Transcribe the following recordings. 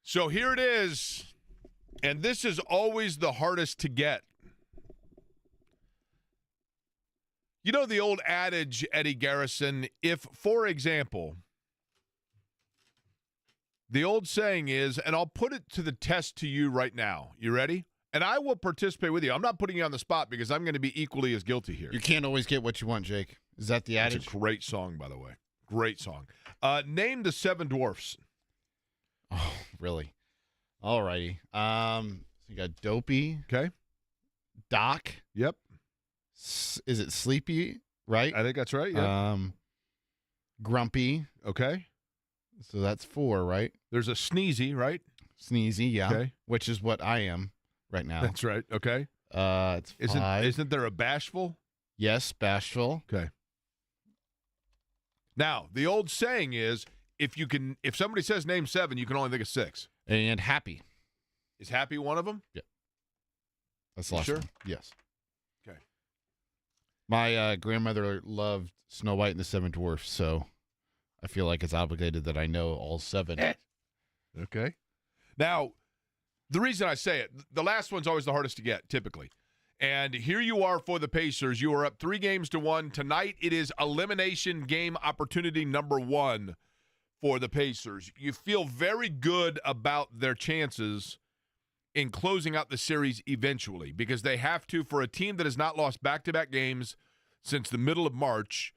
So here it is, and this is always the hardest to get. You know the old adage, Eddie Garrison, if, for example, the old saying is, and I'll put it to the test to you right now. You ready? And I will participate with you. I'm not putting you on the spot because I'm going to be equally as guilty here. You can't always get what you want, Jake. Is that the adage? It's a great song, by the way. Great song. Name the seven dwarfs. Oh, really? All righty. So you got Dopey. Okay. Doc. Yep. Is it Sleepy? Right? I think that's right. Yeah. Grumpy. Okay. So that's 4, right? There's a Sneezy, right? Sneezy, yeah. Okay. Which is what I am right now. That's right. Okay. It's 5. Isn't there a Bashful? Yes, Bashful. Okay. Now, the old saying is, if somebody says name 7, you can only think of 6. And Happy. Is Happy one of them? Yeah. That's the last sure? one. Yes. Okay. My grandmother loved Snow White and the Seven Dwarfs, so I feel like it's obligated that I know all 7. Okay. Now, the reason I say it, the last one's always the hardest to get, typically. And here you are for the Pacers. You are up 3-1. Tonight it is elimination game opportunity number 1 for the Pacers. You feel very good about their chances in closing out the series eventually because they have to, for a team that has not lost back-to-back games since the middle of March.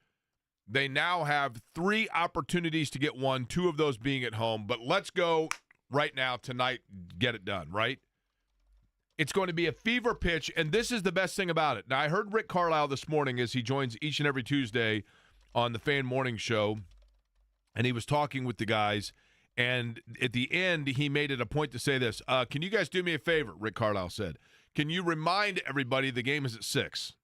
They now have 3 opportunities to get 1, 2 of those being at home. But let's go right now, tonight, get it done, right? It's going to be a fever pitch, and this is the best thing about it. Now, I heard Rick Carlisle this morning as he joins each and every Tuesday on the Fan Morning Show, and he was talking with the guys, and at the end, he made it a point to say this. Can you guys do me a favor, Rick Carlisle said. Can you remind everybody the game is at 6?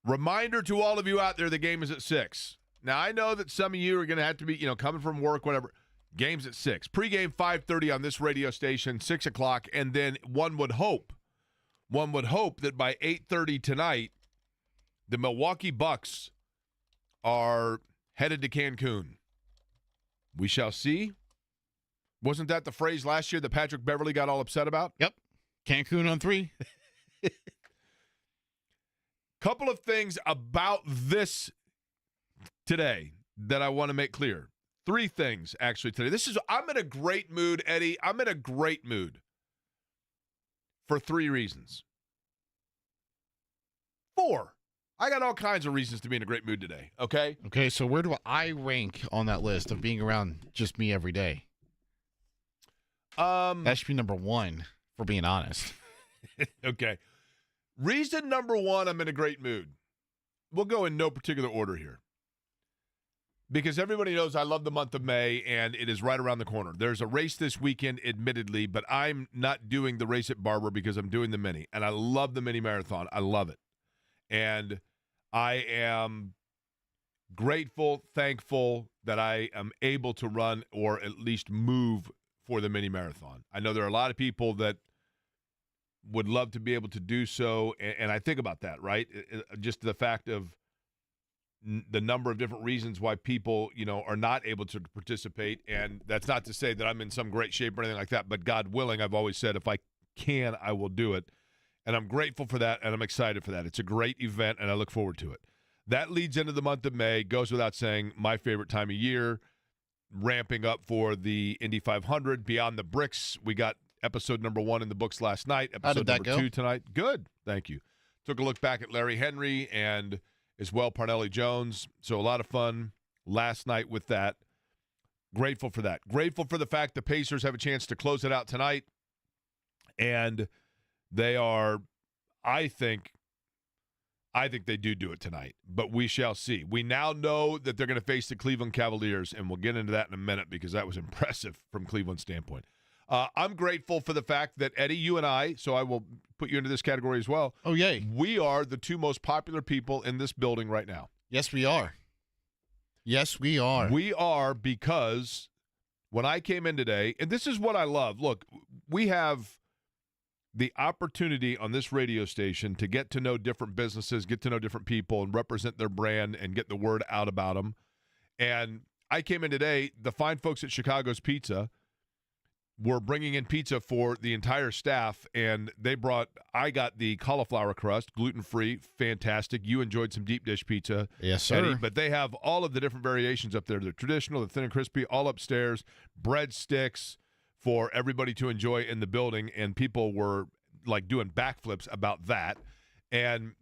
Reminder to all of you out there, the game is at 6. Now, I know that some of you are going to have to be, coming from work, whatever. Game's at 6. Pre-game 5:30 on this radio station, 6 o'clock, and then one would hope that by 8:30 tonight, the Milwaukee Bucks are headed to Cancun. We shall see. Wasn't that the phrase last year that Patrick Beverly got all upset about? Yep. Cancun on 3. Couple of things about this today that I want to make clear. 3 things, actually, today. I'm in a great mood, Eddie. I'm in a great mood for 3 reasons. 4. I got all kinds of reasons to be in a great mood today, okay? Okay, so where do I rank on that list of being around just me every day? That should be number 1, for being honest. Okay. Reason number 1, I'm in a great mood. We'll go in no particular order here. Because everybody knows I love the month of May, and it is right around the corner. There's a race this weekend, admittedly, but I'm not doing the race at Barber because I'm doing the mini. And I love the mini marathon. I love it. And I am grateful, thankful that I am able to run or at least move for the mini marathon. I know there are a lot of people that would love to be able to do so, and I think about that, right? Just the fact of the number of different reasons why people, are not able to participate, and that's not to say that I'm in some great shape or anything like that, but God willing, I've always said if I can, I will do it, and I'm grateful for that, and I'm excited for that. It's a great event, and I look forward to it. That leads into the month of May, goes without saying, my favorite time of year, ramping up for the Indy 500. Beyond the Bricks, we got episode number 1 in the books last night, episode number 2 tonight. Good, thank you. Took a look back at Larry Henry and as well Parnelli Jones. So a lot of fun last night with that. Grateful for that. Grateful for the fact the Pacers have a chance to close it out tonight. And they are, I think they do it tonight. But we shall see. We now know that they're going to face the Cleveland Cavaliers, and we'll get into that in a minute because that was impressive from Cleveland's standpoint. I'm grateful for the fact that, Eddie, you and I, so I will put you into this category as well. Oh, yay. We are the 2 most popular people in this building right now. Yes, we are. Yes, we are. We are because when I came in today, and this is what I love. Look, we have the opportunity on this radio station to get to know different businesses, get to know different people, and represent their brand and get the word out about them. And I came in today, the fine folks at Chicago's Pizza were bringing in pizza for the entire staff, and I got the cauliflower crust, gluten-free, fantastic. You enjoyed some deep dish pizza. Yes, sir. Eddie, but they have all of the different variations up there. The traditional, the thin and crispy, all upstairs, breadsticks for everybody to enjoy in the building, and people were like doing backflips about that. And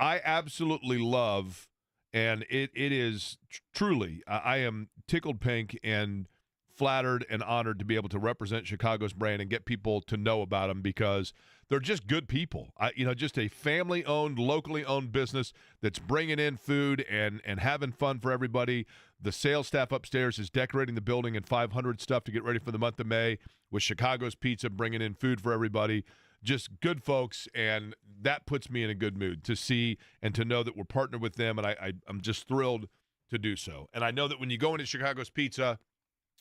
I absolutely love, and it is truly, I am tickled pink and flattered and honored to be able to represent Chicago's brand and get people to know about them because they're just good people. Just a family-owned, locally owned business that's bringing in food and having fun for everybody. The sales staff upstairs is decorating the building in 500 stuff to get ready for the month of May with Chicago's Pizza bringing in food for everybody. Just good folks, and that puts me in a good mood to see and to know that we're partnered with them, and I'm just thrilled to do so. And I know that when you go into Chicago's Pizza,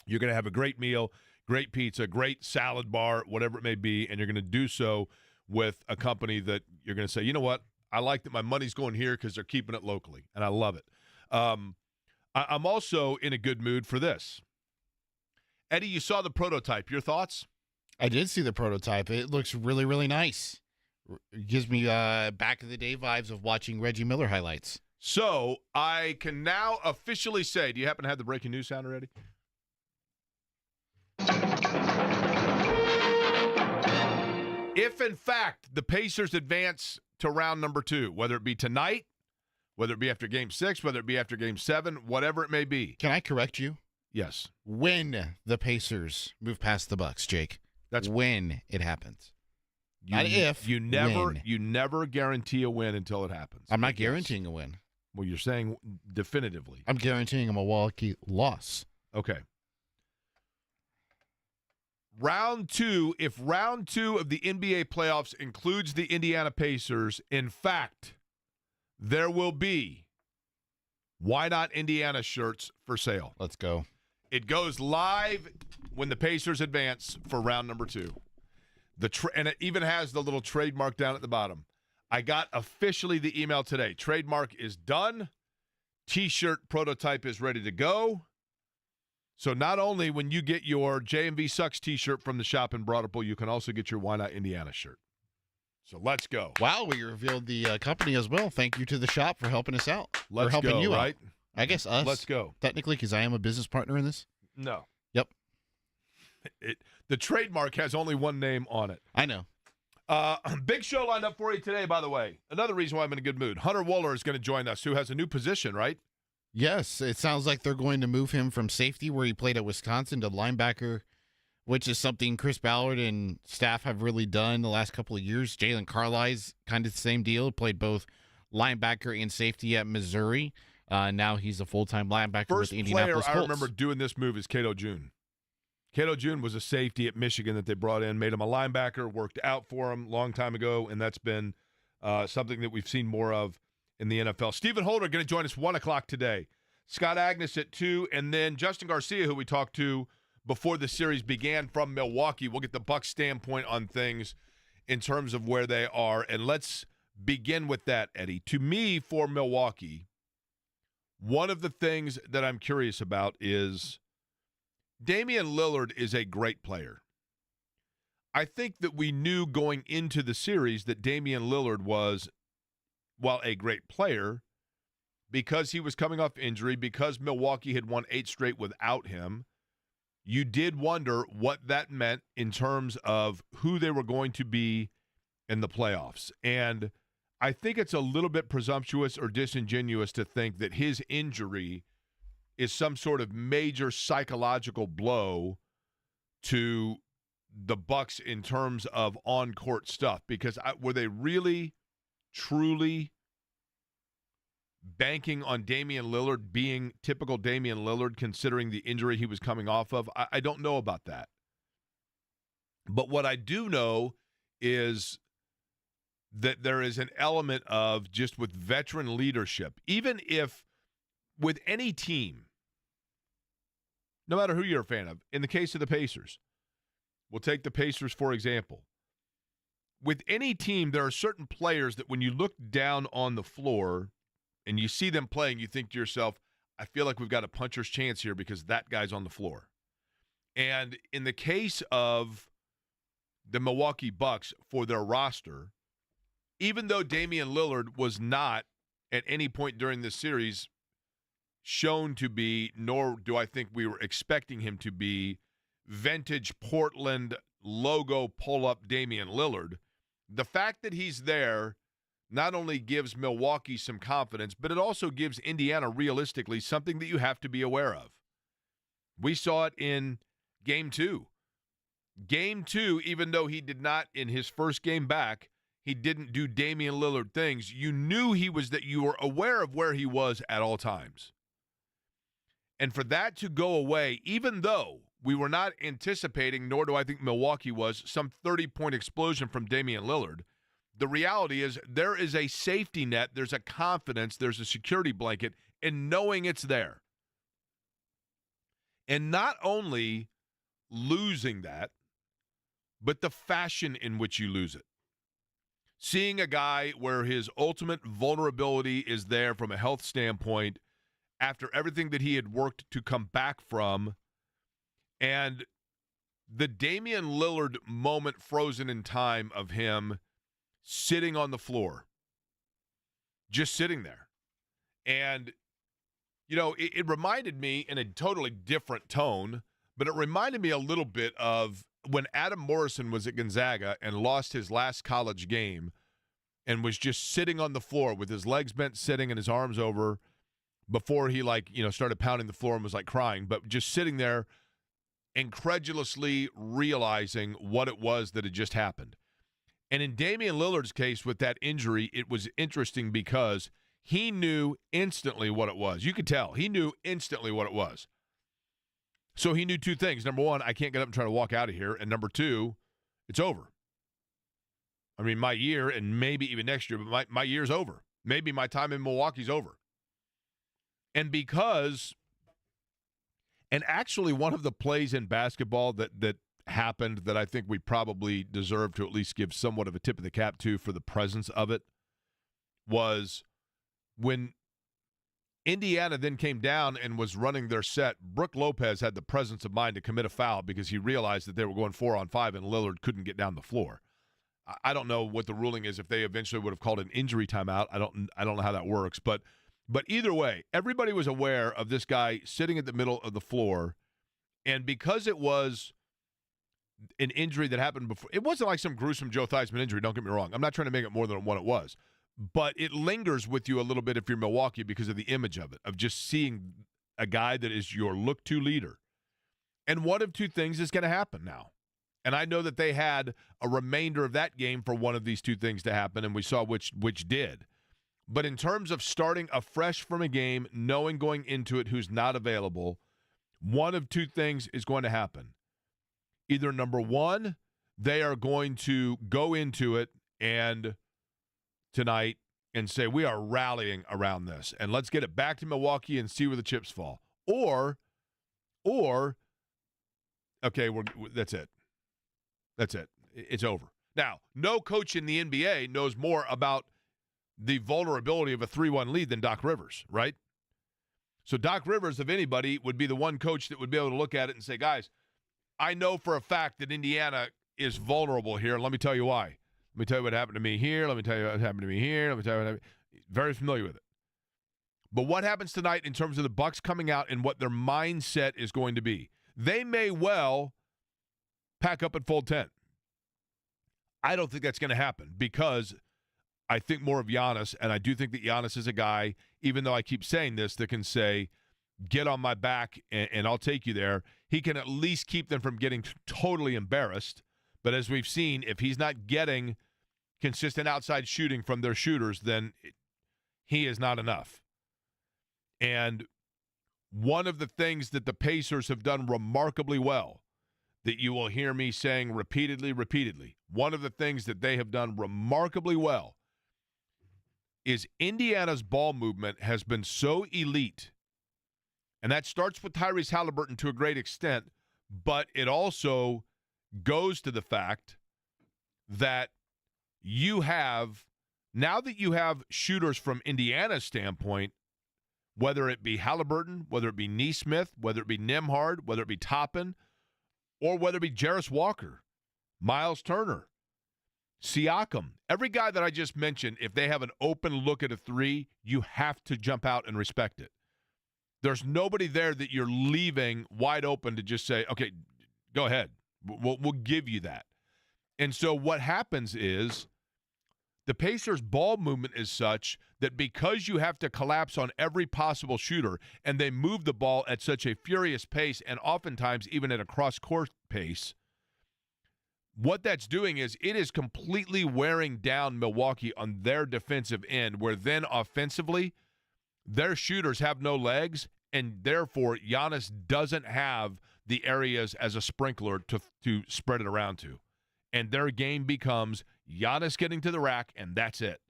you're going to have a great meal, great pizza, great salad bar, whatever it may be, and you're going to do so with a company that you're going to say, you know what, I like that my money's going here because they're keeping it locally, and I love it. I'm also in a good mood for this. Eddie, you saw the prototype. Your thoughts? I did see the prototype. It looks really, really nice. It gives me back-in-the-day vibes of watching Reggie Miller highlights. So I can now officially say, do you happen to have the breaking news sound already? If, in fact, the Pacers advance to round number 2, whether it be tonight, whether it be after Game 6, whether it be after Game 7, whatever it may be. Can I correct you? Yes. When the Pacers move past the Bucks, Jake. That's when it happens. Not if. You never when. You never guarantee a win until it happens. I'm not guaranteeing a win. Well, you're saying definitively. I'm guaranteeing a Milwaukee loss. Okay. Round 2, if round 2 of the NBA playoffs includes the Indiana Pacers, in fact, there will be Why Not Indiana shirts for sale. Let's go. It goes live when the Pacers advance for round number 2. And it even has the little trademark down at the bottom. I got officially the email today. Trademark is done. T-shirt prototype is ready to go. So not only when you get your JMV Sucks T-shirt from the shop in Broadwell, you can also get your Why Not Indiana shirt. So let's go. Wow, we revealed the company as well. Thank you to the shop for helping us out. Let's helping go, you right? out. I guess us. Let's go. Technically, because I am a business partner in this. No. Yep. The trademark has only one name on it. I know. Big show lined up for you today, by the way. Another reason why I'm in a good mood. Hunter Wohler is going to join us, who has a new position, right? Yes. It sounds like they're going to move him from safety, where he played at Wisconsin, to linebacker, which is something Chris Ballard and staff have really done the last couple of years. Jalen Carlisle's kind of the same deal. Played both linebacker and safety at Missouri. Now he's a full-time linebacker with the Indianapolis Colts. First player I remember doing this move is Cato June. Cato June was a safety at Michigan that they brought in, made him a linebacker, worked out for him a long time ago, and that's been something that we've seen more of in the NFL. Stephen Holder going to join us 1 o'clock today. Scott Agnes at 2, and then Justin Garcia, who we talked to before the series began from Milwaukee. We'll get the Bucs standpoint on things in terms of where they are, and let's begin with that, Eddie. To me, for Milwaukee, one of the things that I'm curious about is Damian Lillard is a great player. I think that we knew going into the series that Damian Lillard was, while a great player, because he was coming off injury, because Milwaukee had won 8 straight without him, you did wonder what that meant in terms of who they were going to be in the playoffs. And I think it's a little bit presumptuous or disingenuous to think that his injury is some sort of major psychological blow to the Bucs in terms of on-court stuff. Because were they really, truly banking on Damian Lillard being typical Damian Lillard, considering the injury he was coming off of? I don't know about that. But what I do know is that there is an element of just with veteran leadership, even if with any team, no matter who you're a fan of, in the case of the Pacers, we'll take the Pacers for example. With any team, there are certain players that when you look down on the floor and you see them playing, you think to yourself, I feel like we've got a puncher's chance here because that guy's on the floor. And in the case of the Milwaukee Bucks for their roster, even though Damian Lillard was not at any point during this series shown to be, nor do I think we were expecting him to be, vintage Portland logo pull-up Damian Lillard, the fact that he's there not only gives Milwaukee some confidence, but it also gives Indiana realistically something that you have to be aware of. We saw it in Game 2. Game 2, even though he did not, in his first game back, he didn't do Damian Lillard things, you knew he was that you were aware of where he was at all times. And for that to go away, even though we were not anticipating, nor do I think Milwaukee was, some 30-point explosion from Damian Lillard, the reality is there is a safety net, there's a confidence, there's a security blanket in knowing it's there. And not only losing that, but the fashion in which you lose it. Seeing a guy where his ultimate vulnerability is there from a health standpoint after everything that he had worked to come back from, and the Damian Lillard moment frozen in time of him sitting on the floor, just sitting there. And, you know, it reminded me in a totally different tone, but it reminded me a little bit of when Adam Morrison was at Gonzaga and lost his last college game and was just sitting on the floor with his legs bent sitting and his arms over before he, started pounding the floor and was, crying, but just sitting there incredulously realizing what it was that had just happened. And in Damian Lillard's case with that injury, it was interesting because he knew instantly what it was. You could tell. He knew instantly what it was. So he knew two things. Number one, I can't get up and try to walk out of here. And number two, it's over. I mean, my year, and maybe even next year, but my year's over. Maybe my time in Milwaukee's over. And because, and actually one of the plays in basketball that happened that I think we probably deserve to at least give somewhat of a tip of the cap to for the presence of it was when Indiana then came down and was running their set. Brook Lopez had the presence of mind to commit a foul because he realized that they were going 4-on-5 and Lillard couldn't get down the floor. I don't know what the ruling is if they eventually would have called an injury timeout. I don't know how that works, but either way, everybody was aware of this guy sitting at the middle of the floor, and because it was an injury that happened before, it wasn't like some gruesome Joe Theismann injury, don't get me wrong. I'm not trying to make it more than what it was. But it lingers with you a little bit if you're Milwaukee because of the image of it, of just seeing a guy that is your look-to leader. And one of two things is going to happen now. And I know that they had a remainder of that game for one of these two things to happen, and we saw which did. But in terms of starting afresh from a game, knowing going into it who's not available, one of two things is going to happen. Either number one, they are going to go into it and tonight and say, we are rallying around this, and let's get it back to Milwaukee and see where the chips fall. Or, okay, that's it. That's it. It's over. Now, no coach in the NBA knows more about the vulnerability of a 3-1 lead than Doc Rivers, right? So Doc Rivers, of anybody, would be the one coach that would be able to look at it and say, guys, I know for a fact that Indiana is vulnerable here. Let me tell you why. Let me tell you what happened to me here. Let me tell you what happened to me here. Let me tell you what happened. Very familiar with it. But what happens tonight in terms of the Bucks coming out and what their mindset is going to be? They may well pack up and fold 10. I don't think that's going to happen because I think more of Giannis, and I do think that Giannis is a guy, even though I keep saying this, that can say, get on my back and I'll take you there. He can at least keep them from getting totally embarrassed. But as we've seen, if he's not getting consistent outside shooting from their shooters, then he is not enough. And one of the things that the Pacers have done remarkably well, that you will hear me saying repeatedly, one of the things that they have done remarkably well is Indiana's ball movement has been so elite. And that starts with Tyrese Halliburton to a great extent, but it also goes to the fact that you have, now that you have shooters from Indiana's standpoint, whether it be Halliburton, whether it be Nesmith, whether it be Nembhard, whether it be Toppin, or whether it be Jarris Walker, Miles Turner, Siakam. Every guy that I just mentioned, if they have an open look at a three, you have to jump out and respect it. There's nobody there that you're leaving wide open to just say, okay, go ahead. We'll give you that. And so what happens is the Pacers' ball movement is such that because you have to collapse on every possible shooter and they move the ball at such a furious pace and oftentimes even at a cross-court pace, what that's doing is it is completely wearing down Milwaukee on their defensive end, where then offensively their shooters have no legs, and therefore Giannis doesn't have the areas as a sprinkler to spread it around to. And their game becomes Giannis getting to the rack, and that's it.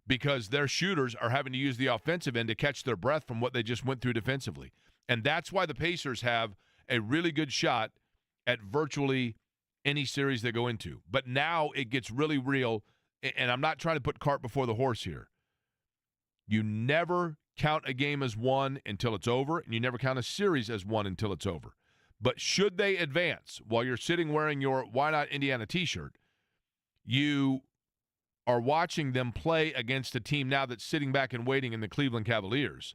Because their shooters are having to use the offensive end to catch their breath from what they just went through defensively. And that's why the Pacers have a really good shot at virtually any series they go into. But now it gets really real, and I'm not trying to put cart before the horse here. You never count a game as won until it's over, and you never count a series as won until it's over. But should they advance while you're sitting wearing your Why Not Indiana t-shirt, you are watching them play against a team now that's sitting back and waiting in the Cleveland Cavaliers.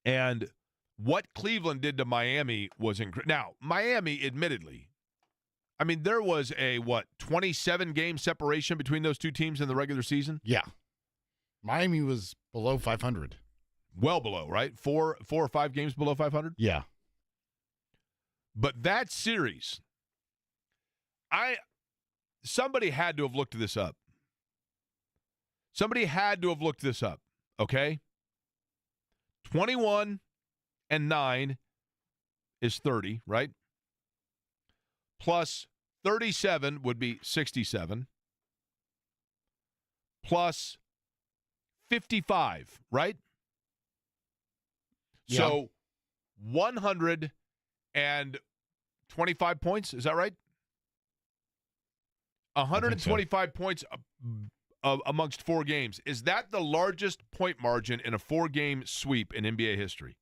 And what Cleveland did to Miami was incredible. Now, Miami, admittedly, I mean, there was a, 27-game separation between those two teams in the regular season? Yeah. Miami was below 500. Well below, right? Four or 5 games below 500? Yeah. But that series, somebody had to have looked this up. Somebody had to have looked this up, okay? 21 and 9 is 30, right? Plus 37 would be 67. Plus 55, right? Yeah. So 125 points, is that right? 125 points amongst 4 games. Is that the largest point margin in a 4-game sweep in NBA history?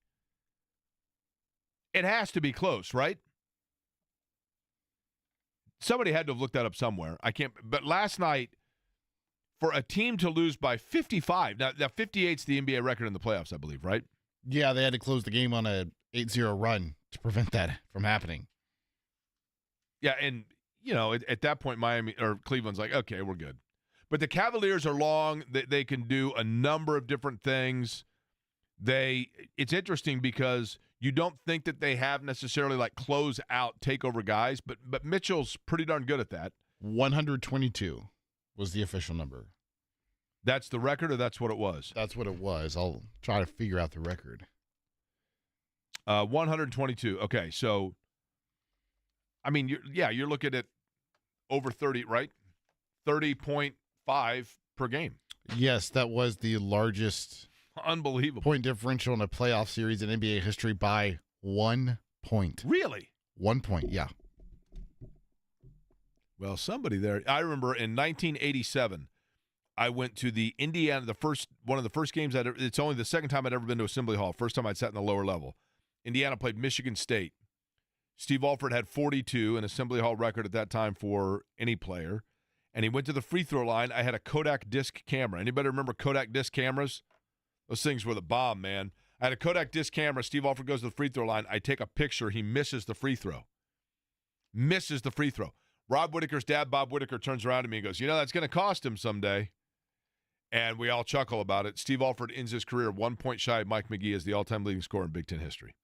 It has to be close, right? Somebody had to have looked that up somewhere. I can't. But last night, for a team to lose by 55, now 58's the NBA record in the playoffs, I believe, right? Yeah, they had to close the game on a 8-0 run to prevent that from happening. Yeah, and, at that point, Miami or Cleveland's like, okay, we're good. But the Cavaliers are long. They can do a number of different things. It's interesting because you don't think that they have necessarily like close out takeover guys, but Mitchell's pretty darn good at that. 122 was the official number. That's the record, or that's what it was? That's what it was. I'll try to figure out the record. 122. Okay, so I mean, you're looking at over 30, right? 30.5 per game. Yes, that was the largest Unbelievable point differential in a playoff series in NBA history by 1 point. Really? 1 point, yeah. Well, somebody there. I remember in 1987, I went to the Indiana, one of the first games it's only the second time I'd ever been to Assembly Hall. First time I'd sat in the lower level. Indiana played Michigan State. Steve Alford had 42, an Assembly Hall record at that time for any player. And he went to the free throw line. I had a Kodak disc camera. Anybody remember Kodak disc cameras? Those things were the bomb, man. I had a Kodak disc camera. Steve Alford goes to the free throw line. I take a picture. He misses the free throw. Rob Whitaker's dad, Bob Whitaker, turns around to me and goes, that's going to cost him someday. And we all chuckle about it. Steve Alford ends his career 1 point shy of Mike McGee as the all-time leading scorer in Big Ten history.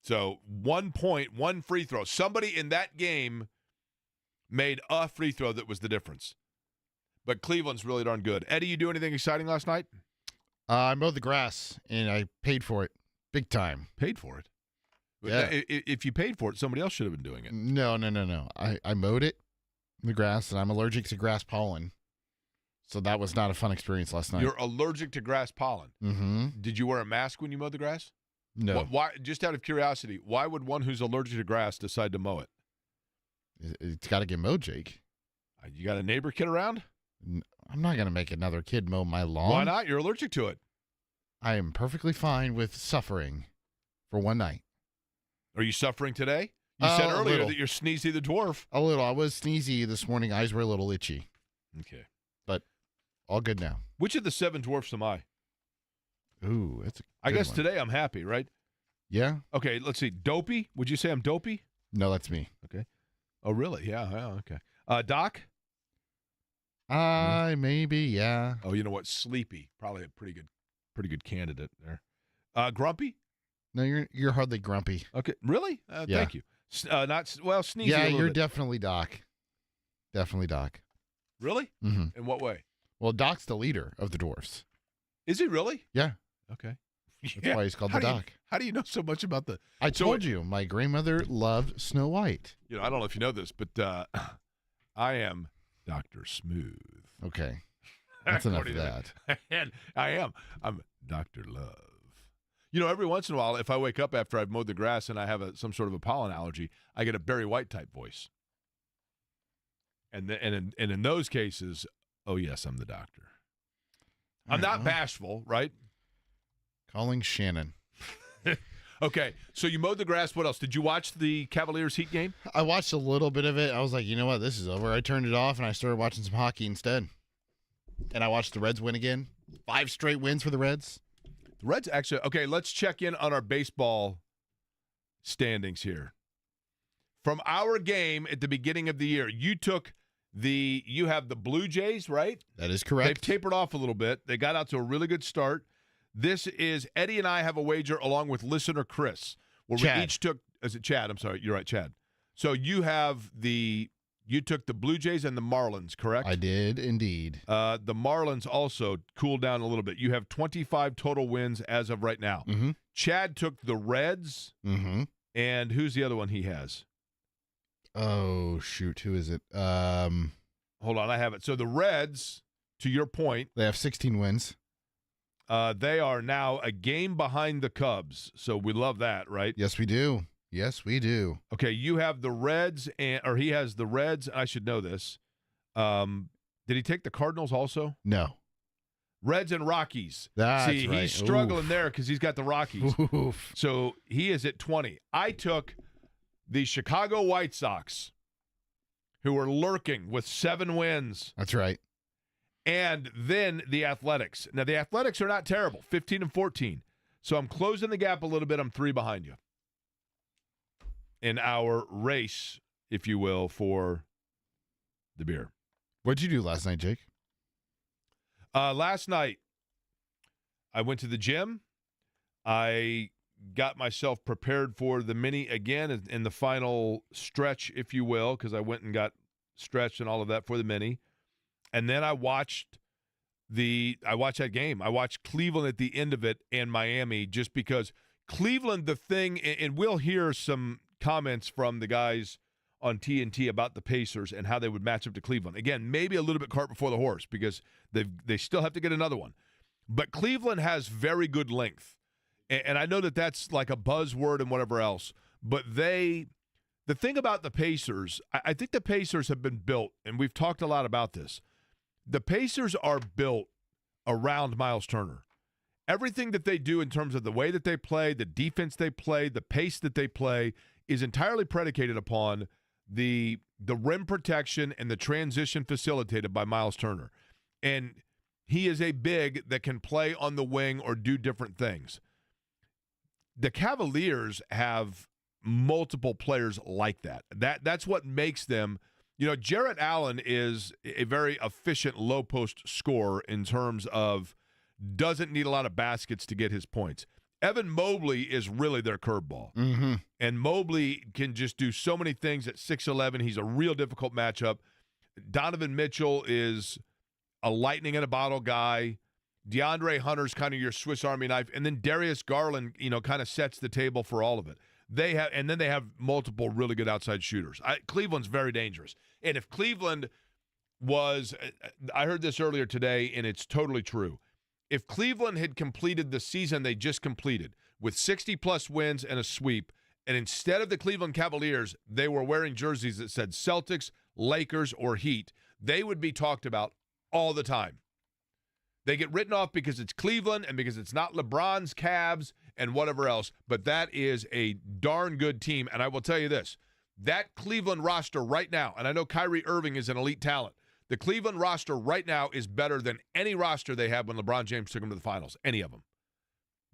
So 1 point, 1 free throw. Somebody in that game made a free throw that was the difference. But Cleveland's really darn good. Eddie, you do anything exciting last night? I mowed the grass, and I paid for it big time. Paid for it? Yeah. If you paid for it, somebody else should have been doing it. No. I mowed it, the grass, and I'm allergic to grass pollen. So that was not a fun experience last night. You're allergic to grass pollen? Mm-hmm. Did you wear a mask when you mowed the grass? No. Why? Just out of curiosity, why would one who's allergic to grass decide to mow it? It's got to get mowed, Jake. You got a neighbor kid around? I'm not going to make another kid mow my lawn. Why not? You're allergic to it. I am perfectly fine with suffering for one night. Are you suffering today? You said A earlier little. that you're Sneezy the Dwarf. A little. I was sneezy this morning. Eyes were a little itchy. Okay. But all good now. Which of the 7 dwarfs am I? Ooh, that's a I good guess one. today I'm happy, right? Yeah? Okay, let's see. Dopey? Would you say I'm dopey? No, that's me. Okay. Oh, really? Yeah, okay. Doc? Maybe, yeah. Oh, you know what? Sleepy. Probably a pretty good candidate there. Grumpy? No, you're hardly grumpy. Okay. Really? Yeah. Thank you. Sneezy Yeah, a little you're bit. definitely Doc. Definitely Doc. Really? Mm-hmm. In what way? Well, Doc's the leader of the dwarfs. Is he really? Yeah. Okay. That's why he's called the Doc. How do you know so much about the... I told you, my grandmother loved Snow White. You know, I don't know if you know this, but I am Dr. Smooth. Okay. That's enough of According to that. And I am. I'm Dr. Love. You know, every once in a while, if I wake up after I've mowed the grass and I have some sort of a pollen allergy, I get a Barry White type voice. And in those cases, oh yes, I'm the doctor. I'm not bashful, right? Calling Shannon. Okay, so you mowed the grass. What else? Did you watch the Cavaliers Heat game? I watched a little bit of it. I was like, you know what? This is over. I turned it off and I started watching some hockey instead. And I watched the Reds win again. 5 straight wins for the Reds. The Reds actually, okay, let's check in on our baseball standings here. From our game at the beginning of the year, you have the Blue Jays, right? That is correct. They've tapered off a little bit. They got out to a really good start. This is Eddie and I have a wager along with listener Chris, where Chad. we each took, is it Chad? I'm sorry. You're right, Chad. So you took the Blue Jays and the Marlins, correct? I did indeed. The Marlins also cooled down a little bit. You have 25 total wins as of right now. Mm-hmm. Chad took the Reds, and who's the other one he has? Oh, shoot. Who is it? Hold on, I have it. So the Reds, to your point, They have 16 wins. they are now a game behind the Cubs. So we love that, right? Yes, we do. Yes, we do. Okay, you have the Reds, or he has the Reds. I should know this. Did he take the Cardinals also? No. Reds and Rockies. That's See, right. he's struggling Oof. there because he's got the Rockies. Oof. So he is at 20. I took the Chicago White Sox, who are lurking with 7 wins, That's right. and then the Athletics. Now, the Athletics are not terrible, 15 and 14. So I'm closing the gap a little bit. I'm 3 behind you in our race, if you will, for the beer. What'd you do last night, Jake? Last night, I went to the gym. I got myself prepared for the mini again in the final stretch, if you will, because I went and got stretched and all of that for the mini. And then I watched that game. I watched Cleveland at the end of it and Miami, just because Cleveland, and we'll hear some comments from the guys on TNT about the Pacers and how they would match up to Cleveland. Again, maybe a little bit cart before the horse because they still have to get another one. But Cleveland has very good length. And I know that that's like a buzzword and whatever else. But the thing about the Pacers, I think the Pacers have been built, and we've talked a lot about this. The Pacers are built around Miles Turner. Everything that they do in terms of the way that they play, the defense they play, the pace that they play is entirely predicated upon the rim protection and the transition facilitated by Miles Turner. And he is a big that can play on the wing or do different things. The Cavaliers have multiple players like that. That's what makes them, Jarrett Allen is a very efficient low post scorer in terms of doesn't need a lot of baskets to get his points. Evan Mobley is really their curveball. Mm-hmm. And Mobley can just do so many things at 6'11". He's a real difficult matchup. Donovan Mitchell is a lightning in a bottle guy. DeAndre Hunter's kind of your Swiss Army knife. And then Darius Garland, kind of sets the table for all of it. They have multiple really good outside shooters. Cleveland's very dangerous. And if Cleveland was, I heard this earlier today, and it's totally true. If Cleveland had completed the season they just completed with 60-plus wins and a sweep, and instead of the Cleveland Cavaliers, they were wearing jerseys that said Celtics, Lakers, or Heat, they would be talked about all the time. They get written off because it's Cleveland and because it's not LeBron's Cavs and whatever else. But that is a darn good team. And I will tell you this, that Cleveland roster right now, and I know Kyrie Irving is an elite talent, the Cleveland roster right now is better than any roster they had when LeBron James took them to the finals, any of them.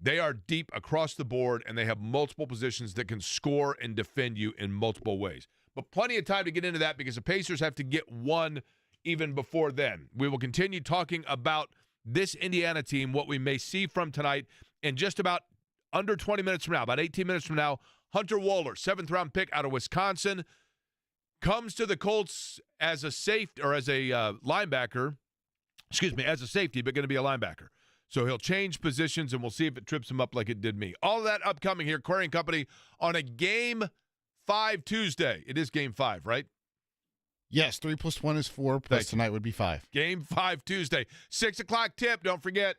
They are deep across the board, and they have multiple positions that can score and defend you in multiple ways. But plenty of time to get into that because the Pacers have to get one even before then. We will continue talking about this Indiana team, what we may see from tonight, in just about under 20 minutes from now, about 18 minutes from now. Hunter Wohler, 7th-round pick out of Wisconsin, comes to the Colts as a safety or as a linebacker. Excuse me, as a safety, but going to be a linebacker. So he'll change positions, and we'll see if it trips him up like it did me. All of that upcoming here, Query and Company, on a Game 5 Tuesday. It is Game 5, right? Yes, 3 + 1 is 4, plus tonight would be 5. Game 5 Tuesday. 6 o'clock tip, don't forget.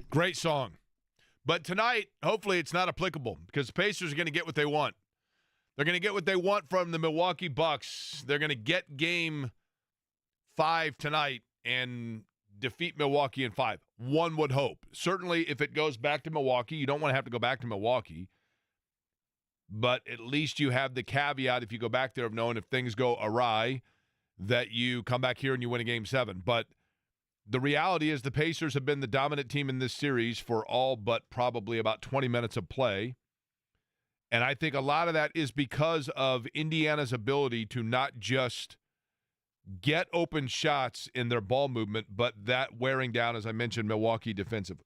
Great song. But tonight, hopefully it's not applicable because the Pacers are going to get what they want. They're going to get what they want from the Milwaukee Bucks. They're going to get game 5 tonight and defeat Milwaukee in 5. One would hope. Certainly, if it goes back to Milwaukee, you don't want to have to go back to Milwaukee. But at least you have the caveat if you go back there of knowing if things go awry that you come back here and you win a game 7. But the reality is the Pacers have been the dominant team in this series for all but probably about 20 minutes of play. And I think a lot of that is because of Indiana's ability to not just get open shots in their ball movement, but that wearing down, as I mentioned, Milwaukee defensively.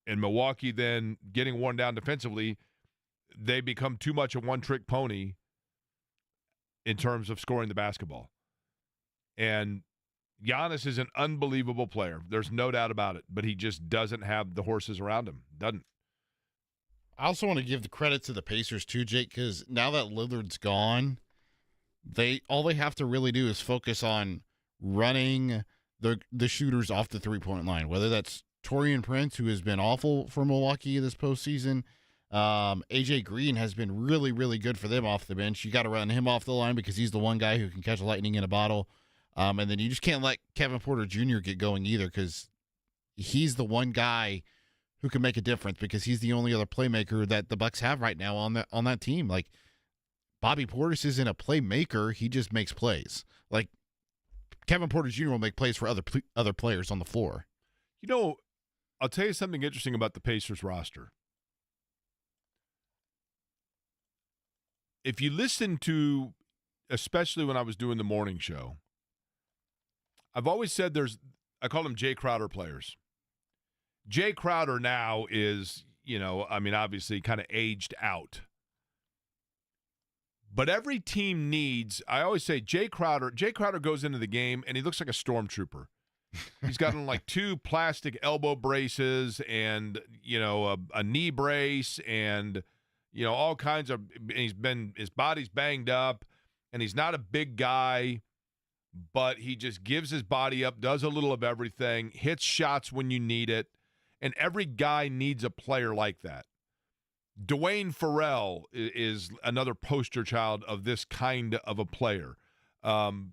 And Milwaukee then getting worn down defensively, they become too much a one-trick pony in terms of scoring the basketball. And Giannis is an unbelievable player. There's no doubt about it, but he just doesn't have the horses around him. Doesn't. I also want to give the credit to the Pacers too, Jake, because now that Lillard's gone, all they have to really do is focus on running the shooters off the three-point line, whether that's Taurean Prince, who has been awful for Milwaukee this postseason. AJ Green has been really, really good for them off the bench. You got to run him off the line because he's the one guy who can catch lightning in a bottle. And then you just can't let Kevin Porter Jr. get going either because he's the one guy who can make a difference because he's the only other playmaker that the Bucks have right now on that team. Like, Bobby Portis isn't a playmaker; he just makes plays. Like, Kevin Porter Jr. will make plays for other players on the floor. You know, I'll tell you something interesting about the Pacers roster. If you listen to, especially when I was doing the morning show, I've always said I call them Jay Crowder players. Jay Crowder now is, obviously kind of aged out. But every team needs, I always say Jay Crowder goes into the game and he looks like a stormtrooper. He's got like 2 plastic elbow braces and, a knee brace and, all kinds of, his body's banged up and he's not a big guy, but he just gives his body up, does a little of everything, hits shots when you need it. And every guy needs a player like that. Dwayne Farrell is another poster child of this kind of a player. And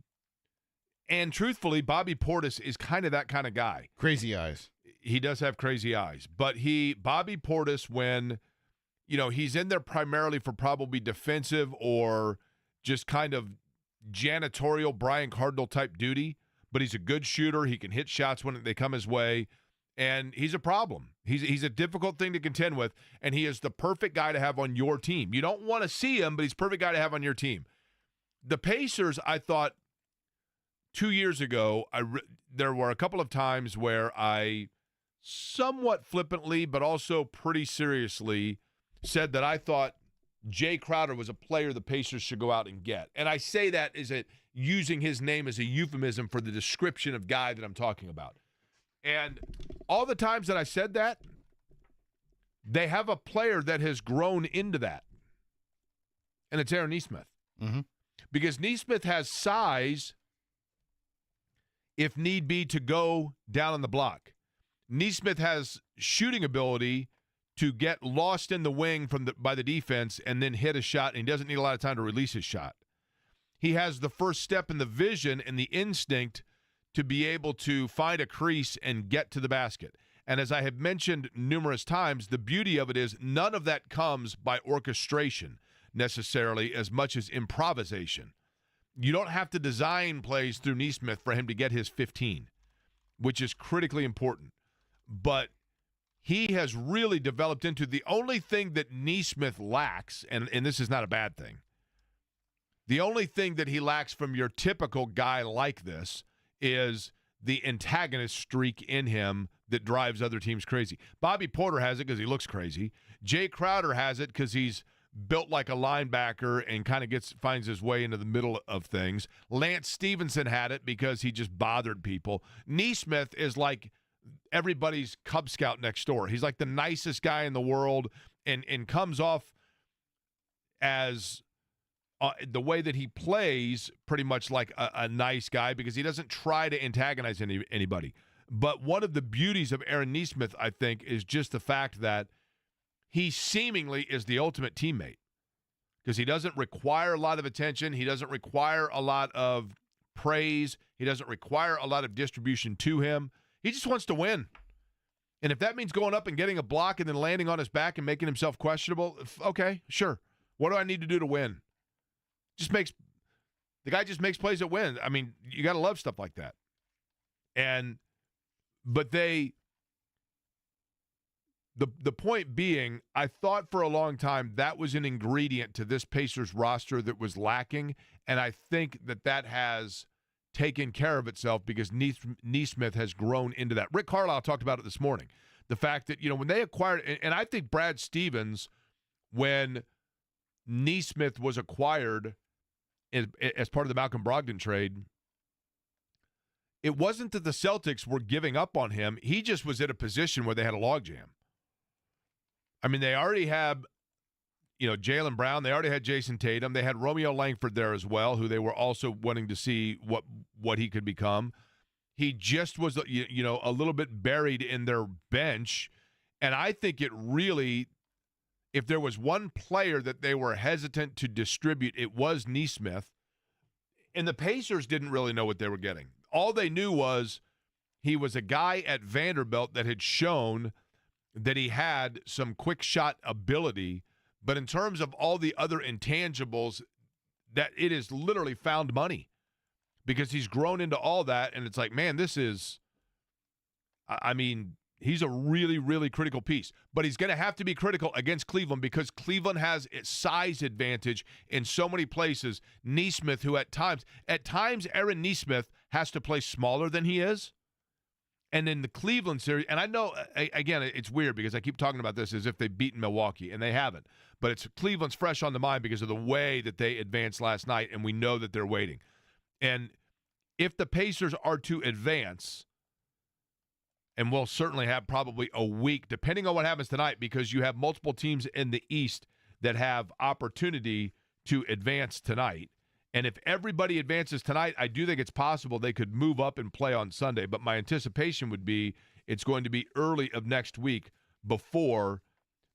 truthfully, Bobby Portis is kind of that kind of guy. Crazy eyes. He does have crazy eyes. But Bobby Portis, when, he's in there primarily for probably defensive or just kind of janitorial Brian Cardinal type duty, but he's a good shooter. He can hit shots when they come his way. And he's a problem. He's a difficult thing to contend with, and he is the perfect guy to have on your team. You don't want to see him, but he's the perfect guy to have on your team. The Pacers, I thought 2 years ago, there were a couple of times where I somewhat flippantly, but also pretty seriously said that I thought Jay Crowder was a player the Pacers should go out and get. And I say that using his name as a euphemism for the description of guy that I'm talking about. And all the times that I said that, they have a player that has grown into that. And it's Aaron Nesmith. Mm-hmm. Because Nesmith has size, if need be, to go down on the block. Nesmith has shooting ability to get lost in the wing by the defense and then hit a shot, and he doesn't need a lot of time to release his shot. He has the first step in the vision and the instinct to be able to find a crease and get to the basket. And as I have mentioned numerous times, the beauty of it is none of that comes by orchestration necessarily as much as improvisation. You don't have to design plays through Nesmith for him to get his 15, which is critically important. But he has really developed into the only thing that Nesmith lacks, and this is not a bad thing, the only thing that he lacks from your typical guy like this is the antagonist streak in him that drives other teams crazy. Bobby Porter has it because he looks crazy. Jay Crowder has it because he's built like a linebacker and kind of finds his way into the middle of things. Lance Stevenson had it because he just bothered people. Nesmith is like everybody's Cub Scout next door. He's like the nicest guy in the world and comes off as the way that he plays pretty much like a nice guy because he doesn't try to antagonize anybody. But one of the beauties of Aaron Nesmith, I think, is just the fact that he seemingly is the ultimate teammate because he doesn't require a lot of attention. He doesn't require a lot of praise. He doesn't require a lot of distribution to him. He just wants to win. And if that means going up and getting a block and then landing on his back and making himself questionable, okay, sure. What do I need to do to win? The guy just makes plays that win. I mean, you got to love stuff like that. But the point being, I thought for a long time that was an ingredient to this Pacers roster that was lacking, and I think that has taken care of itself because Nesmith has grown into that. Rick Carlisle talked about it this morning. The fact that, when they acquired, and I think Brad Stevens, when Nesmith was acquired as part of the Malcolm Brogdon trade, it wasn't that the Celtics were giving up on him. He just was at a position where they had a logjam. I mean, they already had, Jaylen Brown. They already had Jason Tatum. They had Romeo Langford there as well, who they were also wanting to see what he could become. He just was, a little bit buried in their bench. And I think it really, if there was one player that they were hesitant to distribute, it was Nesmith. And the Pacers didn't really know what they were getting. All they knew was he was a guy at Vanderbilt that had shown that he had some quick shot ability, but in terms of all the other intangibles, that it is literally found money because he's grown into all that, and it's like, man, he's a really, really critical piece. But he's going to have to be critical against Cleveland because Cleveland has its size advantage in so many places. Nesmith, who at times Aaron Nesmith has to play smaller than he is. And in the Cleveland series, and I know, again, it's weird because I keep talking about this as if they've beaten Milwaukee, and they haven't. But it's Cleveland's fresh on the mind because of the way that they advanced last night, and we know that they're waiting. And if the Pacers are to advance, and we'll certainly have probably a week, depending on what happens tonight, because you have multiple teams in the East that have opportunity to advance tonight. And if everybody advances tonight, I do think it's possible they could move up and play on Sunday. But my anticipation would be it's going to be early of next week before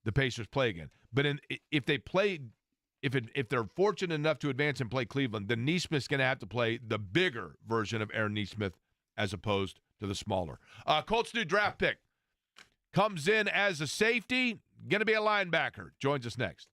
the Pacers play again. But if they're fortunate enough to advance and play Cleveland, then Nesmith's going to have to play the bigger version of Aaron Nesmith as opposed to the smaller. Colts new draft pick comes in as a safety, going to be a linebacker. Joins us next.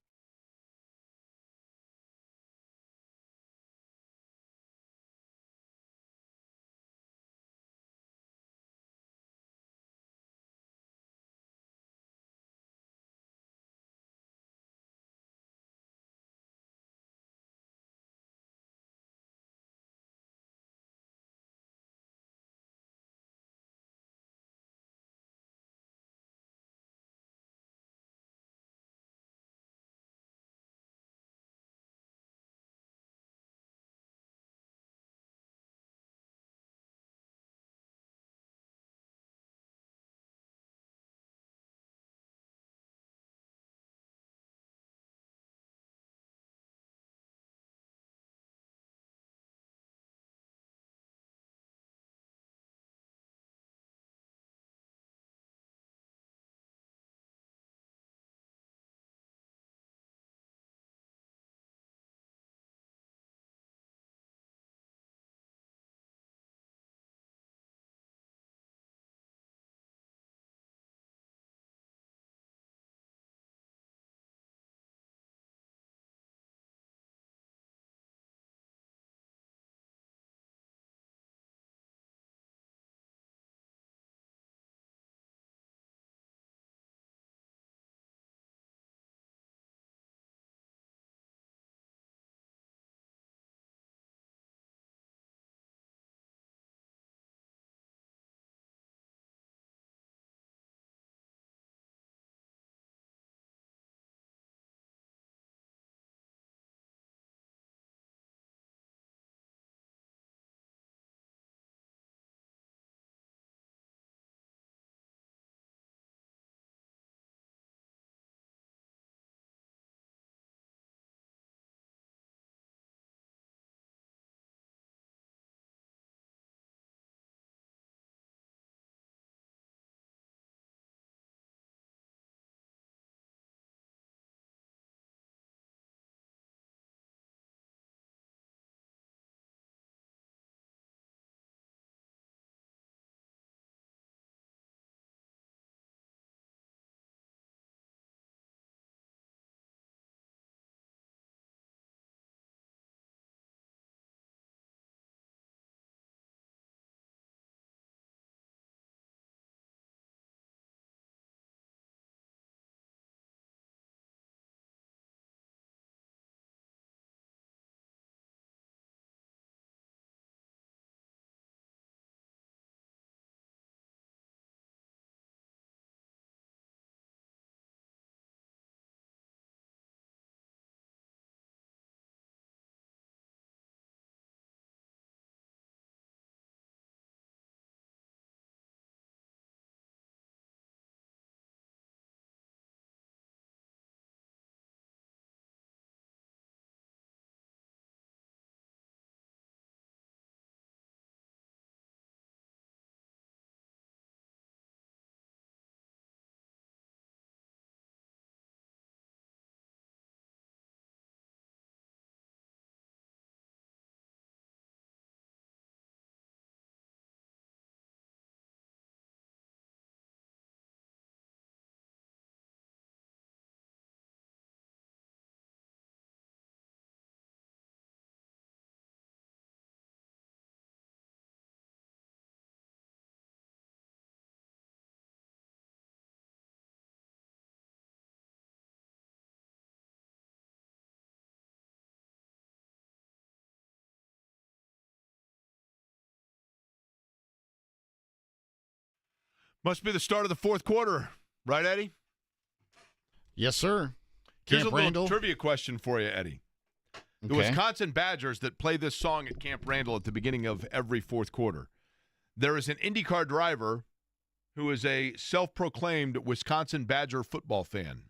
Must be the start of the fourth quarter, right, Eddie? Yes, sir. Here's Camp a little Randall. trivia question for you, Eddie. The Okay. Wisconsin Badgers that play this song at Camp Randall at the beginning of every fourth quarter. There is an IndyCar driver who is a self-proclaimed Wisconsin Badger football fan.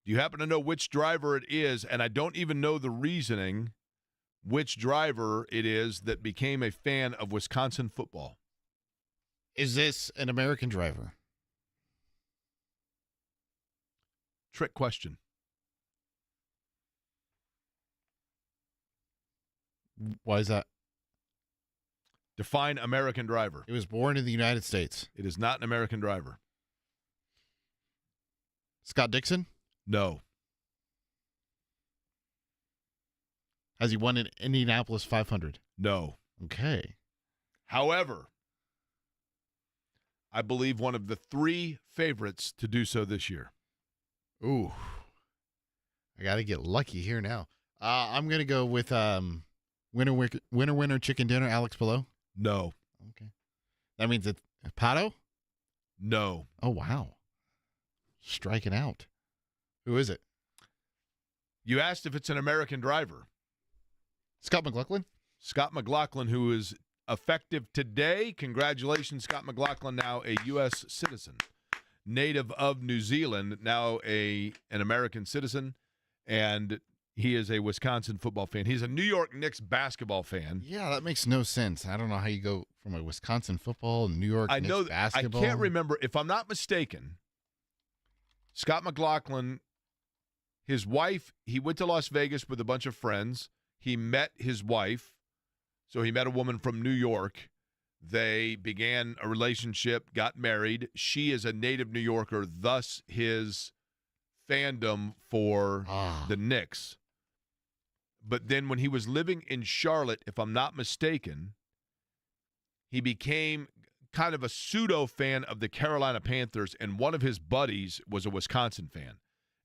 Do you happen to know which driver it is? And I don't even know the reasoning which driver it is that became a fan of Wisconsin football. Is this an American driver? Trick question. Why is that? Define American driver. It was born in the United States. It is not an American driver. Scott Dixon? No. Has he won an Indianapolis 500? No. Okay. However, I believe one of the 3 favorites to do so this year. Ooh. I got to get lucky here now. I'm going to go with winner, chicken dinner, Alex Below. No. Okay. That means it's Pato? No. Oh, wow. Striking out. Who is it? You asked if it's an American driver. Scott McLaughlin? Scott McLaughlin, who is effective today. Congratulations, Scott McLaughlin, now a U.S. citizen. Native of New Zealand, now an American citizen, and he is a Wisconsin football fan. He's a New York Knicks basketball fan. Yeah, that makes no sense. I don't know how you go from a Wisconsin football and New York Knicks basketball. I can't remember. If I'm not mistaken, Scott McLaughlin, his wife, he went to Las Vegas with a bunch of friends. He met his wife. So he met a woman from New York. They began a relationship, got married. She is a native New Yorker, thus his fandom for the Knicks. But then when he was living in Charlotte, if I'm not mistaken, he became kind of a pseudo fan of the Carolina Panthers, and one of his buddies was a Wisconsin fan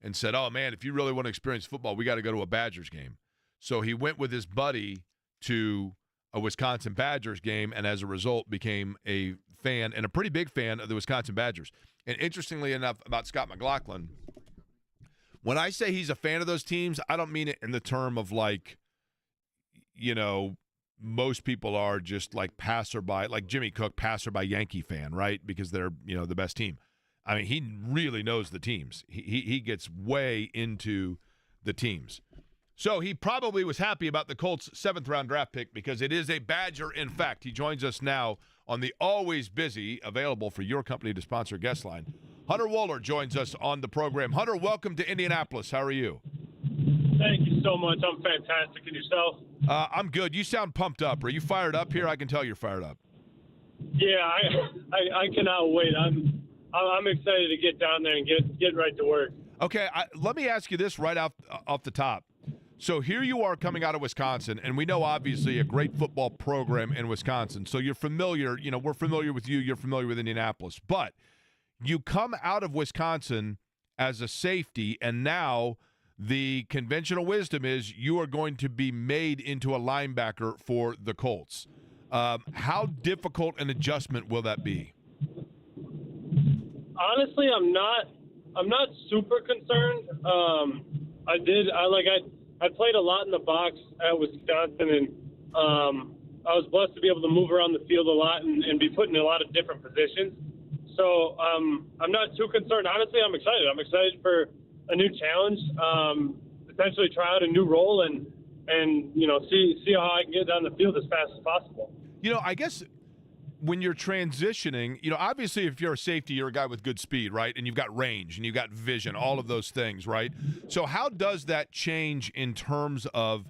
and said, oh, man, if you really want to experience football, we got to go to a Badgers game. So he went with his buddy to a Wisconsin Badgers game, and as a result became a fan, and a pretty big fan of the Wisconsin Badgers. And interestingly enough about Scott McLaughlin, when I say he's a fan of those teams, I don't mean it in the term of like, you know, most people are just like passerby, like Jimmy Cook, passerby Yankee fan, right? Because they're, you know, the best team. I mean, he really knows the teams. He gets way into the teams. So he probably was happy about the Colts' 7th-round draft pick because it is a Badger. In fact, he joins us now on the always busy, available for your company to sponsor guest line. Hunter Wohler joins us on the program. Hunter, welcome to Indianapolis. How are you? Thank you so much. I'm fantastic. And yourself? I'm good. You sound pumped up. Are you fired up here? I can tell you're fired up. Yeah, I cannot wait. I'm excited to get down there and get right to work. Okay, let me ask you this right off the top. So here you are coming out of Wisconsin, and we know obviously a great football program in Wisconsin. So you're familiar, you know, we're familiar with you, you're familiar with Indianapolis. But you come out of Wisconsin as a safety, and now the conventional wisdom is you are going to be made into a linebacker for the Colts. How difficult an adjustment will that be? Honestly, I'm not super concerned. I played a lot in the box at Wisconsin, and I was blessed to be able to move around the field a lot and be put in a lot of different positions. So I'm not too concerned. Honestly, I'm excited. I'm excited for a new challenge, potentially try out a new role, and you know, see how I can get down the field as fast as possible. You know, I guess when you're transitioning, you know, obviously if you're a safety, you're a guy with good speed, right? And you've got range and you've got vision, all of those things, right? So how does that change in terms of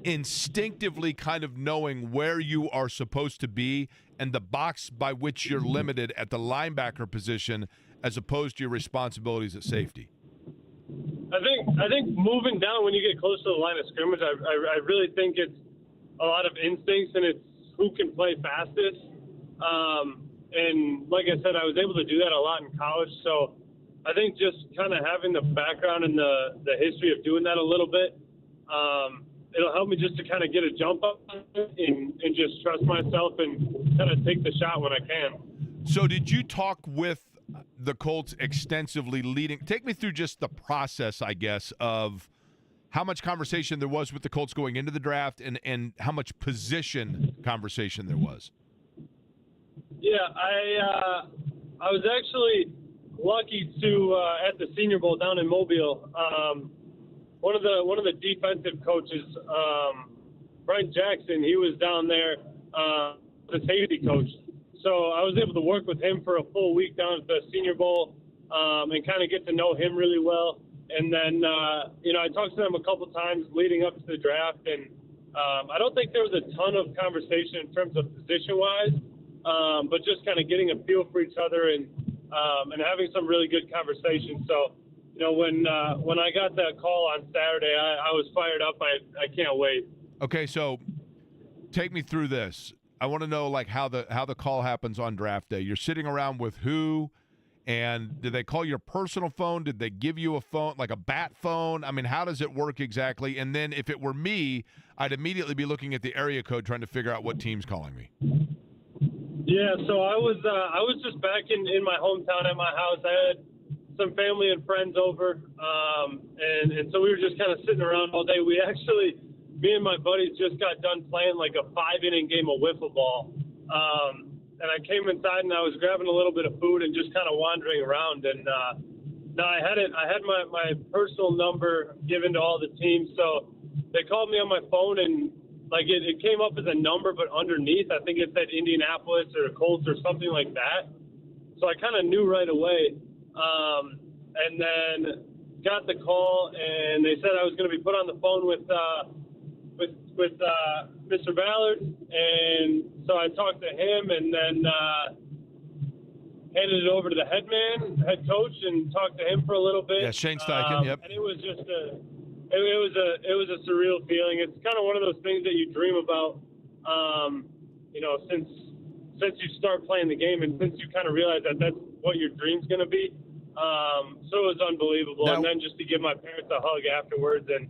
instinctively kind of knowing where you are supposed to be and the box by which you're limited at the linebacker position as opposed to your responsibilities at safety? I think moving down when you get close to the line of scrimmage, I really think it's a lot of instincts, and it's who can play fastest. And like I said, I was able to do that a lot in college. So I think just kind of having the background and the history of doing that a little bit, it'll help me just to kind of get a jump up and just trust myself and kind of take the shot when I can. So did you talk with the Colts extensively leading? Take me through just the process, I guess, of how much conversation there was with the Colts going into the draft and how much position conversation there was. Yeah, I was actually lucky to at the Senior Bowl down in Mobile. One of the defensive coaches, Brent Jackson, he was down there, the safety coach. So I was able to work with him for a full week down at the Senior Bowl and kind of get to know him really well. And then, I talked to him a couple times leading up to the draft, and I don't think there was a ton of conversation in terms of position-wise, but just kind of getting a feel for each other and having some really good conversations. So, when I got that call on Saturday, I was fired up. I can't wait. Okay, so take me through this. I want to know like how the call happens on draft day. You're sitting around with who, and did they call your personal phone? Did they give you a phone, like a bat phone? I mean, how does it work exactly? And then if it were me, I'd immediately be looking at the area code trying to figure out what team's calling me. Yeah, so I was just back in my hometown at my house. I had some family and friends over, and so we were just kind of sitting around all day. Me and my buddies just got done playing like a 5-inning game of wiffle ball. And I came inside and I was grabbing a little bit of food and just kind of wandering around. And I had my personal number given to all the teams. So they called me on my phone and like it came up as a number, but underneath I think it said Indianapolis or Colts or something like that. So I kind of knew right away. And then got the call and they said I was going to be put on the phone with Mr. Ballard, and so I talked to him, and then handed it over to the head coach, and talked to him for a little bit. Yeah, Shane Steichen. Yep. And it was just it was a surreal feeling. It's kind of one of those things that you dream about, since you start playing the game, and since you kind of realize that that's what your dream's going to be. So it was unbelievable, and then just to give my parents a hug afterwards, and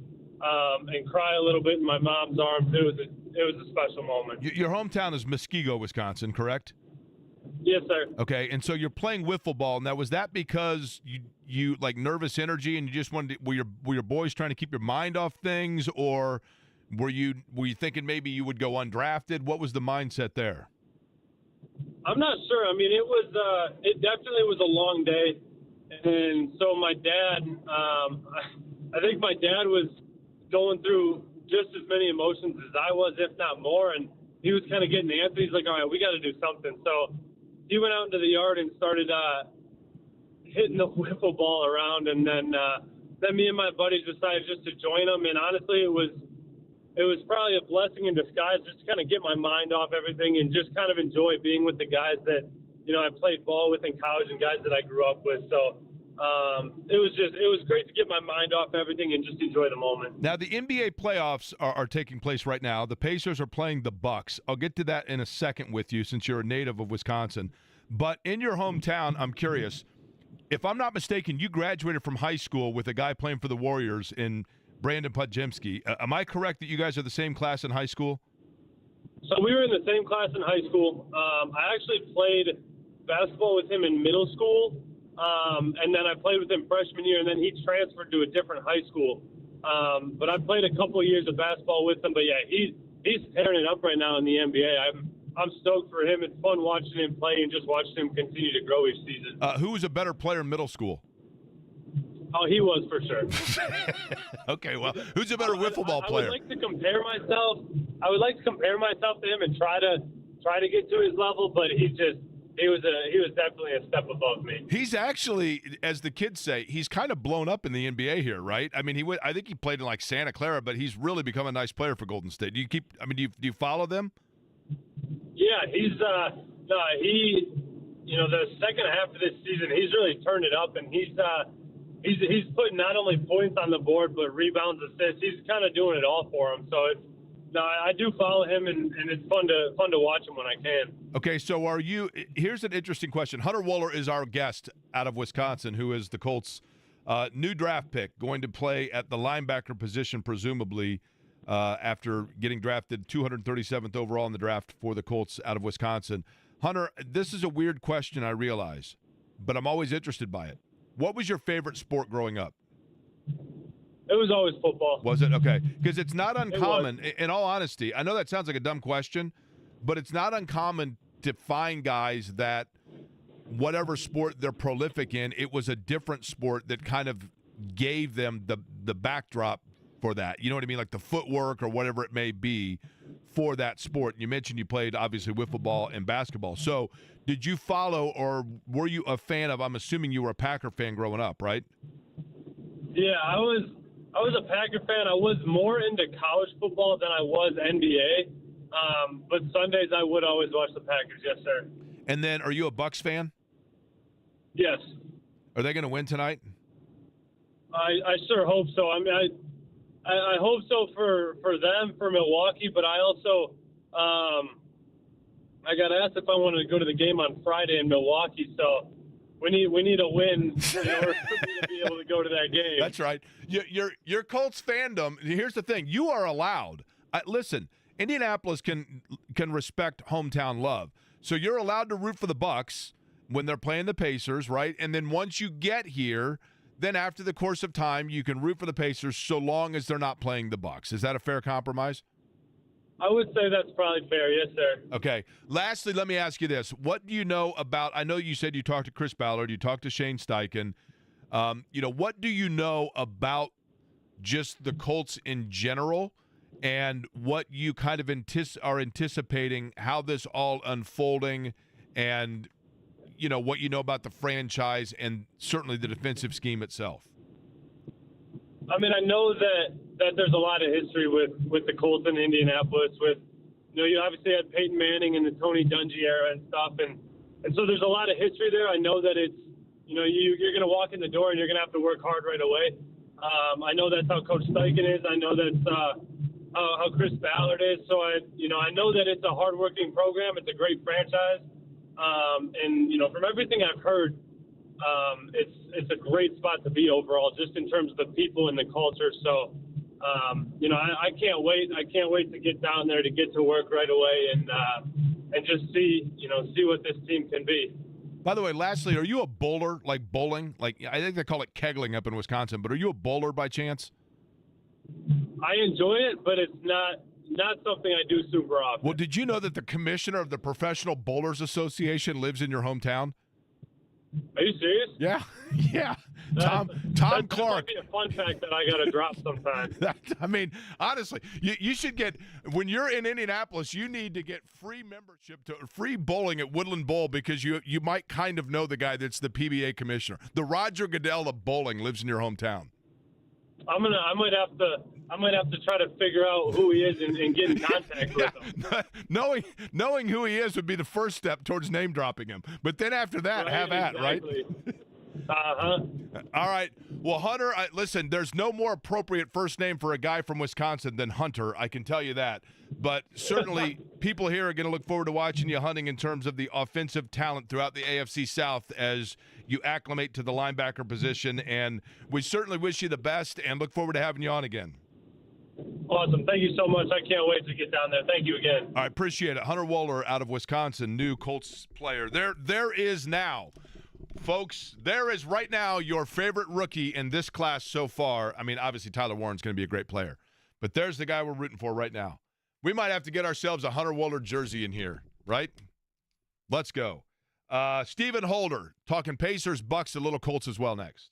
cry a little bit in my mom's arms. It was a special moment. Your hometown is Muskego, Wisconsin, correct? Yes, sir. Okay, and so you're playing wiffle ball. Now, was that because you like nervous energy and you just wanted to, were your boys trying to keep your mind off things, or were you thinking maybe you would go undrafted? What was the mindset there? I'm not sure. I mean, it definitely was a long day, and so my dad, I think my dad was going through just as many emotions as I was, if not more, and he was kind of getting antsy. He's like, all right, we got to do something. So he went out into the yard and started hitting the wiffle ball around, and then me and my buddies decided just to join him. And honestly, it was probably a blessing in disguise just to kind of get my mind off everything and just kind of enjoy being with the guys that I played ball with in college and guys that I grew up with. So it was great to get my mind off everything and just enjoy the moment. Now, the NBA playoffs are taking place right now. The Pacers are playing the Bucks. I'll get to that in a second with you since you're a native of Wisconsin. But in your hometown, I'm curious, if I'm not mistaken, you graduated from high school with a guy playing for the Warriors in Brandon Podziemski. Am I correct that you guys are the same class in high school? So we were in the same class in high school. I actually played basketball with him in middle school. And then I played with him freshman year, and then he transferred to a different high school. But I played a couple of years of basketball with him. But yeah, he's tearing it up right now in the NBA. I'm stoked for him. It's fun watching him play and just watching him continue to grow each season. Who was a better player in middle school? Oh, he was for sure. Okay, well, who's a better wiffle ball player? I would like to compare myself to him and try to get to his level, but he was definitely a step above me. He's actually, as the kids say, he's kind of blown up in the NBA here, right? I mean, I think he played in like Santa Clara, but he's really become a nice player for Golden State. Do you follow them? Yeah, he's the second half of this season, he's really turned it up, and he's putting not only points on the board but rebounds, assists. He's kind of doing it all for him. So I do follow him, and it's fun to watch him when I can. Okay, so here's an interesting question. Hunter Wohler is our guest out of Wisconsin, who is the Colts' new draft pick, going to play at the linebacker position, presumably, after getting drafted 237th overall in the draft for the Colts out of Wisconsin. Hunter, this is a weird question, I realize, but I'm always interested by it. What was your favorite sport growing up? It was always football. Was it? Okay. Because it's not It uncommon, in all honesty. I know that sounds like a dumb question, but it's not uncommon to find guys that whatever sport they're prolific in, it was a different sport that kind of gave them the backdrop for that. You know what I mean? Like the footwork or whatever it may be for that sport. You mentioned you played, obviously, wiffle ball and basketball. So did you follow or were you a fan of, I'm assuming you were a Packer fan growing up, right? Yeah, I was a Packer fan. I was more into college football than I was NBA. But Sundays I would always watch the Packers. Yes, sir. And then are you a Bucks fan? Yes. Are they going to win tonight? I sure hope so. I mean, I hope so for them, for Milwaukee, but I also I got asked if I wanted to go to the game on Friday in Milwaukee, so we need a win in order for me to be able to go to that game. That's right. Your Colts fandom. Here's the thing: you are allowed. Listen, Indianapolis can respect hometown love, so you're allowed to root for the Bucks when they're playing the Pacers, right? And then once you get here, then after the course of time, you can root for the Pacers so long as they're not playing the Bucks. Is that a fair compromise? I would say that's probably fair. Yes, sir. Okay. Lastly, let me ask you this. What do you know about – I know you said you talked to Chris Ballard, you talked to Shane Steichen. What do you know about just the Colts in general and what you kind of are anticipating, how this all unfolding and, what you know about the franchise and certainly the defensive scheme itself? I mean, I know that there's a lot of history with the Colts in Indianapolis. You obviously had Peyton Manning and the Tony Dungy era and stuff, and so there's a lot of history there. I know that it's you're going to walk in the door and you're going to have to work hard right away. I know that's how Coach Steichen is. I know that's how Chris Ballard is. So I know that it's a hardworking program. It's a great franchise, and from everything I've heard. It's a great spot to be overall, just in terms of the people and the culture. So, I can't wait. I can't wait to get down there, to get to work right away, and just see what this team can be. By the way, lastly, are you a bowler, like bowling? Like I think they call it kegling up in Wisconsin, but are you a bowler by chance? I enjoy it, but it's not something I do super often. Well, did you know that the commissioner of the Professional Bowlers Association lives in your hometown? Are you serious? Yeah, yeah. Tom Clark. That might be a fun fact that I got to drop sometime. I mean, honestly, you should get, when you're in Indianapolis, you need to get free membership to free bowling at Woodland Bowl because you might kind of know the guy that's the PBA commissioner. The Roger Goodell of bowling lives in your hometown. I might have to try to figure out who he is and get in contact with him. Knowing who he is would be the first step towards name dropping him. But then after that, right, have at, exactly. Right? Uh-huh. All right. Well, Hunter, listen, there's no more appropriate first name for a guy from Wisconsin than Hunter. I can tell you that. But certainly people here are going to look forward to watching you hunting in terms of the offensive talent throughout the AFC South as you acclimate to the linebacker position. And we certainly wish you the best and look forward to having you on again. Awesome. Thank you so much. I can't wait to get down there. Thank you again. I appreciate it. Hunter Wohler out of Wisconsin, new Colts player. There is now. Folks, there is right now your favorite rookie in this class so far. I mean, obviously Tyler Warren's going to be a great player, but there's the guy we're rooting for right now. We might have to get ourselves a Hunter Wohler jersey in here, right? Let's go. Stephen Holder talking Pacers, Bucks, a little Colts as well next.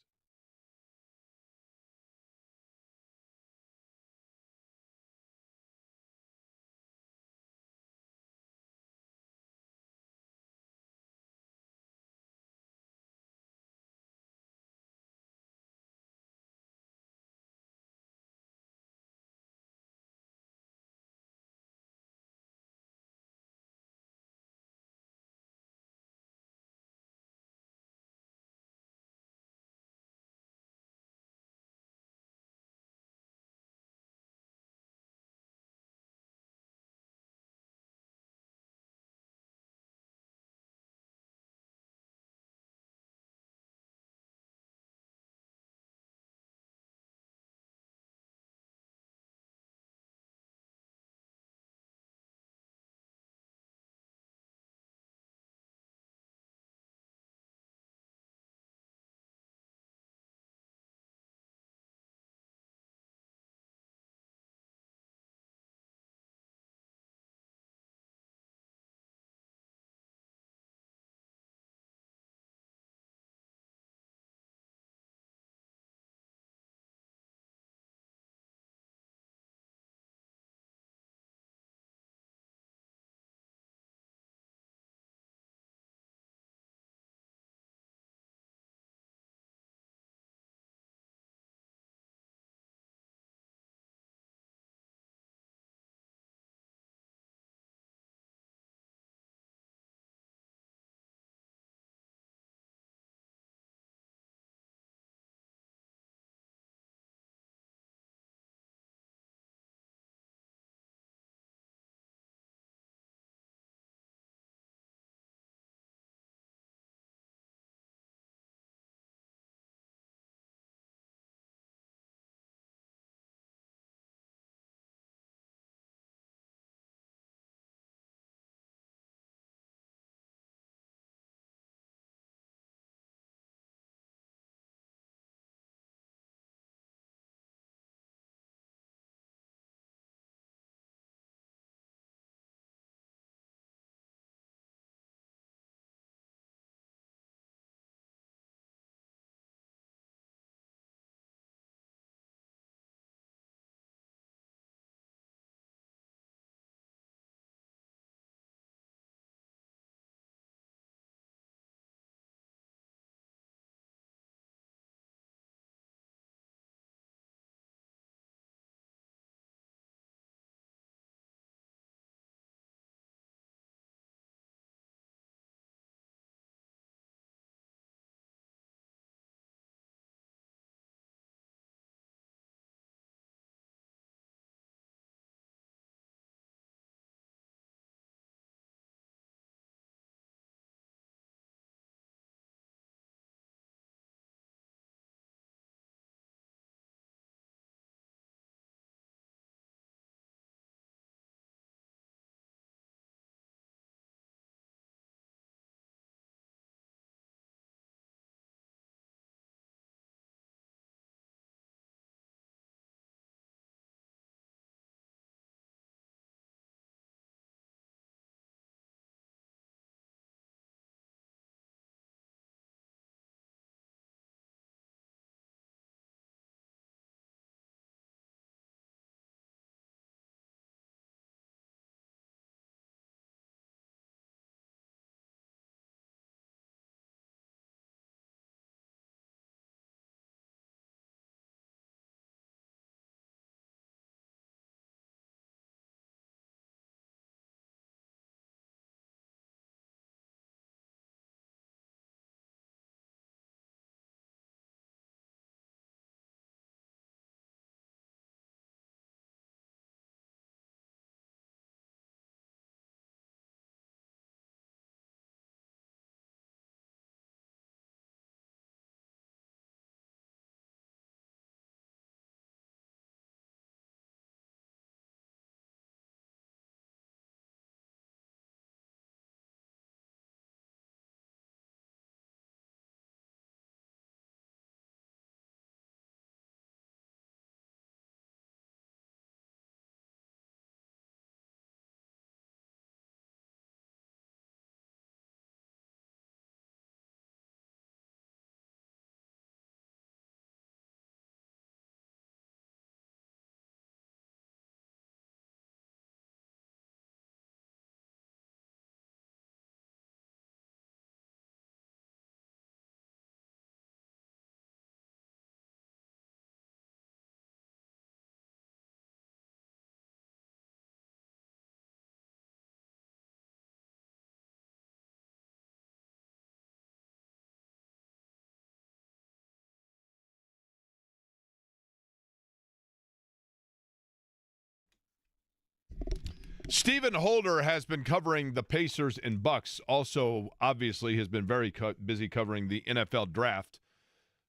Stephen Holder has been covering the Pacers and Bucks. Also, obviously, has been very busy covering the NFL draft.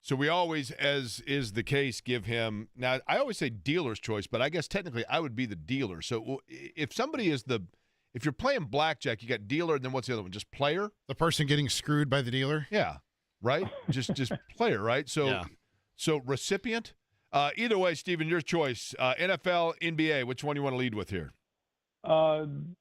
So we always, as is the case, give him. Now, I always say dealer's choice, but I guess technically I would be the dealer. So if somebody is if you're playing blackjack, you got dealer, and then what's the other one? Just player? The person getting screwed by the dealer? Yeah, right? just player, right? So, Yeah. So recipient? Either way, Stephen, your choice. NFL, NBA, which one you want to lead with here? And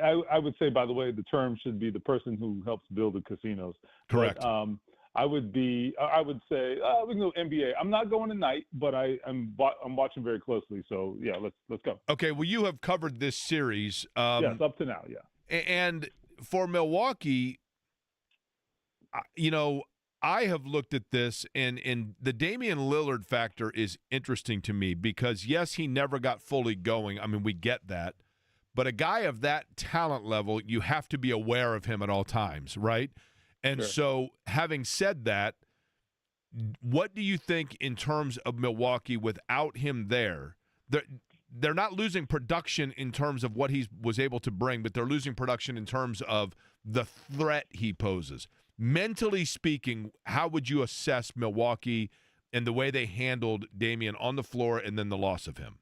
I would say, by the way, the term should be the person who helps build the casinos. Correct. But, I would say we can go NBA. I'm not going tonight, but I'm watching very closely. So yeah, let's go. Okay. Well, you have covered this series. Yes, up to now, yeah. And for Milwaukee, I have looked at this, and the Damian Lillard factor is interesting to me because, yes, he never got fully going. I mean, we get that. But a guy of that talent level, you have to be aware of him at all times, right? And Sure. So, having said that, what do you think in terms of Milwaukee without him there? They're not losing production in terms of what he was able to bring, but they're losing production in terms of the threat he poses. Mentally speaking, how would you assess Milwaukee and the way they handled Damian on the floor and then the loss of him?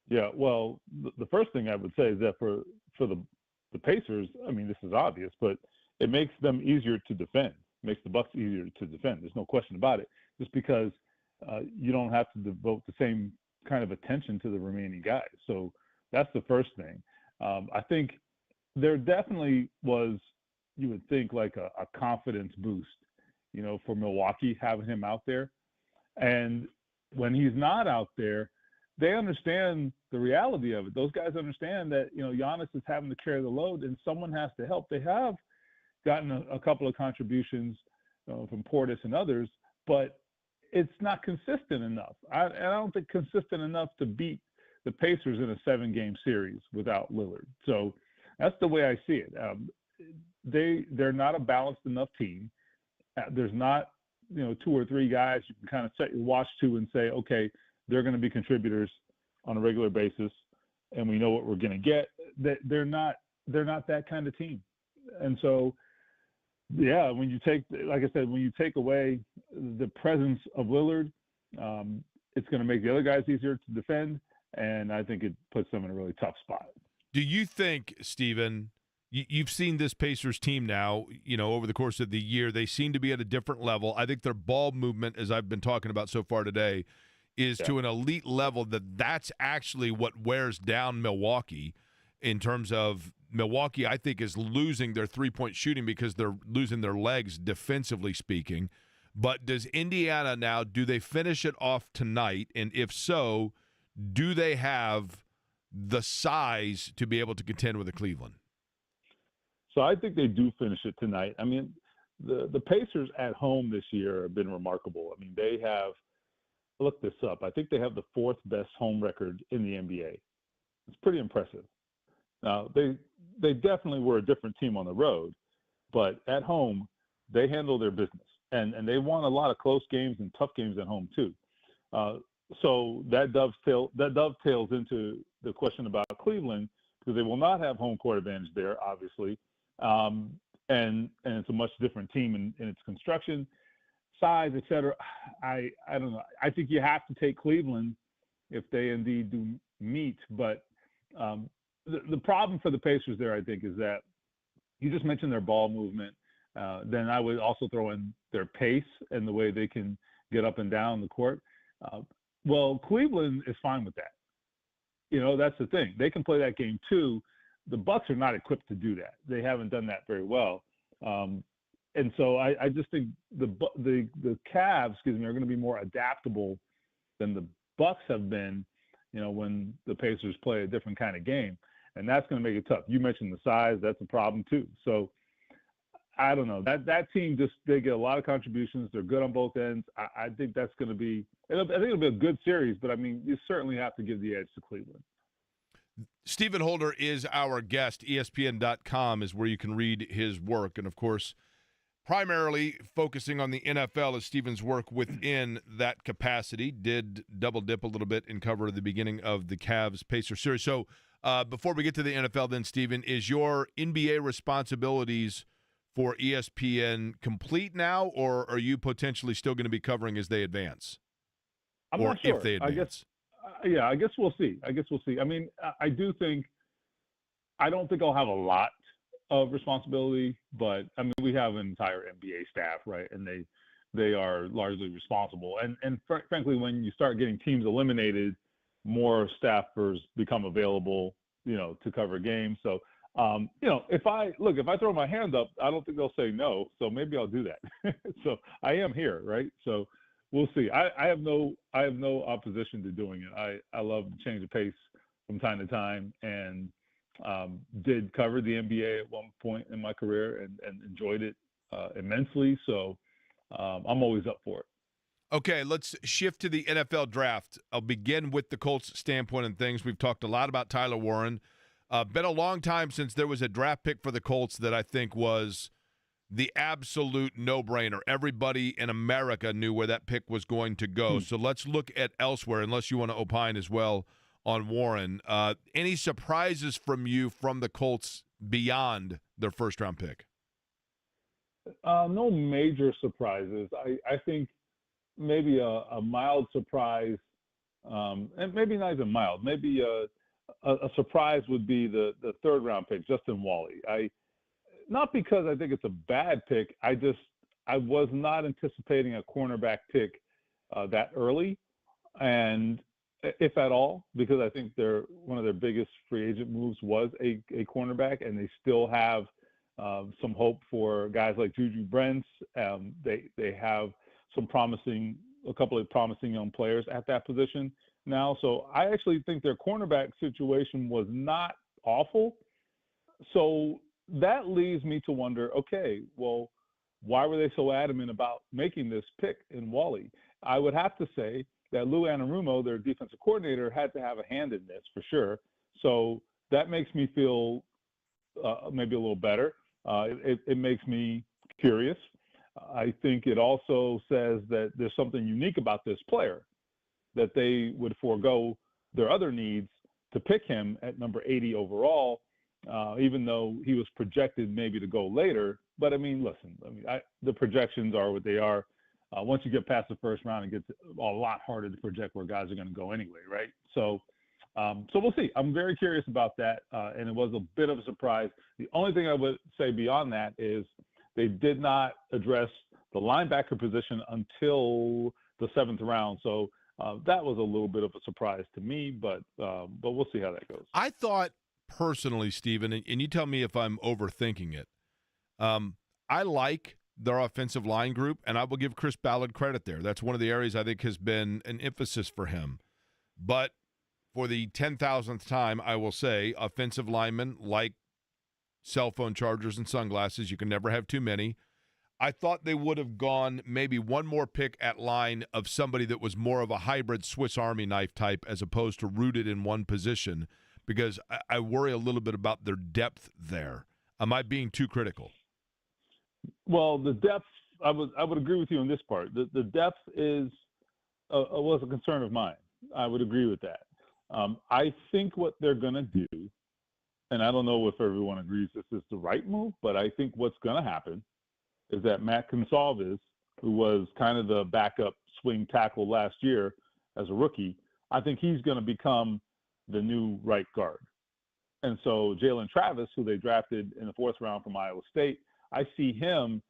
Yeah, well, the first thing I would say is that for the Pacers, I mean, this is obvious, but it makes them easier to defend. It makes the Bucks easier to defend. There's no question about it. Just because you don't have to devote the same kind of attention to the remaining guys. So that's the first thing. I think there definitely was, you would think, like a confidence boost, for Milwaukee having him out there. And when he's not out there, they understand the reality of it. Those guys understand that, Giannis is having to carry the load and someone has to help. They have gotten a couple of contributions from Portis and others, but it's not consistent enough. I don't think consistent enough to beat the Pacers in a 7-game series without Lillard. So that's the way I see it. They're not a balanced enough team. There's not, 2 or 3 guys you can kind of set your watch to and say, okay, they're going to be contributors on a regular basis, and we know what we're going to get. They're not that kind of team. And so, yeah, when you take away the presence of Lillard, it's going to make the other guys easier to defend, and I think it puts them in a really tough spot. Do you think, Stephen, you've seen this Pacers team now, over the course of the year, they seem to be at a different level. I think their ball movement, as I've been talking about so far today, is to an elite level that's actually what wears down Milwaukee in terms of Milwaukee, I think, is losing their three-point shooting because they're losing their legs defensively speaking. But does Indiana now, do they finish it off tonight? And if so, do they have the size to be able to contend with the Cleveland? So I think they do finish it tonight. I mean, the Pacers at home this year have been remarkable. I mean, they have, look this up, I think they have the 4th best home record in the NBA. It's pretty impressive. Now, they definitely were a different team on the road, but at home, they handle their business. And they won a lot of close games and tough games at home, too. So that dovetails into the question about Cleveland, because they will not have home court advantage there, obviously. And it's a much different team in its construction, size, et cetera. I don't know. I think you have to take Cleveland if they indeed do meet. But the problem for the Pacers there, I think, is that you just mentioned their ball movement. Then I would also throw in their pace and the way they can get up and down the court. Well, Cleveland is fine with that. That's the thing. They can play that game too. The Bucks are not equipped to do that. They haven't done that very well. And so I just think the Cavs, are going to be more adaptable than the Bucks have been, when the Pacers play a different kind of game. And that's going to make it tough. You mentioned the size. That's a problem too. So I don't know. That team they get a lot of contributions. They're good on both ends. I think that's going to be – I think it'll be a good series, but, I mean, you certainly have to give the edge to Cleveland. Stephen Holder is our guest. ESPN.com is where you can read his work. And, of course, primarily focusing on the NFL is Stephen's work within that capacity. Did double dip a little bit and cover the beginning of the Cavs-Pacers series. So Before we get to the NFL, then, Stephen, is your NBA responsibilities for ESPN complete now, or are you potentially still going to be covering as they advance? I'm or not sure. if they advance? I guess we'll see. I mean, I do think I don't think I'll have a lot of responsibility, but I mean, we have an entire NBA staff, right? And they are largely responsible. And frankly, when you start getting teams eliminated, more staffers become available, to cover games. So, if I throw my hand up, I don't think they'll say no. So maybe I'll do that. So I am here, right? So we'll see. I have no opposition to doing it. I love to change the pace from time to time, and did cover the NBA at one point in my career and enjoyed it immensely. So I'm always up for it. Okay, let's shift to the NFL draft. I'll begin with the Colts standpoint and things. We've talked a lot about Tyler Warren. Been a long time since there was a draft pick for the Colts that I think was the absolute no-brainer. Everybody in America knew where that pick was going to go. So let's look at elsewhere, unless you want to opine as well on Warren. Any surprises from you from the Colts beyond their first-round pick? No major surprises. I think maybe a mild surprise, and maybe not even mild. Maybe a surprise would be the third-round pick, Justin Wally. Not because I think it's a bad pick. I was not anticipating a cornerback pick that early, and if at all, because I think one of their biggest free agent moves was a cornerback, and they still have some hope for guys like Juju Brents. They have a couple of promising young players at that position now. So I actually think their cornerback situation was not awful. So that leads me to wonder, okay, well, why were they so adamant about making this pick in Wally? I would have to say that Lou Anarumo, their defensive coordinator, had to have a hand in this for sure. So that makes me feel maybe a little better. It makes me curious. I think it also says that there's something unique about this player, that they would forego their other needs to pick him at number 80 overall, even though he was projected maybe to go later. But I mean, listen, the projections are what they are. Once you get past the first round, it gets a lot harder to project where guys are going to go anyway, right? So we'll see. I'm very curious about that, and it was a bit of a surprise. The only thing I would say beyond that is they did not address the linebacker position until the 7th round. So that was a little bit of a surprise to me, but we'll see how that goes. I thought personally, Stephen, and you tell me if I'm overthinking it, I like their offensive line group, and I will give Chris Ballard credit there. That's one of the areas I think has been an emphasis for him. But for the 10,000th time, I will say offensive linemen like cell phone chargers and sunglasses. You can never have too many. I thought they would have gone maybe one more pick at line of somebody that was more of a hybrid Swiss Army knife type as opposed to rooted in one position, because I worry a little bit about their depth there. Am I being too critical? Well, the depth, I would agree with you on this part. The depth was a concern of mine. I would agree with that. I think what they're going to do, and I don't know if everyone agrees this is the right move, but I think what's going to happen is that Matt Gonsalves, who was kind of the backup swing tackle last year as a rookie, I think he's going to become the new right guard. And so Jalen Travis, who they drafted in the 4th round from Iowa State, I see him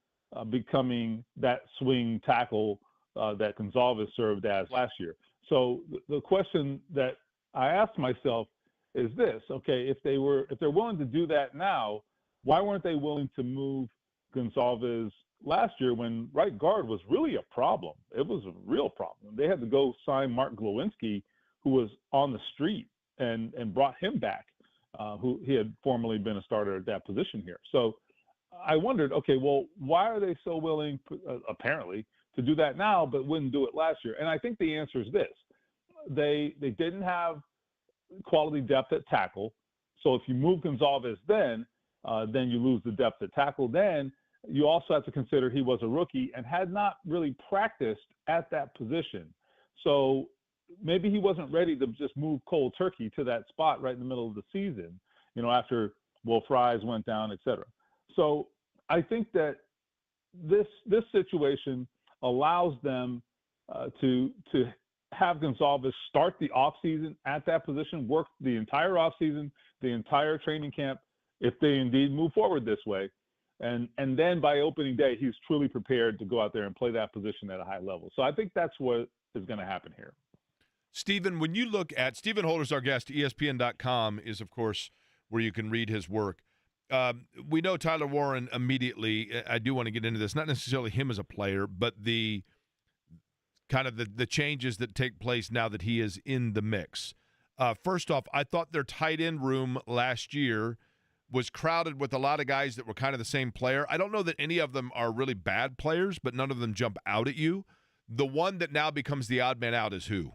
becoming that swing tackle that Gonsalves served as last year. So the question that I asked myself is this: okay, if they're willing to do that now, why weren't they willing to move Gonsalves last year when right guard was really a problem? It was a real problem. They had to go sign Mark Glowinski, who was on the street, and brought him back, who he had formerly been a starter at that position here. So I wondered, okay, well, why are they so willing, apparently, to do that now, but wouldn't do it last year? And I think the answer is this: they didn't have quality depth at tackle. So if you move Gonsalves, then you lose the depth at tackle. Then you also have to consider he was a rookie and had not really practiced at that position. So maybe he wasn't ready to just move cold turkey to that spot right in the middle of the season, after Will Fries went down, et cetera. So I think that this situation allows them to have Gonzalez start the offseason at that position, work the entire offseason, the entire training camp, if they indeed move forward this way. And then by opening day, he's truly prepared to go out there and play that position at a high level. So I think that's what is going to happen here. Stephen, when you look at – Stephen Holder's our guest. ESPN.com is, of course, where you can read his work. We know Tyler Warren immediately. I do want to get into this, not necessarily him as a player, but the kind of the changes that take place now that he is in the mix. First off, I thought their tight end room last year was crowded with a lot of guys that were kind of the same player. I don't know that any of them are really bad players, but none of them jump out at you. The one that now becomes the odd man out is who?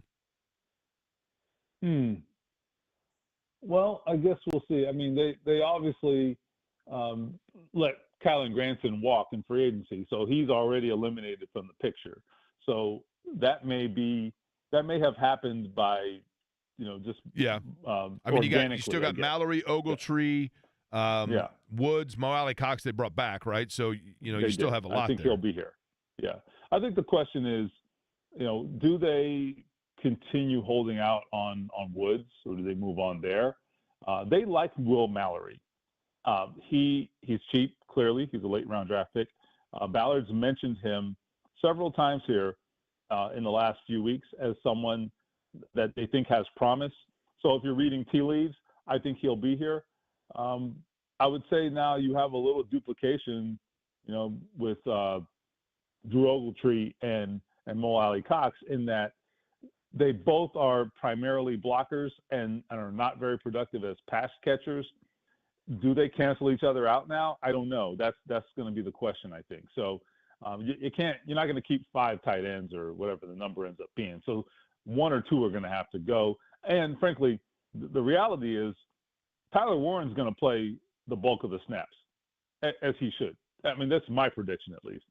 Well, I guess we'll see. I mean, they obviously let Kylan Granson walk in free agency, so he's already eliminated from the picture. So that may have happened by, just I mean, you still got Mallory, Ogletree, Woods, Mo Alley Cox. They brought back, right? So you still have a lot. I think there. He'll be here. Yeah, I think the question is, do they continue holding out on Woods, or do they move on there? They like Will Mallory. He's cheap, clearly. He's a late-round draft pick. Ballard's mentioned him several times here in the last few weeks as someone that they think has promise. So if you're reading tea leaves, I think he'll be here. I would say now you have a little duplication, with Drew Ogletree and Mo Alley Cox, in that they both are primarily blockers and are not very productive as pass catchers. Do they cancel each other out now? I don't know. That's going to be the question, I think. So you're not going to keep 5 tight ends or whatever the number ends up being. So 1 or 2 are going to have to go. And frankly, the reality is Tyler Warren's going to play the bulk of the snaps, as he should. I mean, that's my prediction, at least.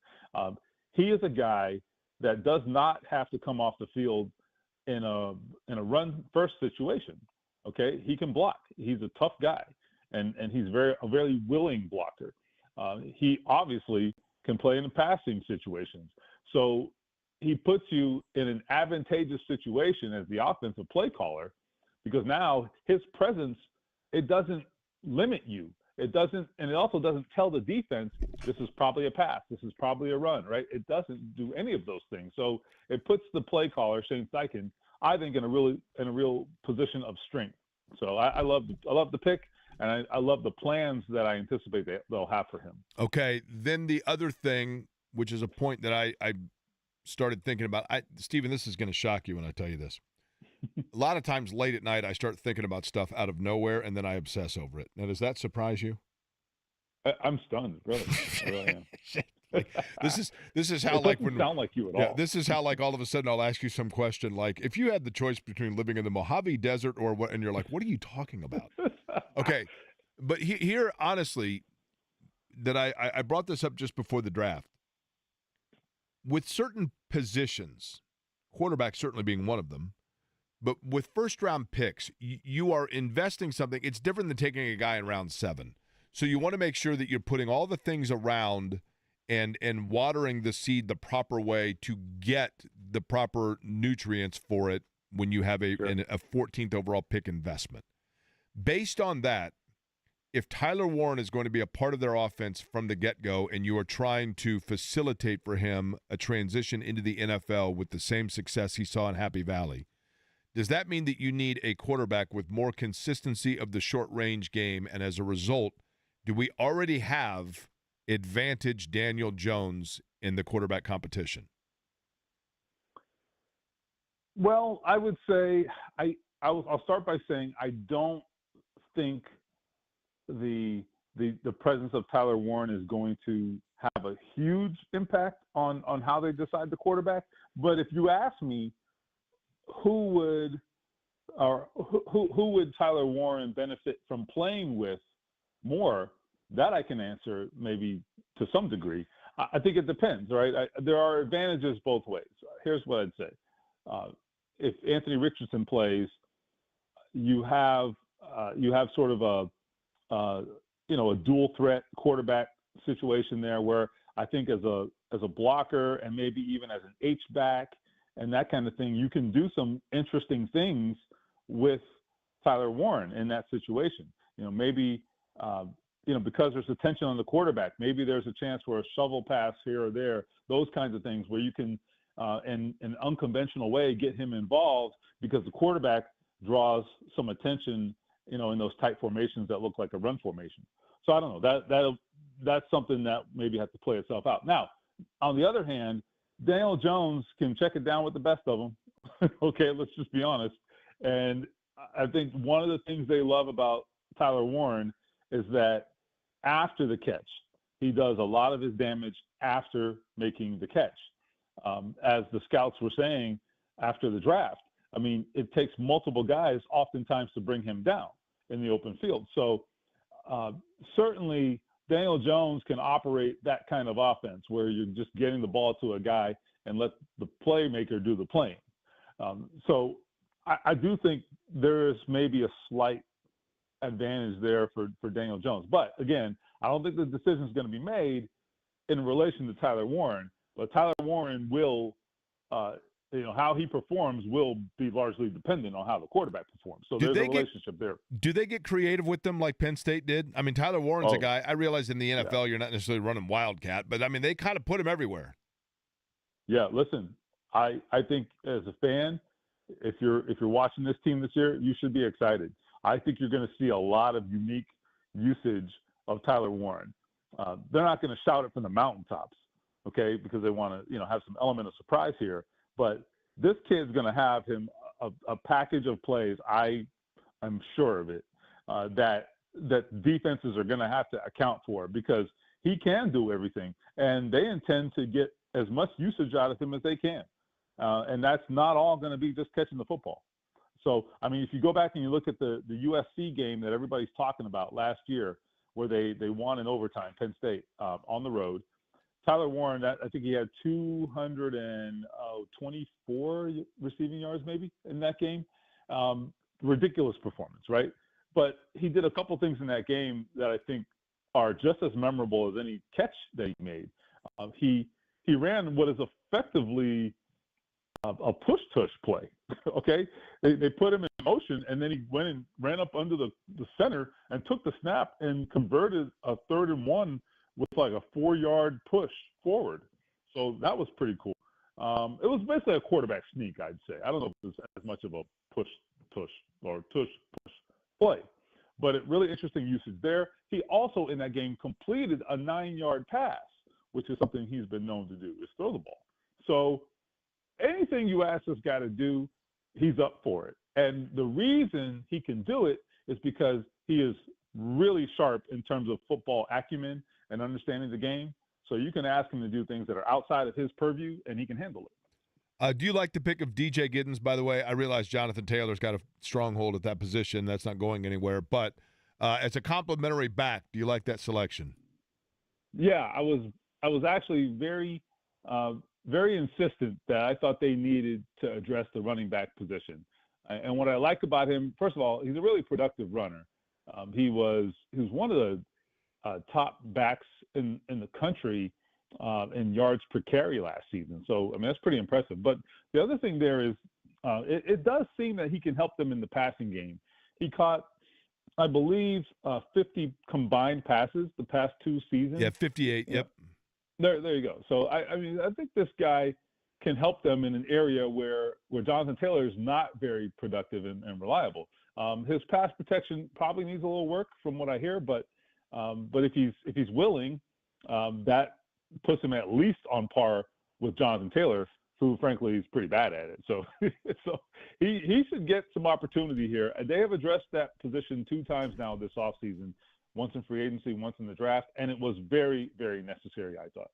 He is a guy that does not have to come off the field in a run first situation. Okay, he can block. He's a tough guy, and he's a very willing blocker. He obviously can play in the passing situations. So he puts you in an advantageous situation as the offensive play caller, because now his presence, it doesn't limit you. It doesn't, and it also doesn't tell the defense this is probably a pass, this is probably a run, right? It doesn't do any of those things. So it puts the play caller, Shane Steichen, I think in a real position of strength. So I love the pick, and I love the plans that I anticipate they'll have for him. Okay, then the other thing, which is a point that I started thinking about, Stephen, this is going to shock you when I tell you this. A lot of times late at night, I start thinking about stuff out of nowhere, and then I obsess over it. Now, does that surprise you? I'm stunned, really. I really am. This is how it like doesn't when sound like you at all. This is how like all of a sudden I'll ask you some question like, if you had the choice between living in the Mojave Desert or what, and you're like, what are you talking about? Okay, but here honestly, that I brought this up just before the draft. With certain positions, quarterback certainly being one of them, but with first-round picks, you are investing something. It's different than taking a guy in round 7. So you want to make sure that you're putting all the things around and watering the seed the proper way to get the proper nutrients for it when you have a 14th overall pick investment. Based on that, if Tyler Warren is going to be a part of their offense from the get-go and you are trying to facilitate for him a transition into the NFL with the same success he saw in Happy Valley, does that mean that you need a quarterback with more consistency of the short-range game, and as a result, do we already have advantage Daniel Jones in the quarterback competition? Well, I would say I'll start by saying I don't think the presence of Tyler Warren is going to have a huge impact on how they decide the quarterback. But if you ask me, who would Tyler Warren benefit from playing with more, that I can answer maybe to some degree. I think it depends, right? There are advantages both ways. Here's what I'd say. if Anthony Richardson plays, you have sort of a dual threat quarterback situation there where I think as a blocker and maybe even as an H-back and that kind of thing, you can do some interesting things with Tyler Warren in that situation. Maybe because there's attention on the quarterback, maybe there's a chance for a shovel pass here or there, those kinds of things where you can, in an unconventional way, get him involved because the quarterback draws some attention, in those tight formations that look like a run formation. So I don't know, that's something that maybe has to play itself out. Now, on the other hand, Daniel Jones can check it down with the best of them. Okay, let's just be honest. And I think one of the things they love about Tyler Warren is that after the catch, he does a lot of his damage after making the catch. As the scouts were saying after the draft, I mean, it takes multiple guys oftentimes to bring him down in the open field. So certainly Daniel Jones can operate that kind of offense where you're just getting the ball to a guy and let the playmaker do the playing. So I do think there is maybe a slight advantage there for Daniel Jones. But again, I don't think the decision is going to be made in relation to Tyler Warren. But Tyler Warren will, how he performs will be largely dependent on how the quarterback performs. So there's a relationship there. Do they get creative with them like Penn State did? I mean, Tyler Warren's a guy. I realize in the NFL you're not necessarily running Wildcat, but I mean they kind of put him everywhere. Yeah, listen, I think as a fan, if you're watching this team this year, you should be excited. I think you're going to see a lot of unique usage of Tyler Warren. They're not going to shout it from the mountaintops, okay, because they want to, have some element of surprise here. But this kid's going to have him a package of plays. I'm sure of it. That defenses are going to have to account for because he can do everything, and they intend to get as much usage out of him as they can. And that's not all going to be just catching the football. So, I mean, if you go back and you look at the USC game that everybody's talking about last year where they won in overtime, Penn State, on the road, Tyler Warren, I think he had 224 receiving yards maybe in that game. Ridiculous performance, right? But he did a couple things in that game that I think are just as memorable as any catch that he made. He ran what is effectively a push-tush play, okay? They put him in motion, and then he went and ran up under the center and took the snap and converted a 3rd and 1 with like a 4-yard push forward. So that was pretty cool. It was basically a quarterback sneak, I'd say. I don't know if it was as much of a push-tush or tush-push play, but really interesting usage there. He also, in that game, completed a 9-yard pass, which is something he's been known to do, is throw the ball. So anything you ask this guy to do, he's up for it. And the reason he can do it is because he is really sharp in terms of football acumen and understanding the game. So you can ask him to do things that are outside of his purview, and he can handle it. Do you like the pick of DJ Giddens, by the way? I realize Jonathan Taylor's got a stronghold at that position. That's not going anywhere. But as a complimentary back, do you like that selection? Yeah, I was actually very insistent that I thought they needed to address the running back position. And what I like about him, first of all, he's a really productive runner. He was one of the top backs in the country in yards per carry last season. So, I mean, that's pretty impressive. But the other thing there is it does seem that he can help them in the passing game. He caught, I believe, 50 combined passes the past 2 seasons. Yeah, 58, yep. There you go. So, I mean, I think this guy can help them in an area where Jonathan Taylor is not very productive and reliable. His pass protection probably needs a little work from what I hear, but if he's willing, that puts him at least on par with Jonathan Taylor, who frankly is pretty bad at it. So he should get some opportunity here. And they have addressed that position 2 times now this offseason, once in free agency, once in the draft, and it was very, very necessary, I thought.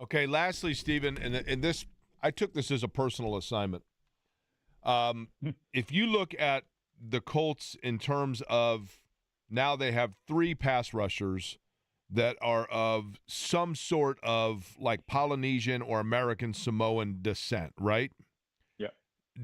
Okay, lastly, Stephen, and this I took this as a personal assignment. If you look at the Colts in terms of now they have 3 pass rushers that are of some sort of like Polynesian or American Samoan descent, right? Yeah.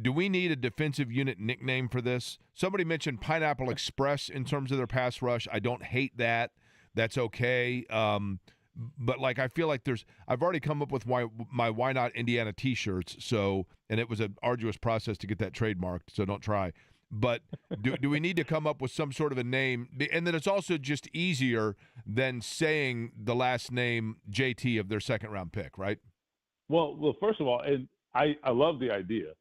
Do we need a defensive unit nickname for this? Somebody mentioned Pineapple Express in terms of their pass rush. I don't hate that. That's okay. But like I feel like I've already come up with my Why Not Indiana T-shirts. So, and it was an arduous process to get that trademarked. So don't try. But do we need to come up with some sort of a name? And then it's also just easier than saying the last name JT of their second round pick, right? Well, first of all, and I love the idea.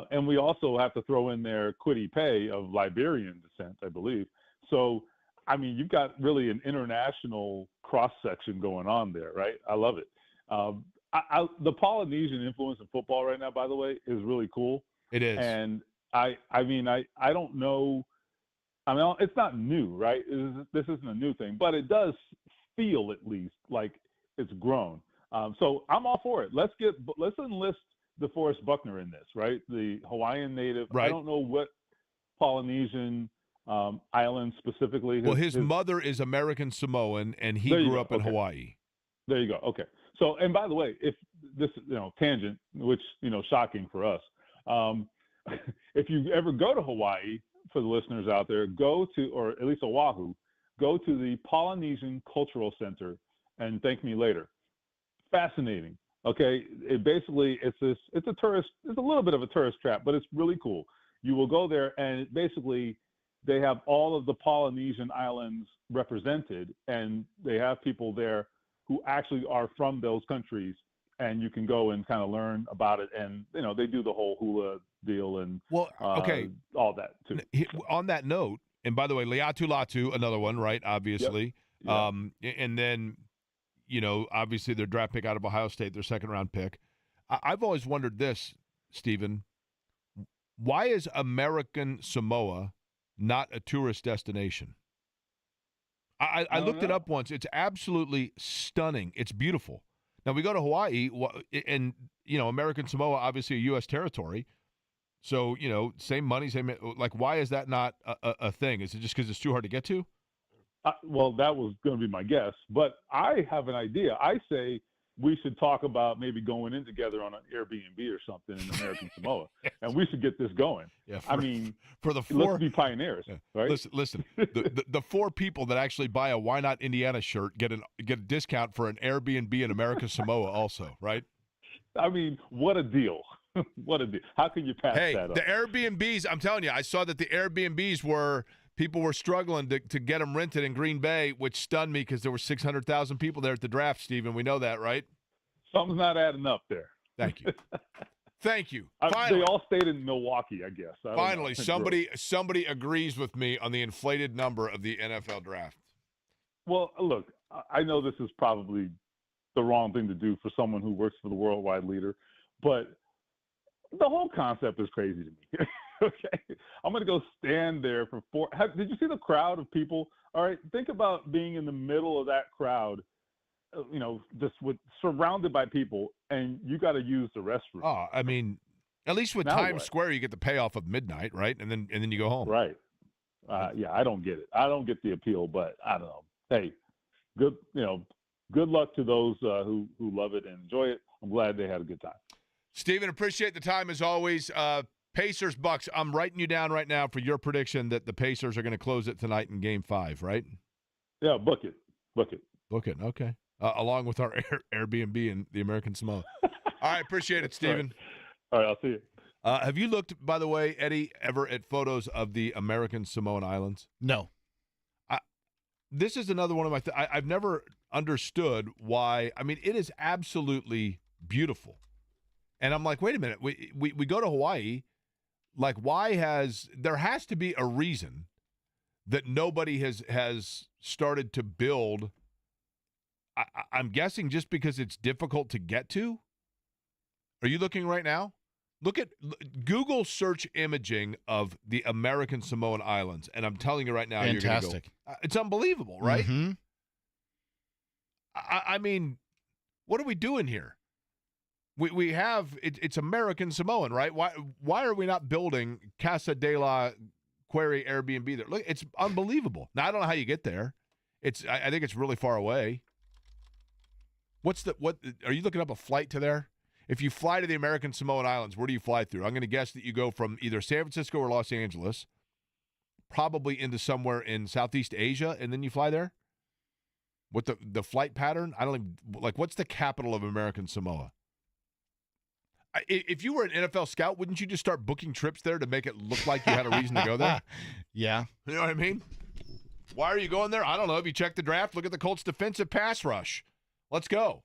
And we also have to throw in there Kwity Paye of Liberian descent, I believe. So, I mean, you've got really an international cross-section going on there, right? I love it. The Polynesian influence in football right now, by the way, is really cool. It is. And I don't know. I mean, it's not new, right? This isn't a new thing, but it does feel at least like it's grown. So I'm all for it. Let's enlist DeForest Buckner in this, right? The Hawaiian native. Right. I don't know what Polynesian island specifically. His mother is American Samoan, and he grew up in Hawaii. There you go. Okay. So, and by the way, if this, tangent, which, shocking for us, if you ever go to Hawaii, for the listeners out there, or at least Oahu, go to the Polynesian Cultural Center and thank me later. Fascinating. Okay. It's a little bit of a tourist trap, but it's really cool. You will go there and basically they have all of the Polynesian islands represented, and they have people there who actually are from those countries, and you can go and kind of learn about it. And, they do the whole hula deal and all that too. On that note, and by the way, Leatu Latu, another one, right? Obviously. Yep. And then, obviously their draft pick out of Ohio State, their second round pick. I've always wondered this, Stephen. Why is American Samoa not a tourist destination? I looked it up once. It's absolutely stunning. It's beautiful. Now, we go to Hawaii, and, American Samoa, obviously a U.S. territory. So, same money, like, why is that not a thing? Is it just because it's too hard to get to? Well, that was going to be my guess. But I have an idea. I say we should talk about maybe going in together on an Airbnb or something in American Samoa, and we should get this going. Yeah, for the four, let's be pioneers, right? Listen. The four people that actually buy a Why Not Indiana shirt get a discount for an Airbnb in American Samoa, also, right? I mean, what a deal! What a deal! How can you pass that up? The Airbnbs. I'm telling you, I saw that the Airbnbs people were struggling to get them rented in Green Bay, which stunned me because there were 600,000 people there at the draft, Stephen. We know that, right? Something's not adding up there. Thank you. Thank you. They all stayed in Milwaukee, I guess. Finally, somebody agrees with me on the inflated number of the NFL draft. Well, look, I know this is probably the wrong thing to do for someone who works for the worldwide leader, but the whole concept is crazy to me. Okay, I'm going to go stand there for did you see the crowd of people? All right, think about being in the middle of that crowd, just surrounded by people, and you got to use the restroom. Oh, I mean, at least with Times Square, you get the payoff of midnight, right? And then you go home. Right. Yeah, I don't get it. I don't get the appeal, but I don't know. Hey, good luck to those who love it and enjoy it. I'm glad they had a good time. Stephen, appreciate the time as always. Pacers, Bucks, I'm writing you down right now for your prediction that the Pacers are going to close it tonight in Game 5, right? Yeah, book it. Okay. Along with our Airbnb in the American Samoa. All right, appreciate it, Stephen. All right, I'll see you. Have you looked, by the way, Eddie, ever at photos of the American Samoan Islands? No. This is another one of my I've never understood why. I mean, it is absolutely beautiful. And I'm like, wait a minute. We go to Hawaii. Like, there has to be a reason that nobody has started to build. I'm guessing just because it's difficult to get to. Are you looking right now? Look at Google search imaging of the American Samoan Islands, and I'm telling you right now, fantastic. You're going to go. It's unbelievable, right? Mm-hmm. I mean, what are we doing here? We have it's American Samoan, right? Why are we not building Casa de la Query Airbnb there? Look, it's unbelievable. Now I don't know how you get there. I think it's really far away. What are you looking up a flight to there? If you fly to the American Samoan Islands, where do you fly through? I'm going to guess that you go from either San Francisco or Los Angeles, probably into somewhere in Southeast Asia, and then you fly there? What the flight pattern? I don't even, like, what's the capital of American Samoa? If you were an NFL scout, wouldn't you just start booking trips there to make it look like you had a reason to go there? Yeah. You know what I mean? Why are you going there? I don't know. If you check the draft, look at the Colts' defensive pass rush. Let's go.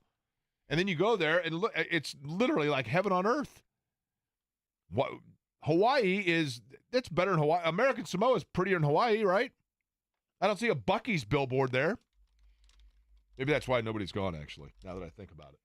And then you go there, and look, it's literally like heaven on earth. What Hawaii is, that's better than Hawaii. American Samoa is prettier than Hawaii, right? I don't see a Buc-ee's billboard there. Maybe that's why nobody's gone, actually, now that I think about it.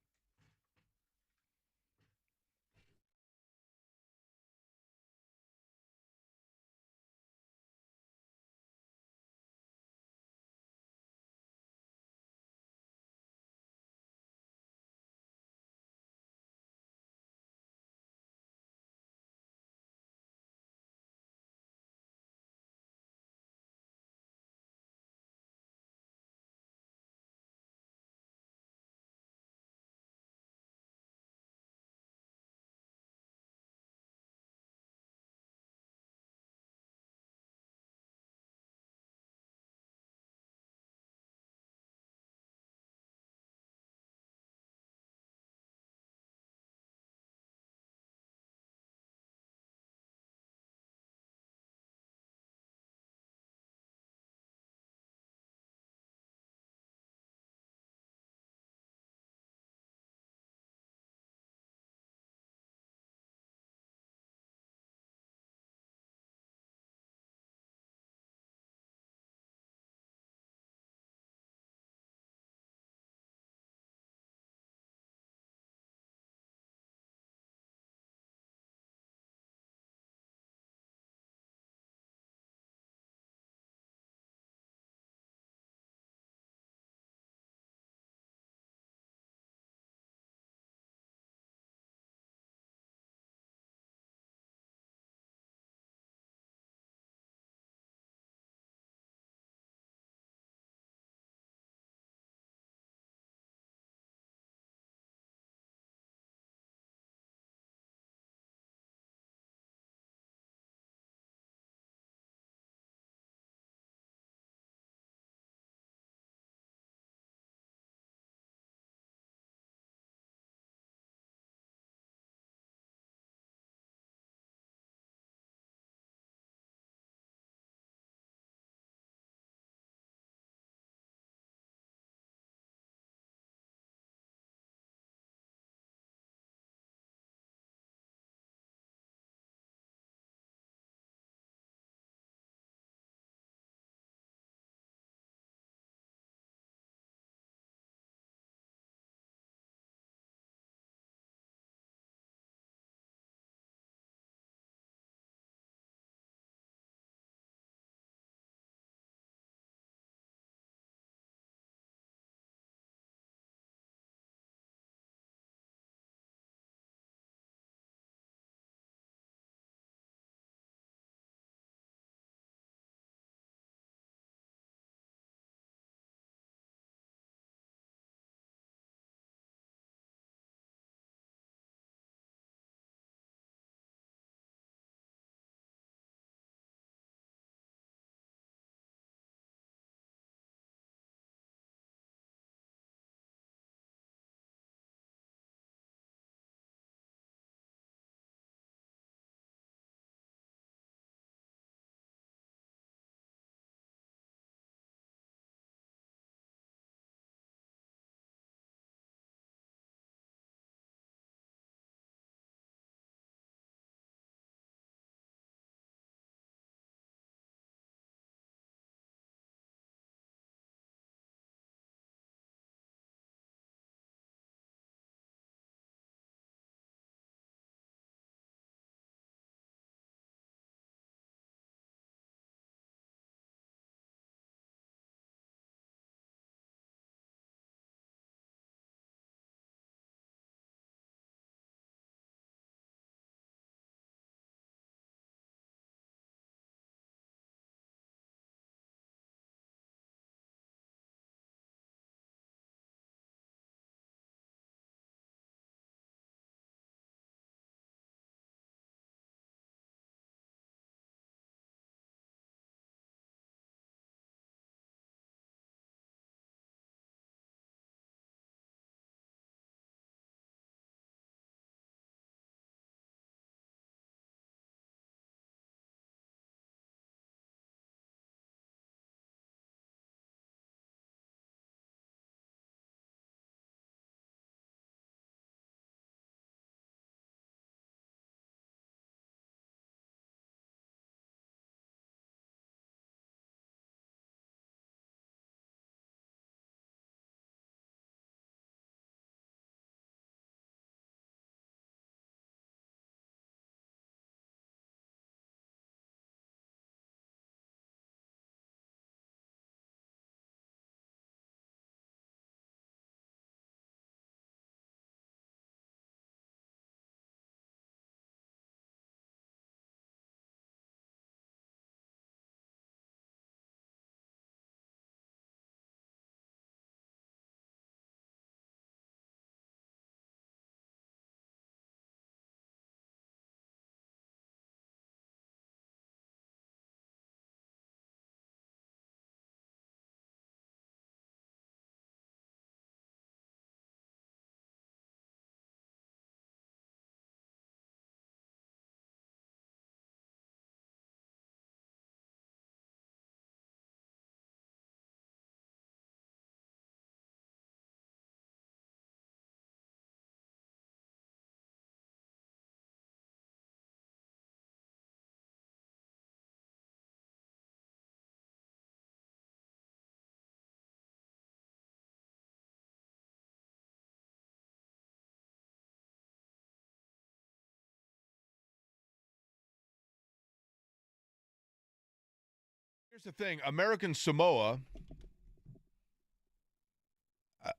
Here's the thing: American Samoa.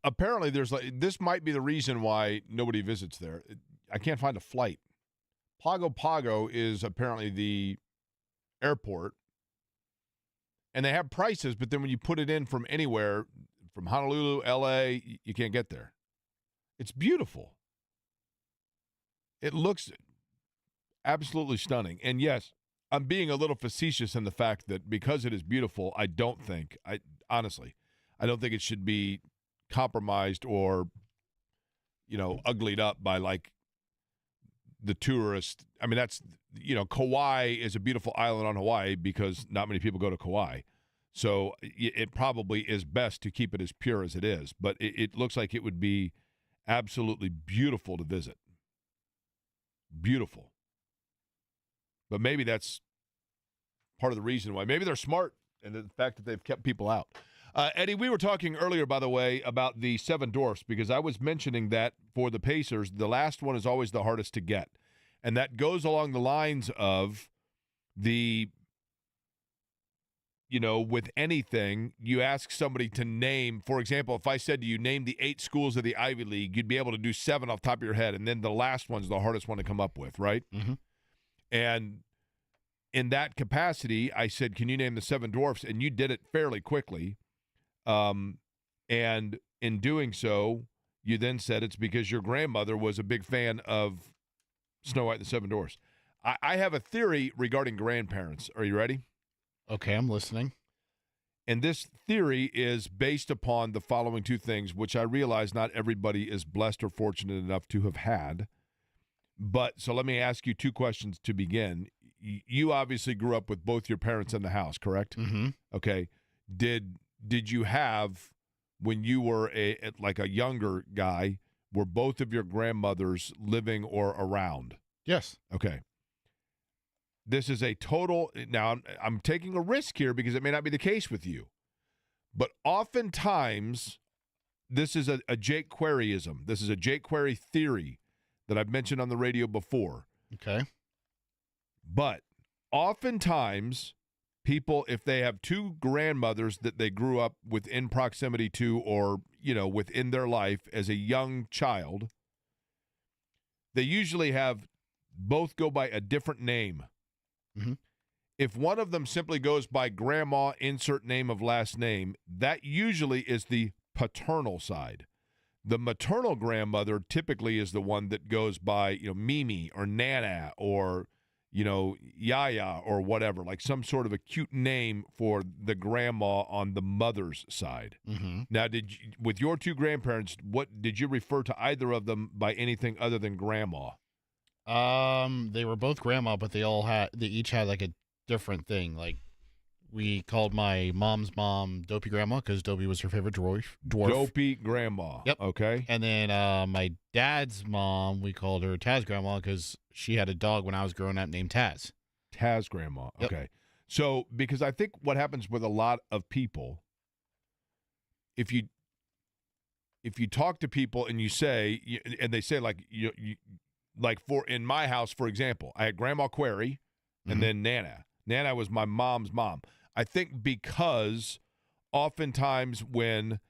Apparently, this might be the reason why nobody visits there. I can't find a flight. Pago Pago is apparently the airport, and they have prices, but then when you put it in from anywhere, from Honolulu, L.A., you can't get there. It's beautiful. It looks absolutely stunning. And yes, I'm being a little facetious in the fact that because it is beautiful, I don't think it should be compromised or, uglied up by like the tourist. I mean, Kauai is a beautiful island on Hawaii because not many people go to Kauai. So it probably is best to keep it as pure as it is. But it looks like it would be absolutely beautiful to visit. Beautiful. But maybe that's part of the reason why. Maybe they're smart and the fact that they've kept people out. Eddie, we were talking earlier, by the way, about the Seven Dwarfs because I was mentioning that for the Pacers, the last one is always the hardest to get. And that goes along the lines of with anything, you ask somebody to name, for example, if I said to you, name the 8 schools of the Ivy League, you'd be able to do 7 off the top of your head. And then the last one's the hardest one to come up with, right? Mm-hmm. And in that capacity, I said, can you name the 7 dwarfs? And you did it fairly quickly. And in doing so, you then said it's because your grandmother was a big fan of Snow White and the 7 Dwarfs. I have a theory regarding grandparents. Are you ready? Okay, I'm listening. And this theory is based upon the following 2 things, which I realize not everybody is blessed or fortunate enough to have had. But so let me ask you 2 questions to begin. You obviously grew up with both your parents in the house, correct? Mm-hmm. Okay. Did you have, when you were a younger guy, were both of your grandmothers living or around? Yes. Okay. This is a total, now I'm taking a risk here because it may not be the case with you, but oftentimes this is a Jake Queryism. This is a Jake Query theory that I've mentioned on the radio before. Okay. But oftentimes people, if they have 2 grandmothers that they grew up within proximity to or, within their life as a young child, they usually have both go by a different name. Mm-hmm. If one of them simply goes by grandma, insert name of last name, that usually is the paternal side. The maternal grandmother typically is the one that goes by, Mimi or Nana or, Yaya or whatever, like some sort of a cute name for the grandma on the mother's side. Mm-hmm. Now, with your 2 grandparents, what did you refer to either of them by anything other than grandma? They were both grandma, but they each had like a different thing. Like we called my mom's mom Dopey Grandma because Dopey was her favorite dwarf. Dopey Grandma. Yep. Okay. And then my dad's mom, we called her Taz Grandma because she had a dog when I was growing up named Taz. Taz Grandma. Yep. Okay. So, because I think what happens with a lot of people, if you talk to people and you say, and they say like for in my house, for example, I had Grandma Query and then Nana. Nana was my mom's mom. I think because oftentimes when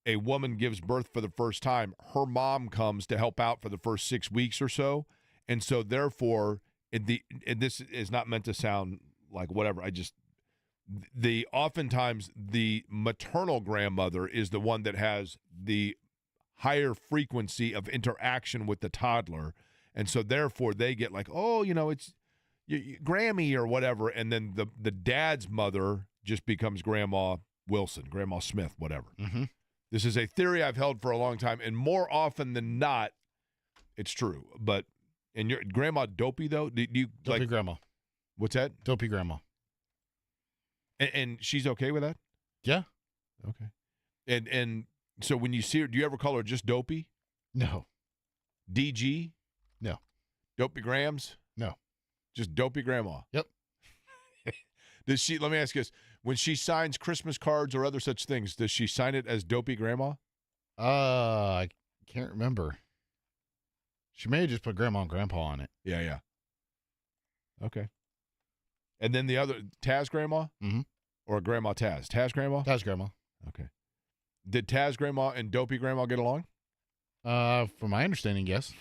a woman gives birth for the first time, her mom comes to help out for the first 6 weeks or so. And so therefore, and this is not meant to sound like whatever. Oftentimes the maternal grandmother is the one that has the higher frequency of interaction with the toddler. And so therefore they get like, oh, it's Grammy or whatever. And then the dad's mother just becomes Grandma Wilson, Grandma Smith, whatever. Mm-hmm. This is a theory I've held for a long time. And more often than not, it's true. But, and your Grandma Dopey, though? Do you Dopey Grandma. What's that? Dopey Grandma. And she's okay with that? Yeah. Okay. And so when you see her, do you ever call her just Dopey? No. DG? No. Dopey Grams? No. Just Dopey Grandma? Yep. Does she, let me ask you this, when she signs Christmas cards or other such things, does she sign it as Dopey Grandma? I can't remember. She may have just put Grandma and Grandpa on it. Yeah. Okay. And then the other, Taz Grandma? Mm-hmm. or Grandma Taz? Taz Grandma? Taz grandma. Okay. Did Taz Grandma and Dopey Grandma get along? From my understanding, yes.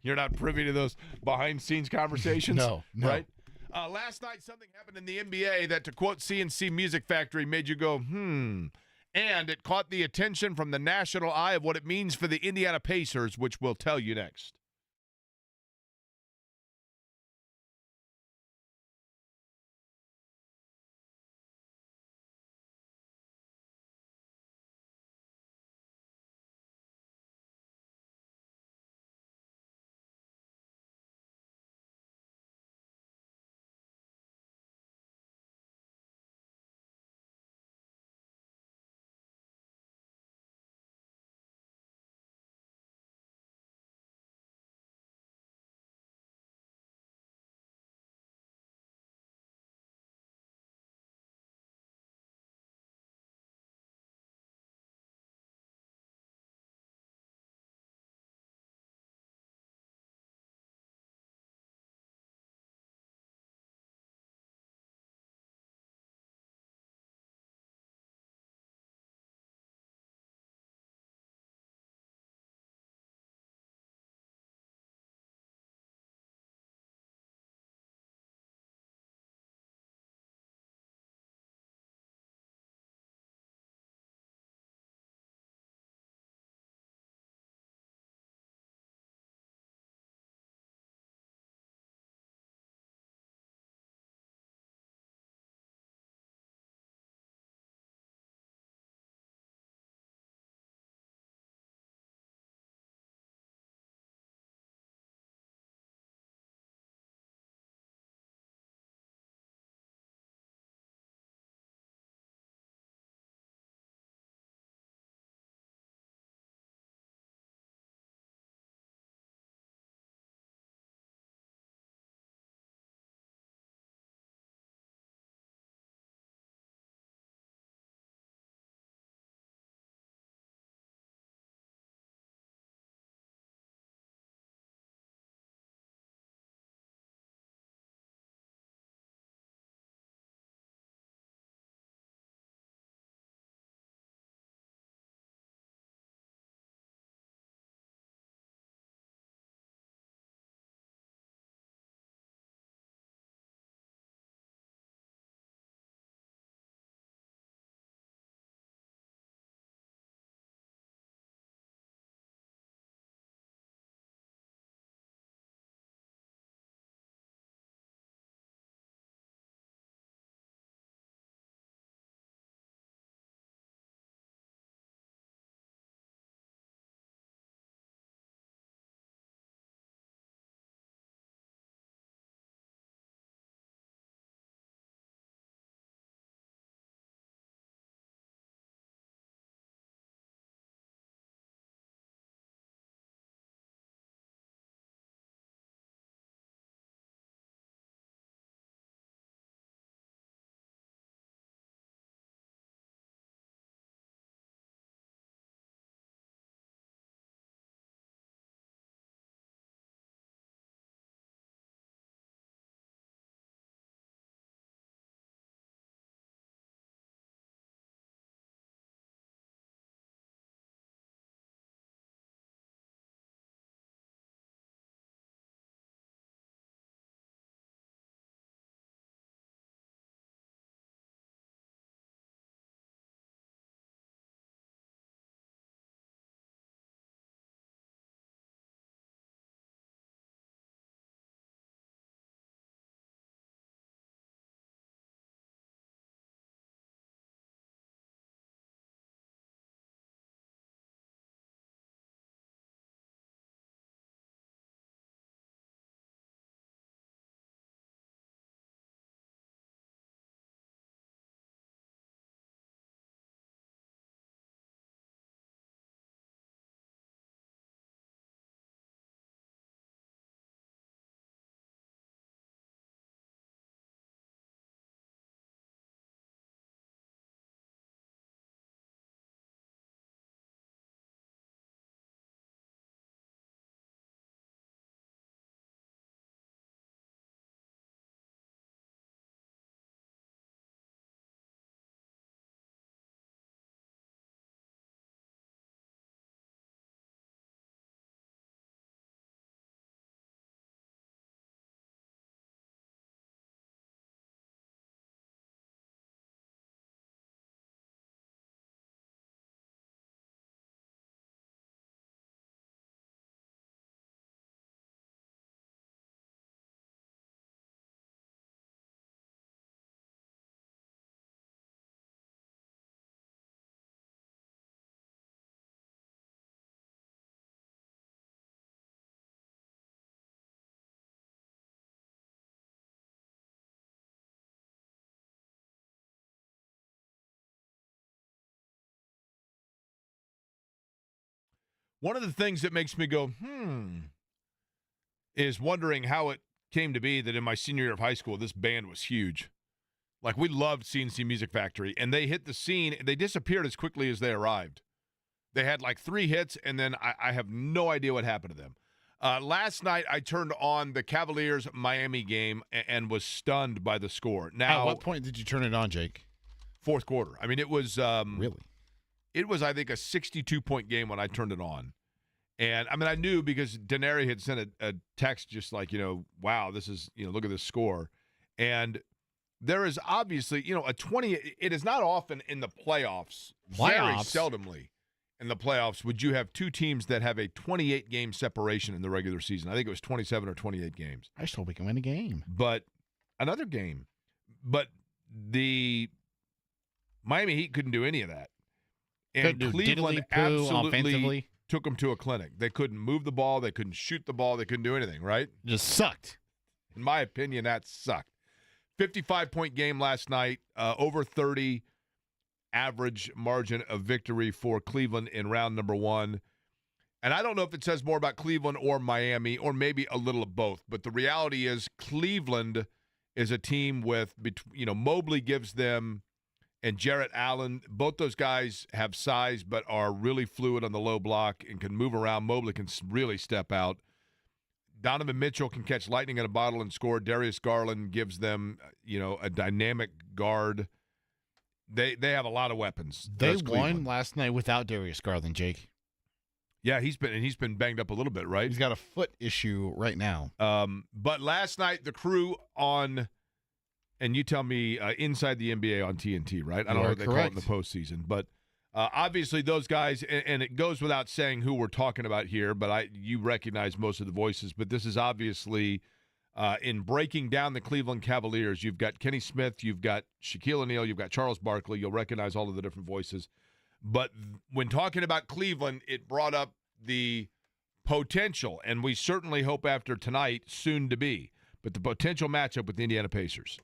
You're not privy to those behind-scenes conversations? No. Right? Last night, something happened in the NBA that, to quote CNC Music Factory, made you go, And it caught the attention from the national eye of what it means for the Indiana Pacers, which we'll tell you next. One of the things that makes me go, is wondering how it came to be that in my senior year of high school, this band was huge. Like, we loved CNC Music Factory, and they hit the scene. They disappeared as quickly as they arrived. They had like 3 hits, and then I have no idea what happened to them. Last night, I turned on the Cavaliers-Miami game and was stunned by the score. Now, at what point did you turn it on, Jake? Fourth quarter. I mean, it was Really? It was, I think, a 62-point game when I turned it on. And, I mean, I knew because Denary had sent a text just like, wow, this is, look at this score. And there is obviously, a 20 – it is not often in the playoffs, very seldomly in the playoffs, would you have 2 teams that have a 28-game separation in the regular season. I think it was 27 or 28 games. I just hope we can win a game. But another game. But the Miami Heat couldn't do any of that. And Cleveland absolutely took them to a clinic. They couldn't move the ball. They couldn't shoot the ball. They couldn't do anything, right? Just sucked. In my opinion, that sucked. 55-point game last night, over 30 average margin of victory for Cleveland in round number 1. And I don't know if it says more about Cleveland or Miami or maybe a little of both, but the reality is Cleveland is a team with, Mobley gives them, and Jarrett Allen, both those guys have size but are really fluid on the low block and can move around. Mobley can really step out. Donovan Mitchell can catch lightning in a bottle and score. Darius Garland gives them, a dynamic guard. They have a lot of weapons. They won last night without Darius Garland, Jake. Yeah, he's been banged up a little bit, right? He's got a foot issue right now. But last night the crew on, and you tell me, inside the NBA on TNT, right? I don't know what they call it in the postseason, but obviously those guys, and it goes without saying who we're talking about here, but you recognize most of the voices. But this is obviously in breaking down the Cleveland Cavaliers. You've got Kenny Smith, you've got Shaquille O'Neal, you've got Charles Barkley. You'll recognize all of the different voices. But when talking about Cleveland, it brought up the potential, and we certainly hope after tonight, soon to be, but the potential matchup with the Indiana Pacers.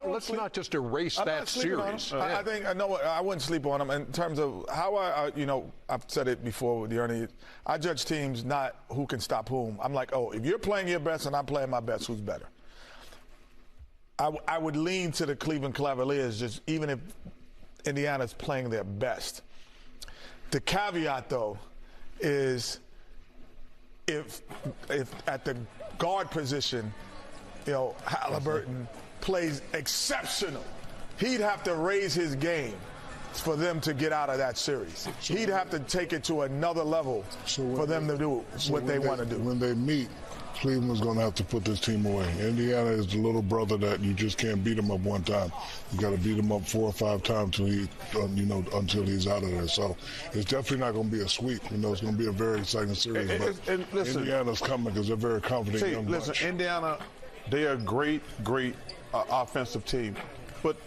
Let's not just erase that series. I think I wouldn't sleep on them in terms of how I've said it before with Ernie. I judge teams not who can stop whom. I'm like, if you're playing your best and I'm playing my best, who's better? I would lean to the Cleveland Cavaliers, just even if Indiana's playing their best. The caveat, though, is if at the guard position, Halliburton plays exceptional, he'd have to raise his game for them to get out of that series. He'd have to take it to another level for them to do what they want to do. When they meet, Cleveland's going to have to put this team away. Indiana is the little brother that you just can't beat him up one time. You got to beat him up 4 or 5 times until he's out of there. So it's definitely not going to be a sweep. It's going to be a very exciting series. But listen, Indiana's coming because they're very confident. Young bunch. Indiana, they are a great offensive team. But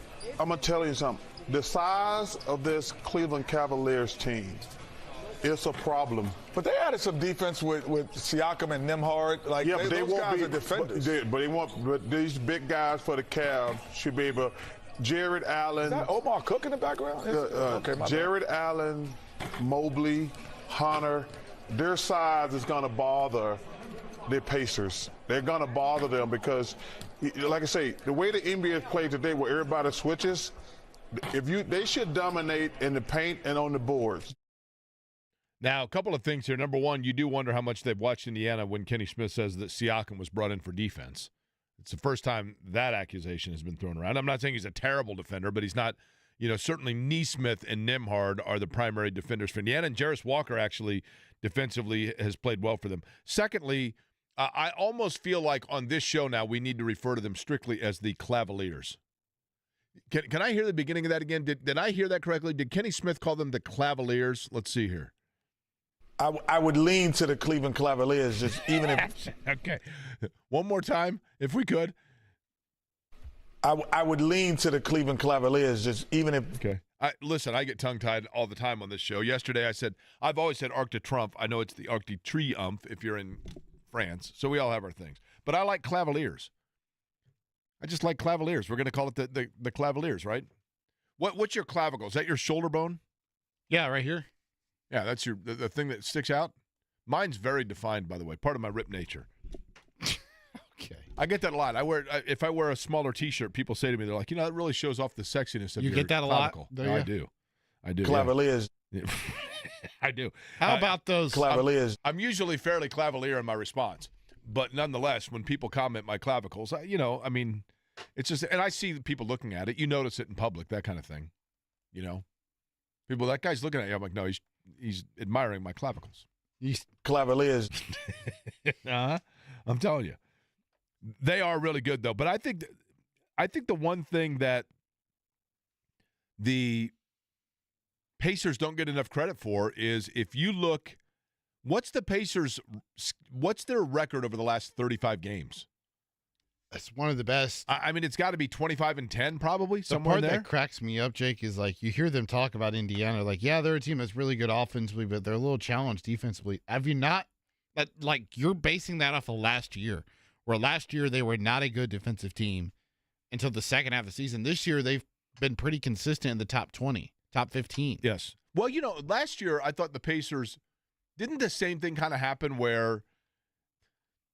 I'm going to tell you something. The size of this Cleveland Cavaliers team, it's a problem. But they added some defense with Siakam and Nembhard. But those guys are defenders. But these big guys for the Cavs should be able. Jared Allen. Is that Omar Cook in the background? Jared Allen, Mobley, Hunter. Their size is going to bother the Pacers. They're going to bother them because, like I say, the way the NBA plays today, where everybody switches, they should dominate in the paint and on the boards. Now, a couple of things here. Number one, you do wonder how much they've watched Indiana when Kenny Smith says that Siakam was brought in for defense. It's the first time that accusation has been thrown around. I'm not saying he's a terrible defender, but he's not, certainly Nesmith and Nembhard are the primary defenders for Indiana, and Jarris Walker actually defensively has played well for them. Secondly, I almost feel like on this show now we need to refer to them strictly as the Cavaliers. Can I hear the beginning of that again? Did I hear that correctly? Did Kenny Smith call them the Cavaliers? Let's see here. I would lean to the Cleveland Cavaliers, just even if. Okay, one more time, if we could. I would lean to the Cleveland Cavaliers, just even if. Okay. Listen, I get tongue-tied all the time on this show. Yesterday I said, I've always said Arc de Triomphe. I know it's the Arc de Triomphe if you're in France, so we all have our things. But I like Cavaliers. I just like Cavaliers. We're going to call it the Cavaliers, right? What's your clavicle? Is that your shoulder bone? Yeah, right here. Yeah, that's the thing that sticks out. Mine's very defined, by the way. Part of my rip nature. Okay. I get that a lot. If I wear a smaller T-shirt, people say to me, they're like, that really shows off the sexiness of you your get that clavicle. a lot? No, I do. Clavaliers. Yeah. I do. How about those Clavaliers? I'm usually fairly cavalier in my response, but nonetheless, when people comment my clavicles, it's just, and I see people looking at it. You notice it in public, that kind of thing. People, that guy's looking at you. I'm like, no, he's admiring my clavicles. Clavaliers. I'm telling you, they are really good though. But I think the one thing that the Pacers don't get enough credit for is if you look, what's their record over the last 35 games? That's one of the best. It's got to be 25-10 probably, somewhere in there. The there. part that cracks me up, Jake, is like you hear them talk about Indiana, like, yeah, they're a team that's really good offensively, but they're a little challenged defensively. Have you not, you're basing that off of last year, where last year they were not a good defensive team until the second half of the season. This year they've been pretty consistent in the top 20, top 15. Yes. Well, last year I thought the Pacers, didn't the same thing kind of happen where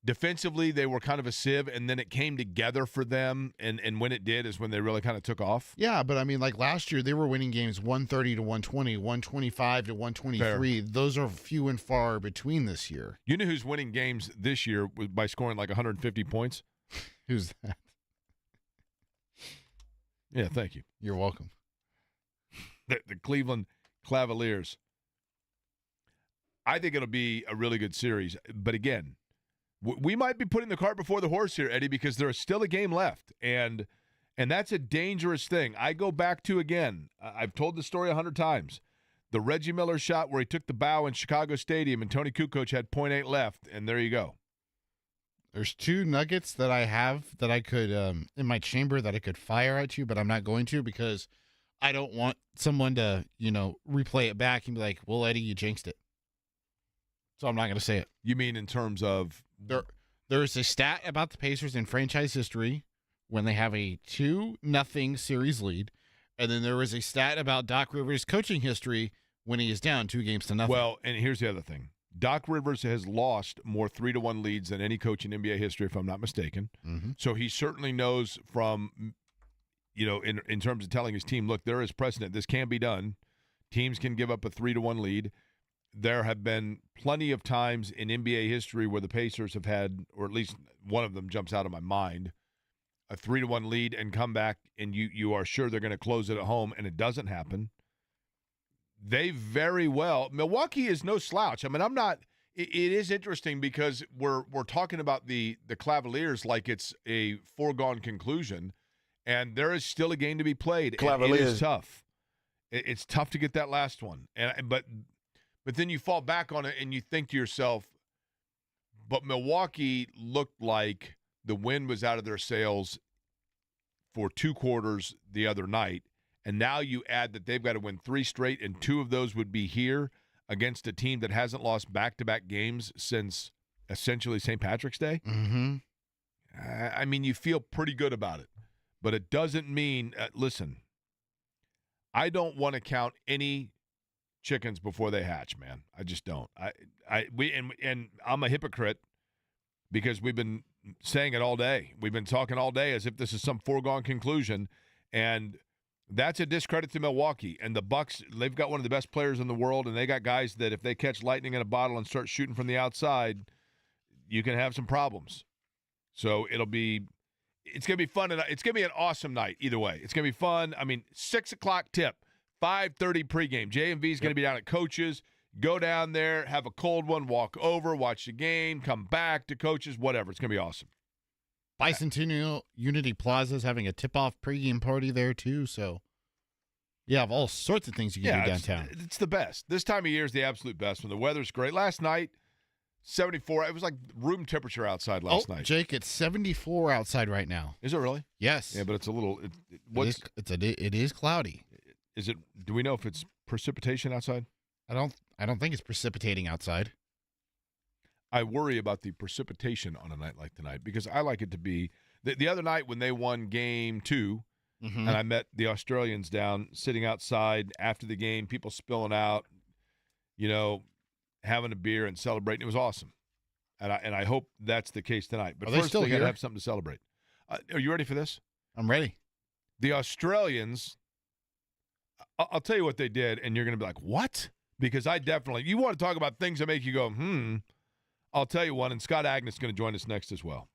defensively they were kind of a sieve, and then it came together for them, and when it did is when they really kind of took off? Yeah, but last year they were winning games 130 to 120, 125 to 123. Fair. Those are few and far between this year. You know who's winning games this year by scoring like 150 points? Who's that? Yeah, thank you. You're welcome. The Cleveland Cavaliers. I think it'll be a really good series, but again, we might be putting the cart before the horse here, Eddie, because there is still a game left, and that's a dangerous thing. I go back to, again, I've told the story 100 times, the Reggie Miller shot where he took the bow in Chicago Stadium and Tony Kukoc had .8 left, and there you go. There's two nuggets that I have that I could, in my chamber, that I could fire at you, but I'm not going to because I don't want someone to, replay it back and be like, well, Eddie, you jinxed it. So I'm not going to say it. You mean in terms of? There's a stat about the Pacers in franchise history when they have a 2-0 series lead, and then there was a stat about Doc Rivers' coaching history when he is down 2-0. Well, and here's the other thing. Doc Rivers has lost more 3-1 leads than any coach in NBA history, if I'm not mistaken. Mm-hmm. So he certainly knows from, in terms of telling his team, look, there is precedent. This can be done. Teams can give up a 3-1 lead. There have been plenty of times in NBA history where the Pacers have had, or at least one of them jumps out of my mind, a 3-1 lead and come back, and you are sure they're going to close it at home, and it doesn't happen. They very well. Milwaukee is no slouch. I'm not. It is interesting because we're talking about the Cavaliers like it's a foregone conclusion, and there is still a game to be played. It is tough. It's tough to get that last one, But then you fall back on it and you think to yourself, but Milwaukee looked like the wind was out of their sails for 2 quarters the other night. And now you add that they've got to win 3 straight, and 2 of those would be here against a team that hasn't lost back-to-back games since essentially St. Patrick's Day. Mm-hmm. You feel pretty good about it. But it doesn't mean, listen, I don't want to count any chickens before they hatch, man. I just don't. And I'm a hypocrite because we've been saying it all day. We've been talking all day as if this is some foregone conclusion, and that's a discredit to Milwaukee. And the Bucks, they've got one of the best players in the world, and they got guys that if they catch lightning in a bottle and start shooting from the outside, you can have some problems. So it's going to be fun, and it's going to be an awesome night either way. It's going to be fun. 6 o'clock tip. 5:30 pregame. J&V is going to be down at Coach's. Go down there, have a cold one, walk over, watch the game, come back to Coach's, whatever. It's going to be awesome. Bicentennial Unity Plaza is having a tip-off pregame party there, too. So you have all sorts of things you can do downtown. It's the best. This time of year is the absolute best when the weather's great. Last night, 74. It was like room temperature outside last night. Jake, it's 74 outside right now. Is it really? Yes. Yeah, but it's a little. It is cloudy. Is it? Do we know if it's precipitation outside? I don't think it's precipitating outside. I worry about the precipitation on a night like tonight because I like it to be the other night when they won game 2, and I met the Australians down sitting outside after the game, people spilling out. having a beer and celebrating. It was awesome. And I hope that's the case tonight. But Are they first, still they got to here? have something to celebrate. Are you ready for this? I'm ready. The Australians, I'll tell you what they did, and you're going to be like, what? Because you want to talk about things that make you go, I'll tell you one, and Scott Agnes is going to join us next as well.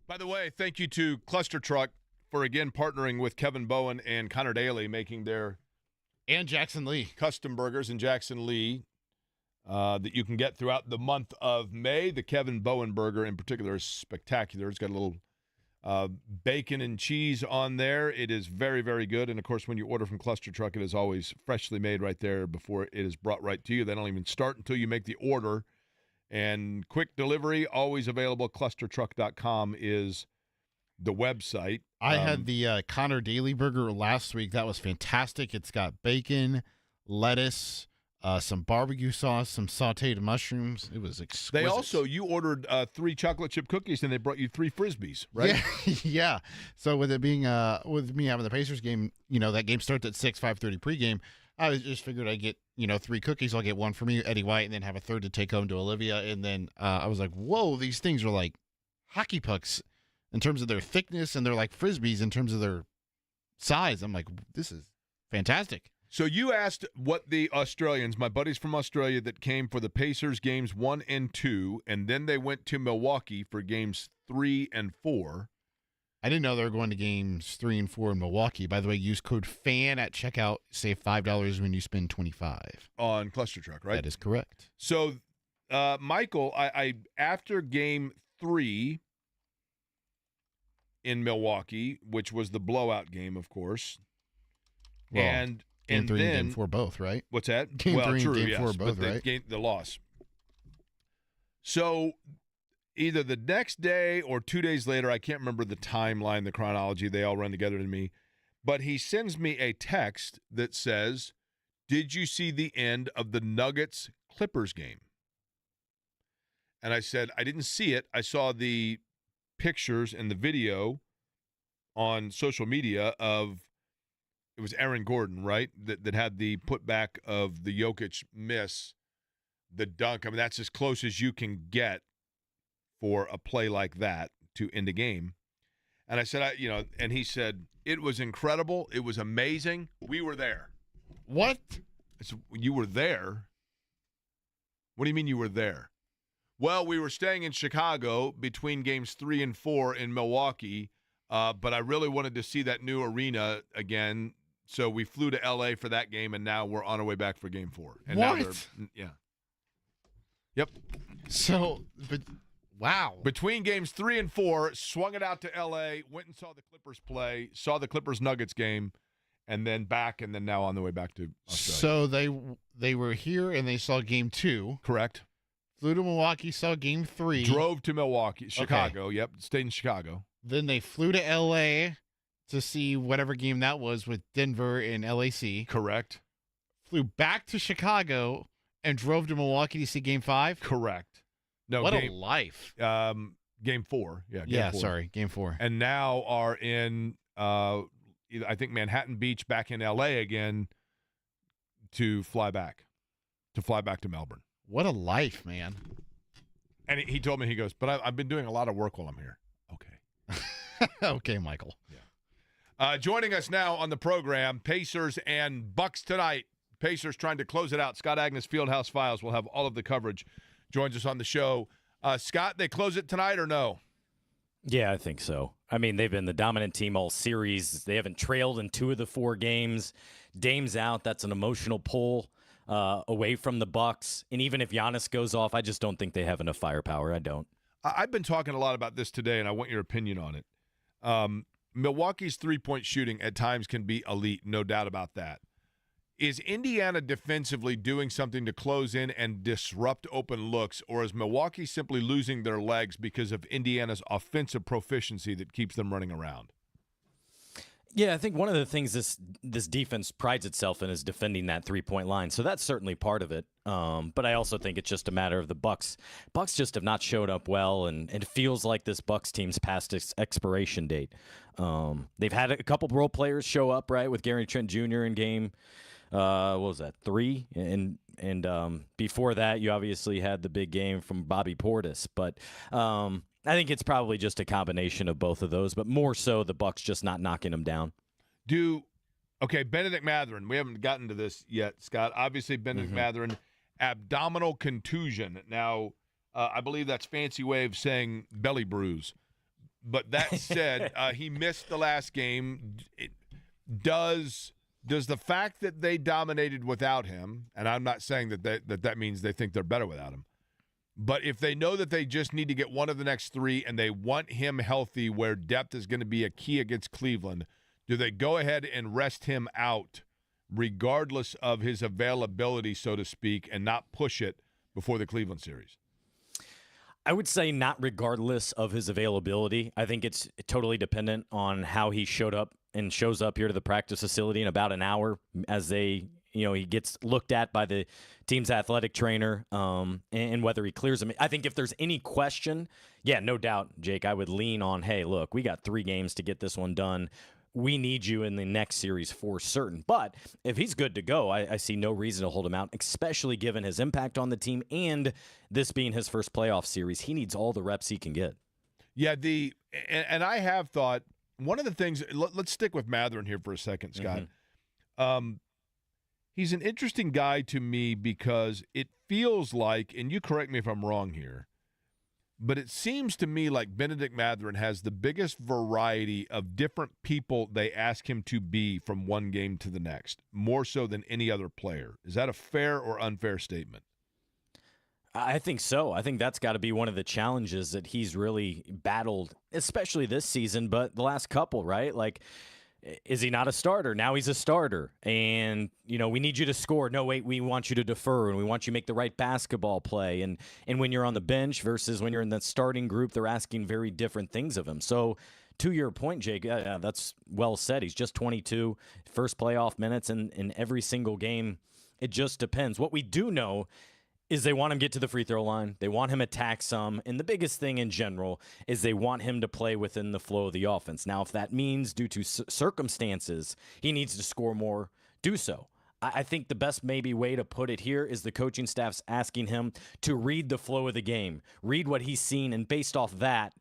By the way, thank you to Cluster Truck for, again, partnering with Kevin Bowen and Connor Daly, making their And Jackson Lee. custom burgers in Jackson Lee that you can get throughout the month of May. The Kevin Bowen burger in particular is spectacular. It's got a little bacon and cheese on there. It is very, very good. And, of course, when you order from Cluster Truck, it is always freshly made right there before it is brought right to you. They don't even start until you make the order. And quick delivery, always available. ClusterTruck.com is the website. I had the Connor Daly burger last week. That was fantastic. It's got bacon, lettuce, some barbecue sauce, some sauteed mushrooms. It was exquisite. They also, you ordered 3 chocolate chip cookies, and they brought you 3 Frisbees, right? Yeah. Yeah. So with it being, with me having the Pacers game, that game starts at 6, 5:30 pregame. I just figured I'd get, 3 cookies. I'll get 1 for me, Eddie White, and then have a third to take home to Olivia. And then I was like, whoa, these things are like hockey pucks in terms of their thickness, and they're like Frisbees in terms of their size. I'm like, this is fantastic. So you asked what the Australians, my buddies from Australia that came for the Pacers games 1 and 2, and then they went to Milwaukee for games 3 and 4. I didn't know they were going to games 3 and 4 in Milwaukee. By the way, use code FAN at checkout. Save $5 when you spend $25 on Cluster Truck, right? That is correct. So, Michael, I after game 3 in Milwaukee, which was the blowout game, of course, Well, and Game 3 then, and Game 4 both, right? What's that? Game 3 true, and Game yes, 4 both, but right? The loss. So either the next day or 2 days later, I can't remember the timeline, the chronology. They all run together to me. But he sends me a text that says, "Did you see the end of the Nuggets-Clippers game?" And I said, I didn't see it. I saw the pictures and the video on social media of, it was Aaron Gordon, right, that had the putback of the Jokic miss, the dunk. I mean, that's as close as you can get for a play like that to end a game. And I said, and he said, it was incredible. It was amazing. We were there. What? I said, you were there? What do you mean you were there? Well, we were staying in Chicago between games 3 and 4 in Milwaukee, but I really wanted to see that new arena again. So we flew to L.A. for that game, and now we're on our way back for game 4. And what? Now yeah. Yep. So, but wow. Between games 3 and 4, swung it out to L.A., went and saw the Clippers play, saw the Clippers-Nuggets game, and then back, and then now on the way back to Australia. So they were here, and they saw game 2. Correct. Flew to Milwaukee, saw game 3. Drove to Milwaukee, Chicago. Okay. Yep, stayed in Chicago. Then they flew to L.A. to see whatever game that was with Denver and LAC. Correct. Flew back to Chicago and drove to Milwaukee to see game 5. Correct. No, what a life. Game 4. Yeah. Yeah, 4. sorry, game 4. And now are in, I think, Manhattan Beach, back in L.A. again to fly back to Melbourne. What a life, man. And he told me, he goes, but I've been doing a lot of work while I'm here. Okay. Okay, Michael. Yeah. Joining us now on the program, Pacers and Bucks tonight. Pacers trying to close it out. Scott Agnes, Fieldhouse Files, will have all of the coverage. Joins us on the show. Scott, they close it tonight or no? Yeah, I think so. I mean, they've been the dominant team all series. They haven't trailed in 2 of the 4 games. Dame's out. That's an emotional pull away from the Bucks. And even if Giannis goes off, I just don't think they have enough firepower. I don't. I've been talking a lot about this today, and I want your opinion on it. Milwaukee's three-point shooting at times can be elite, no doubt about that. Is Indiana defensively doing something to close in and disrupt open looks, or is Milwaukee simply losing their legs because of Indiana's offensive proficiency that keeps them running around? Yeah, I think one of the things this defense prides itself in is defending that three-point line. So that's certainly part of it. But I also think it's just a matter of the Bucks. Bucks just have not showed up well, and it feels like this Bucks team's past its expiration date. They've had a couple role players show up, right, with Gary Trent Jr. in game, what was that, 3? And before that, you obviously had the big game from Bobby Portis. But I think it's probably just a combination of both of those, but more so the Bucks just not knocking them down. Okay, Benedict Mathurin. We haven't gotten to this yet, Scott. Obviously, Benedict Mathurin, abdominal contusion. Now, I believe that's fancy way of saying belly bruise. But that said, he missed the last game. Does the fact that they dominated without him, and I'm not saying that means they think they're better without him, but if they know that they just need to get one of the next three and they want him healthy where depth is going to be a key against Cleveland, do they go ahead and rest him out regardless of his availability, so to speak, and not push it before the Cleveland series? I would say not regardless of his availability. I think it's totally dependent on how he showed up and shows up here to the practice facility in about an hour as he gets looked at by the team's athletic trainer, and whether he clears him. I think if there's any question, yeah, no doubt, Jake, I would lean on, hey, look, we got 3 games to get this one done. We need you in the next series for certain. But if he's good to go, I see no reason to hold him out, especially given his impact on the team and this being his first playoff series. He needs all the reps he can get. Yeah, and I have thought one of the things, let's stick with Matherin here for a second, Scott. Mm-hmm. He's an interesting guy to me because it feels like, and you correct me if I'm wrong here, but it seems to me like Benedict Matherin has the biggest variety of different people they ask him to be from one game to the next, more so than any other player. Is that a fair or unfair statement? I think so. I think that's got to be one of the challenges that he's really battled, especially this season, but the last couple, right? Like, is he not a starter? Now he's a starter. And, we need you to score. No, wait, we want you to defer, and we want you to make the right basketball play. And when you're on the bench versus when you're in the starting group, they're asking very different things of him. So to your point, Jake, that's well said. He's just 22, first playoff minutes in every single game. It just depends. What we do know is they want him to get to the free throw line. They want him to attack some. And the biggest thing in general is they want him to play within the flow of the offense. Now, if that means due to circumstances he needs to score more, do so. I think the best maybe way to put it here is the coaching staff's asking him to read the flow of the game, read what he's seen, and based off that,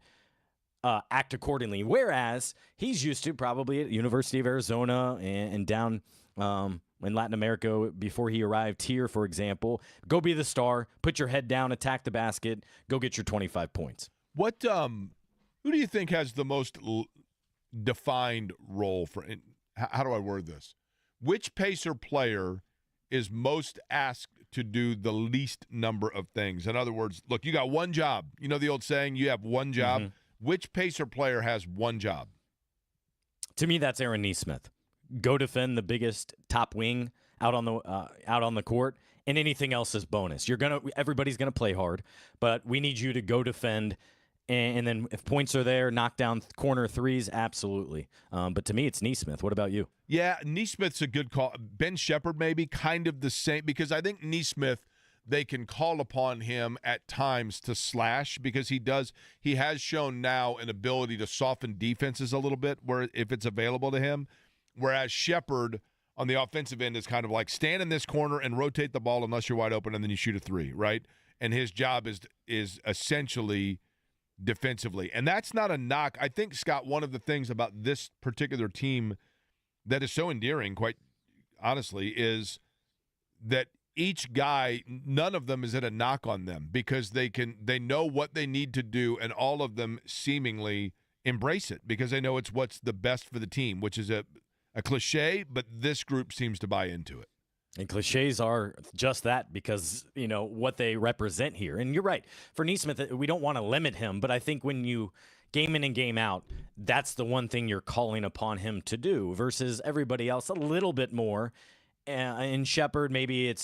act accordingly. Whereas he's used to probably at University of Arizona and down in Latin America before he arrived here, for example, go be the star, put your head down, attack the basket, go get your 25 points. Who do you think has the most defined role for? How do I word this? Which Pacer player is most asked to do the least number of things? In other words, look, you got one job. You know the old saying, you have one job. Mm-hmm. Which Pacer player has one job? To me, that's Aaron Nesmith. Go defend the biggest top wing out on the court, and anything else is bonus. Everybody's gonna play hard, but we need you to go defend, and then if points are there, knock down corner threes, absolutely. But to me, it's Nesmith. What about you? Yeah, Nesmith's a good call. Ben Shepherd maybe kind of the same, because I think Nesmith, they can call upon him at times to slash, because he has shown now an ability to soften defenses a little bit where if it's available to him. Whereas Shepherd on the offensive end is kind of like stand in this corner and rotate the ball unless you're wide open, and then you shoot a three, right? And his job is essentially defensively. And that's not a knock. I think, Scott, one of the things about this particular team that is so endearing, quite honestly, is that each guy, none of them is at a knock on them, because they know what they need to do, and all of them seemingly embrace it because they know it's what's the best for the team, which is a cliche, but this group seems to buy into it. And cliches are just that, because, what they represent here. And you're right. For Nesmith, we don't want to limit him, but I think when you game in and game out, that's the one thing you're calling upon him to do versus everybody else a little bit more. In Shepherd, maybe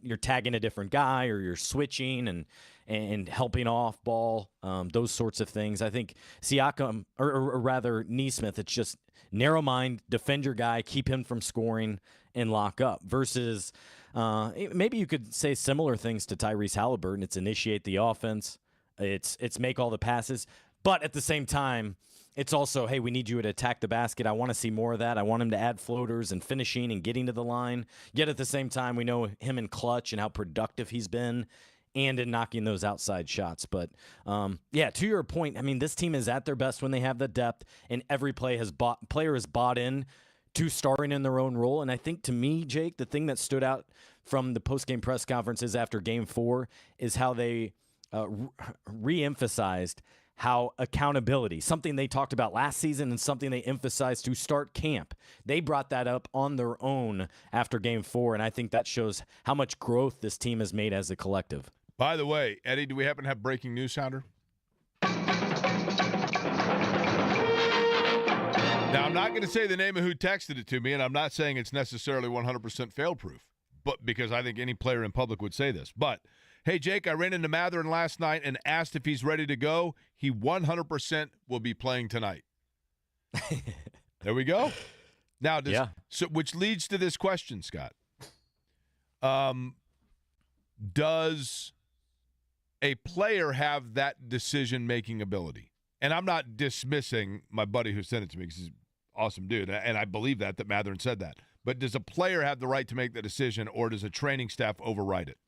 you're tagging a different guy, or you're switching and helping off ball, those sorts of things. I think Siakam, or rather Nesmith, it's just narrow mind, defend your guy, keep him from scoring, and lock up. Versus maybe you could say similar things to Tyrese Halliburton. It's initiate the offense. It's make all the passes. But at the same time, it's also, hey, we need you to attack the basket. I want to see more of that. I want him to add floaters and finishing and getting to the line. Yet at the same time, we know him in clutch and how productive he's been and in knocking those outside shots. But, to your point, I mean, this team is at their best when they have the depth, and every player has bought in to starring in their own role. And I think, to me, Jake, the thing that stood out from the post-game press conferences after Game 4 is how they re-emphasized how accountability, something they talked about last season and something they emphasized to start camp, they brought that up on their own after Game 4, and I think that shows how much growth this team has made as a collective. By the way, Eddie, do we happen to have breaking news sounder? Now, I'm not going to say the name of who texted it to me, and I'm not saying it's necessarily 100% fail-proof, but because I think any player in public would say this. But, hey, Jake, I ran into Matherin last night and asked if he's ready to go. He 100% will be playing tonight. There we go. Now, so which leads to this question, Scott. Does a player have that decision-making ability? And I'm not dismissing my buddy who sent it to me because he's an awesome dude, and I believe that Matherin said that. But does a player have the right to make the decision, or does a training staff override it?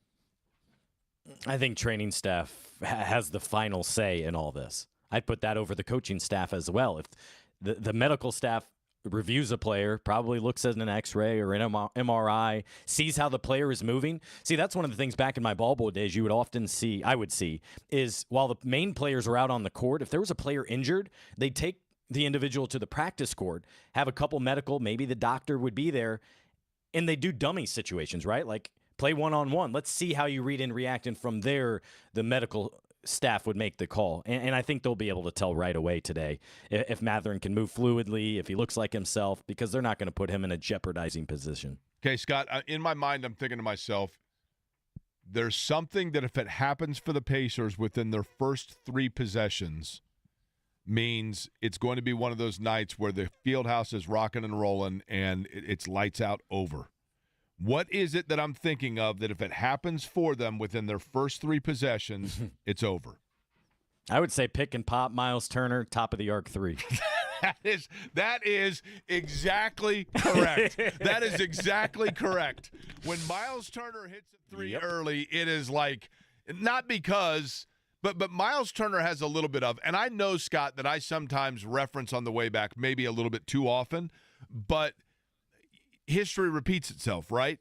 I think training staff has the final say in all this. I'd put that over the coaching staff as well. If the medical staff reviews a player, probably looks at an X-ray or an MRI, sees how the player is moving. See, that's one of the things back in my ball boy days you would often see, I would see, is while the main players are out on the court, if there was a player injured, they'd take the individual to the practice court, have a couple medical, maybe the doctor would be there, and they do dummy situations, right? Like play one-on-one. Let's see how you read and react, and from there, the medical staff would make the call. And I think they'll be able to tell right away today if Matherin can move fluidly, if he looks like himself, because they're not going to put him in a jeopardizing position. Okay, Scott, in my mind, I'm thinking to myself, there's something that if it happens for the Pacers within their first 3 possessions means it's going to be one of those nights where the field house is rocking and rolling and it's lights out over. What is it that I'm thinking of that if it happens for them within their first 3 possessions, it's over? I would say pick and pop, Miles Turner, top of the arc 3. That is exactly correct. That is exactly correct. When Miles Turner hits a 3 early, it is like, not because, but Miles Turner has a little bit of, and I know, Scott, that I sometimes reference on the way back maybe a little bit too often, but history repeats itself, right?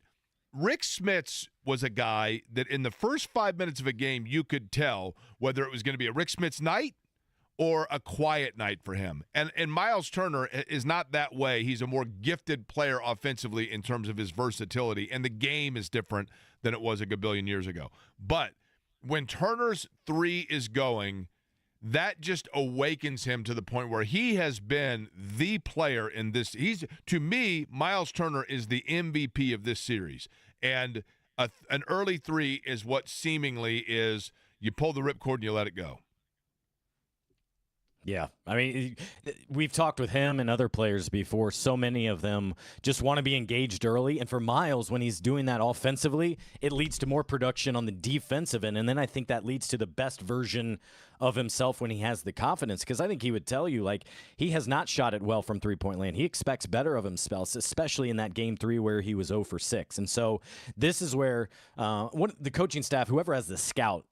Rick Smits was a guy that in the first 5 minutes of a game, you could tell whether it was going to be a Rick Smits night or a quiet night for him. And Miles Turner is not that way. He's a more gifted player offensively in terms of his versatility, and the game is different than it was a gabillion years ago. But when Turner's 3 is going, that just awakens him to the point where he has been the player in this. To me, Miles Turner is the MVP of this series. And an early 3 is what seemingly is you pull the ripcord and you let it go. Yeah. I mean, we've talked with him and other players before. So many of them just want to be engaged early. And for Miles, when he's doing that offensively, it leads to more production on the defensive end. And then I think that leads to the best version of himself when he has the confidence. Because I think he would tell you, like, he has not shot it well from three-point land. He expects better of himself, especially in that Game 3 where he was 0 for 6. And so this is where the coaching staff, whoever has the scout,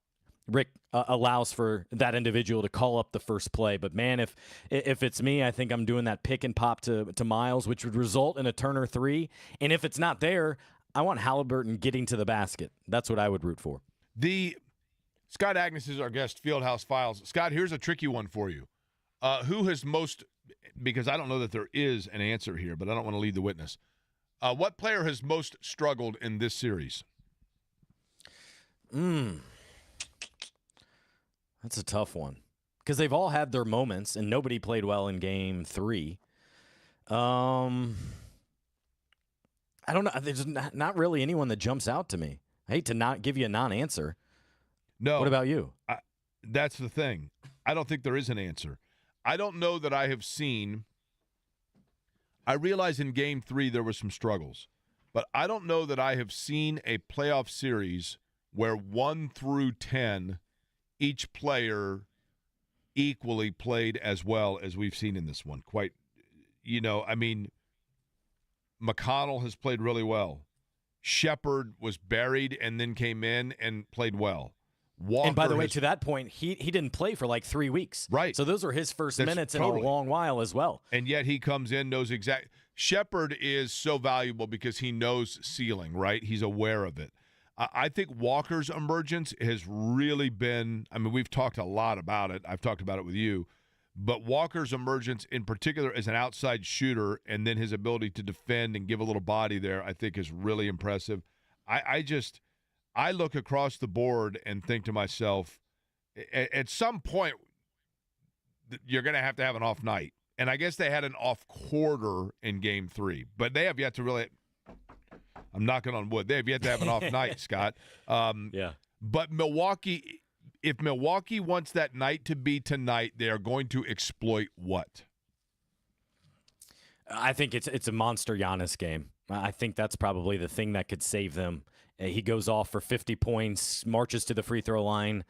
Rick allows for that individual to call up the first play. But, man, if it's me, I think I'm doing that pick and pop to Miles, which would result in a Turner 3. And if it's not there, I want Halliburton getting to the basket. That's what I would root for. Scott Agnes is our guest, Fieldhouse Files. Scott, here's a tricky one for you. Who has most – because I don't know that there is an answer here, but I don't want to lead the witness. What player has most struggled in this series? That's a tough one because they've all had their moments, and nobody played well in Game 3. I don't know. There's not really anyone that jumps out to me. I hate to not give you a non-answer. No. What about you? That's the thing. I don't think there is an answer. I don't know that I have seen – I realize in Game 3 there were some struggles, but I don't know that I have seen a playoff series where 1 through 10 – each player equally played as well as we've seen in this one. Quite, I mean, McConnell has played really well. Shepard was buried and then came in and played well. Walker and by the way, to that point, he didn't play for like 3 weeks. Right. So those are his first minutes in a long while as well. And yet he comes in, knows exact. Shepard is so valuable because he knows ceiling, right? He's aware of it. I think Walker's emergence has really been – I mean, we've talked a lot about it. I've talked about it with you. But Walker's emergence in particular as an outside shooter and then his ability to defend and give a little body there I think is really impressive. I look across the board and think to myself, at some point you're going to have an off night. And I guess they had an off quarter in Game 3. But they have yet to really – I'm knocking on wood. They have yet to have an off night, Scott. Yeah. But Milwaukee – if Milwaukee wants that night to be tonight, they are going to exploit what? I think it's a monster Giannis game. I think that's probably the thing that could save them. He goes off for 50 points, marches to the free throw line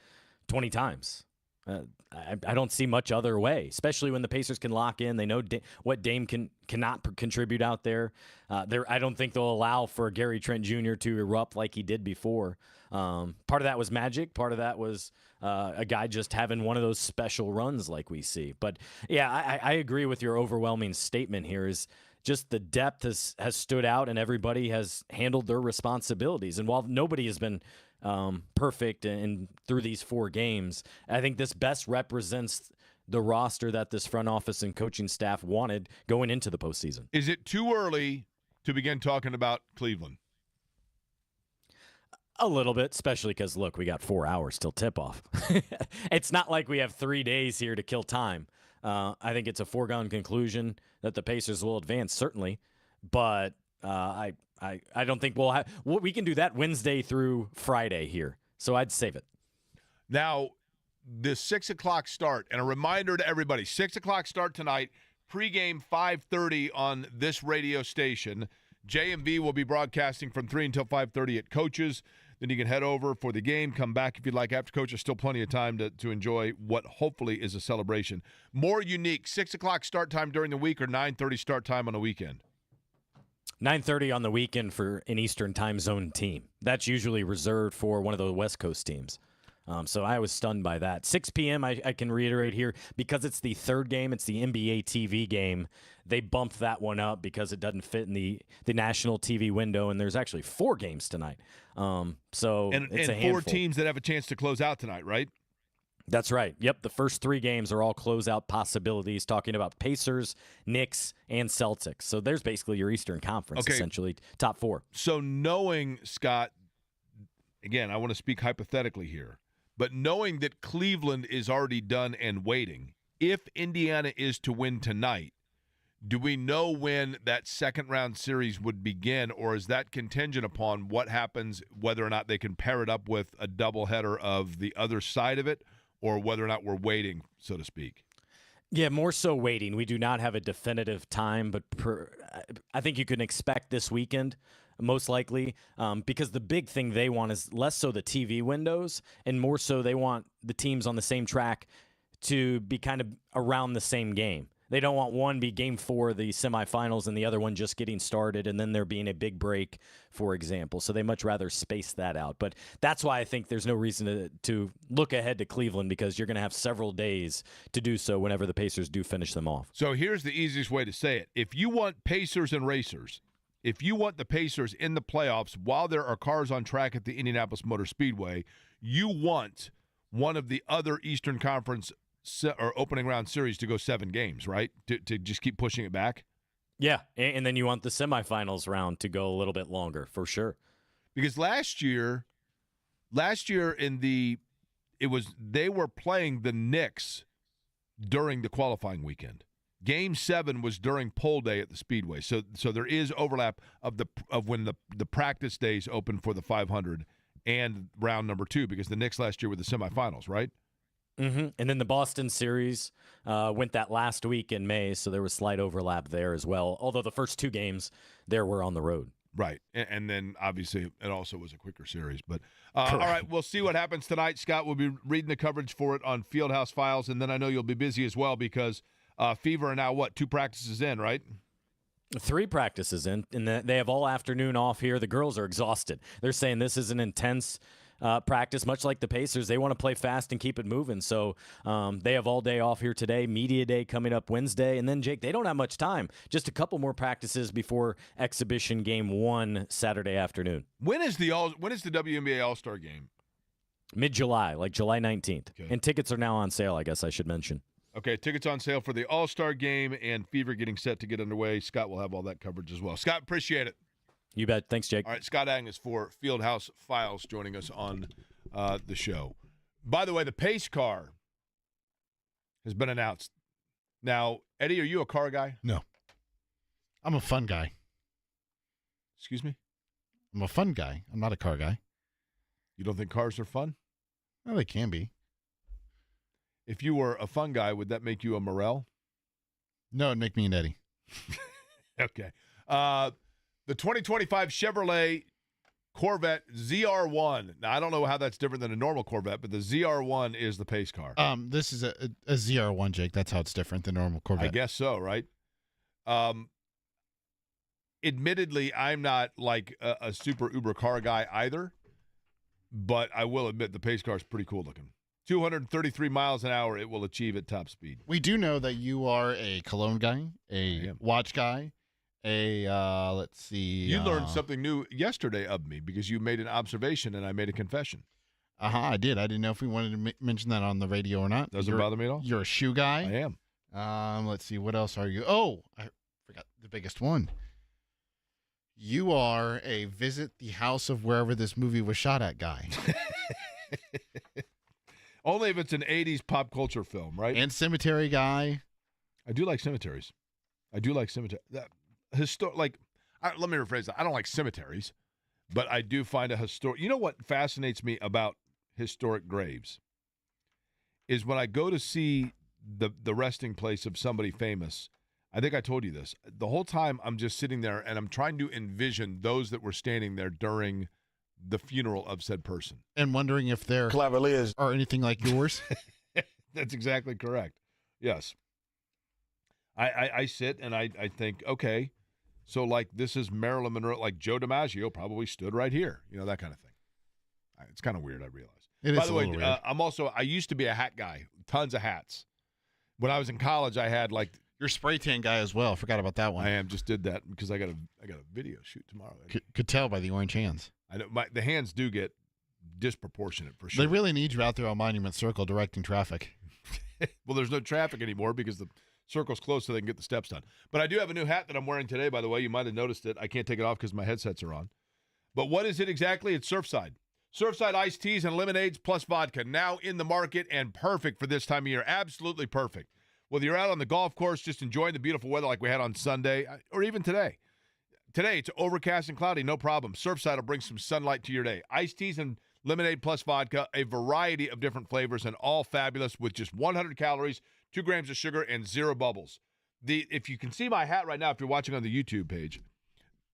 20 times. I don't see much other way, especially when the Pacers can lock in. They know what Dame cannot contribute out there. I don't think they'll allow for Gary Trent Jr. to erupt like he did before. Part of that was magic. Part of that was a guy just having one of those special runs like we see. But, yeah, I agree with your overwhelming statement here is just the depth has stood out and everybody has handled their responsibilities. And while nobody has been perfect and through these 4 games, I think this best represents the roster that this front office and coaching staff wanted going into the postseason. Is it too early to begin talking about Cleveland? A little bit, especially because, look, we got 4 hours till tip-off. It's not like we have 3 days here to kill time. I think it's a foregone conclusion that the Pacers will advance, certainly. But I don't think we'll have – we can do that Wednesday through Friday here. So I'd save it. Now, the 6 o'clock start, and a reminder to everybody, 6 o'clock start tonight, pregame 5:30 on this radio station. JMV will be broadcasting from 3 until 5:30 at Coaches. Then you can head over for the game, come back if you'd like after Coaches. Still plenty of time to enjoy what hopefully is a celebration. More unique, 6 o'clock start time during the week or 9:30 start time on the weekend? 9:30 on the weekend for an Eastern time zone team. That's usually reserved for one of the West Coast teams. So I was stunned by that. 6 p.m., I can reiterate here, because it's the third game, it's the NBA TV game, they bumped that one up because it doesn't fit in the national TV window, and there's actually 4 games tonight. So it's a handful. 4 teams that have a chance to close out tonight, right? That's right. Yep, the first 3 games are all closeout possibilities, talking about Pacers, Knicks, and Celtics. So there's basically your Eastern Conference, essentially, top 4. So knowing, Scott, again, I want to speak hypothetically here, but knowing that Cleveland is already done and waiting, if Indiana is to win tonight, do we know when that second-round series would begin, or is that contingent upon what happens, whether or not they can pair it up with a doubleheader of the other side of it, or whether or not we're waiting, so to speak? Yeah, more so waiting. We do not have a definitive time, but I think you can expect this weekend, most likely, because the big thing they want is less so the TV windows and more so they want the teams on the same track to be kind of around the same game. They don't want one be game 4 of the semifinals and the other one just getting started and then there being a big break, for example. So they much rather space that out. But that's why I think there's no reason to look ahead to Cleveland, because you're going to have several days to do so whenever the Pacers do finish them off. So here's the easiest way to say it. If you want Pacers and racers, if you want the Pacers in the playoffs while there are cars on track at the Indianapolis Motor Speedway, you want one of the other Eastern Conference or opening round series to go 7 games, right? To just keep pushing it back? Yeah, and then you want the semifinals round to go a little bit longer, for sure. Because last year they were playing the Knicks during the qualifying weekend. Game 7 was during poll day at the Speedway. So there is overlap of when the practice days open for the 500 and round number 2, because the Knicks last year were the semifinals, right? Mm-hmm. And then the Boston series went that last week in May, so there was slight overlap there as well, although the first 2 games there were on the road. Right, and then obviously it also was a quicker series. But all right, we'll see what happens tonight. Scott will be reading the coverage for it on Fieldhouse Files, and then I know you'll be busy as well because Fever are now, 2 practices in, right? 3 practices in, and they have all afternoon off here. The girls are exhausted. They're saying this is an intense practice, much like the Pacers. They want to play fast and keep it moving. So they have all day off here today. Media day coming up Wednesday. And then, Jake, they don't have much time. Just a couple more practices before exhibition game 1 Saturday afternoon. When is the WNBA All-Star game? Mid-July, like July 19th. Okay. And tickets are now on sale, I guess I should mention. Okay, tickets on sale for the All-Star game and Fever getting set to get underway. Scott will have all that coverage as well. Scott, appreciate it. You bet. Thanks, Jake. All right, Scott Agnes for Fieldhouse Files joining us on the show. By the way, the pace car has been announced. Now, Eddie, are you a car guy? No. I'm a fun guy. Excuse me? I'm a fun guy. I'm not a car guy. You don't think cars are fun? Well, they can be. If you were a fun guy, would that make you a Morel? No, it'd make me an Eddie. Okay. The 2025 Chevrolet Corvette ZR1. Now, I don't know how that's different than a normal Corvette, but the ZR1 is the pace car. This is a ZR1, Jake. That's how it's different than normal Corvette. I guess so, right? Admittedly, I'm not like a super uber car guy either, but I will admit the pace car is pretty cool looking. 233 miles an hour it will achieve at top speed. We do know that you are a cologne guy, a watch guy, let's see. You learned something new yesterday of me because you made an observation and I made a confession. I did. I didn't know if we wanted to mention that on the radio or not. Doesn't bother me at all. You're a shoe guy. I am. Let's see. What else are you? Oh, I forgot the biggest one. You are a visit the house of wherever this movie was shot at guy. Only if it's an 80s pop culture film, right? And cemetery guy. I do like cemeteries. Let me rephrase that. I don't like cemeteries, but I do find a historic. You know what fascinates me about historic graves is when I go to see the resting place of somebody famous. I think I told you this. The whole time I'm just sitting there and I'm trying to envision those that were standing there during the funeral of said person. And wondering if they're Clavaliers are anything like yours. That's exactly correct. Yes. I sit and I think, okay, so like this is Marilyn Monroe, like Joe DiMaggio probably stood right here, that kind of thing. It's kind of weird, I realize. By the way, I used to be a hat guy, tons of hats. When I was in college, I had like. You're spray tan guy as well. Forgot about that one. I am. Just did that because I got a video shoot tomorrow. Could tell by the orange hands. I know the hands do get disproportionate for sure. They really need you out there on Monument Circle directing traffic. Well, there's no traffic anymore because the circle's closed so they can get the steps done. But I do have a new hat that I'm wearing today, by the way. You might have noticed it. I can't take it off because my headsets are on. But what is it exactly? It's Surfside. Surfside iced teas and lemonades plus vodka now in the market and perfect for this time of year. Absolutely perfect. Whether you're out on the golf course just enjoying the beautiful weather like we had on Sunday or even today. Today, it's overcast and cloudy, no problem. Surfside will bring some sunlight to your day. Iced teas and lemonade plus vodka, a variety of different flavors, and all fabulous with just 100 calories, 2 grams of sugar, and 0 bubbles. If you can see my hat right now, if you're watching on the YouTube page,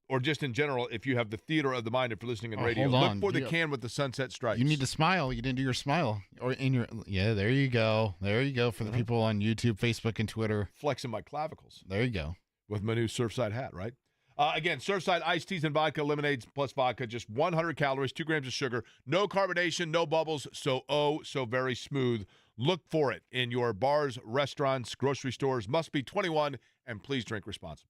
or just in general, if you have the theater of the mind, if you're listening in radio, look for the can with the sunset stripes. You need to smile. You didn't do your smile. Or there you go. There you go for the people on YouTube, Facebook, and Twitter. Flexing my clavicles. There you go. With my new Surfside hat, right? Again, Surfside iced teas and vodka, lemonades plus vodka, just 100 calories, 2 grams of sugar, no carbonation, no bubbles, so very smooth. Look for it in your bars, restaurants, grocery stores. Must be 21, and please drink responsibly.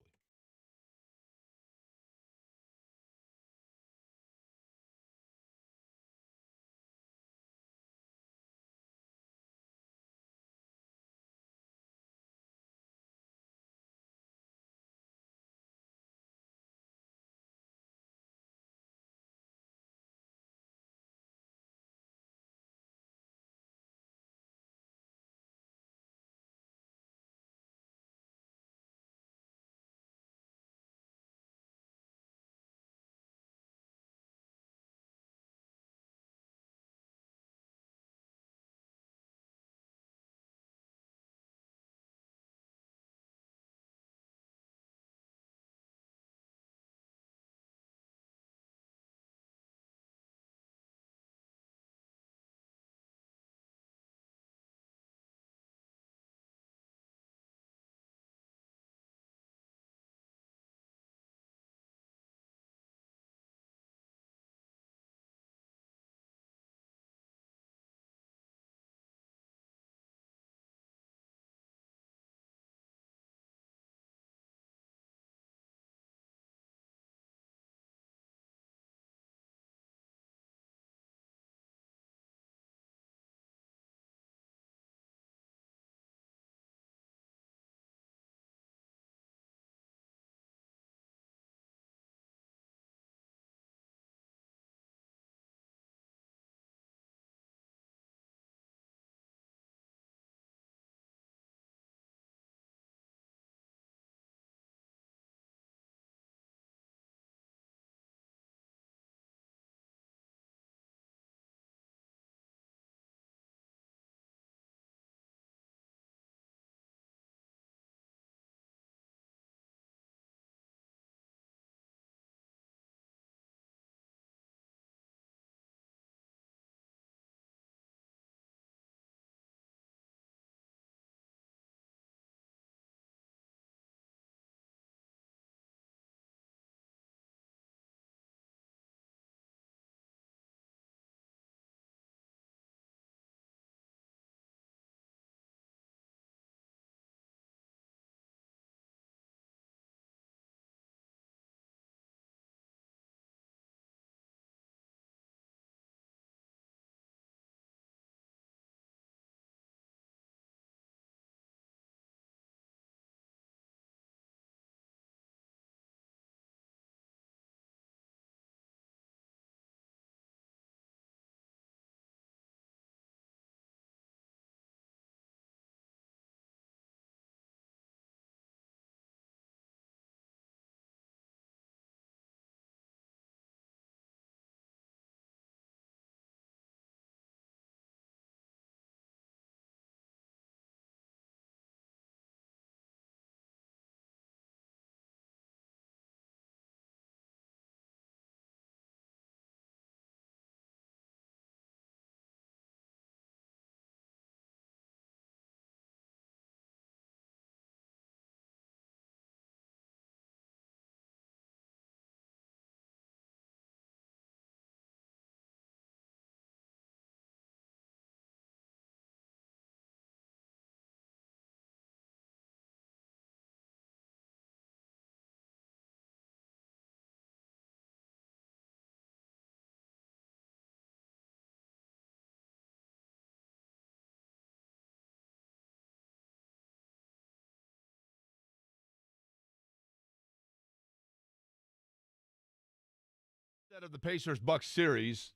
Of the Pacers-Bucks series,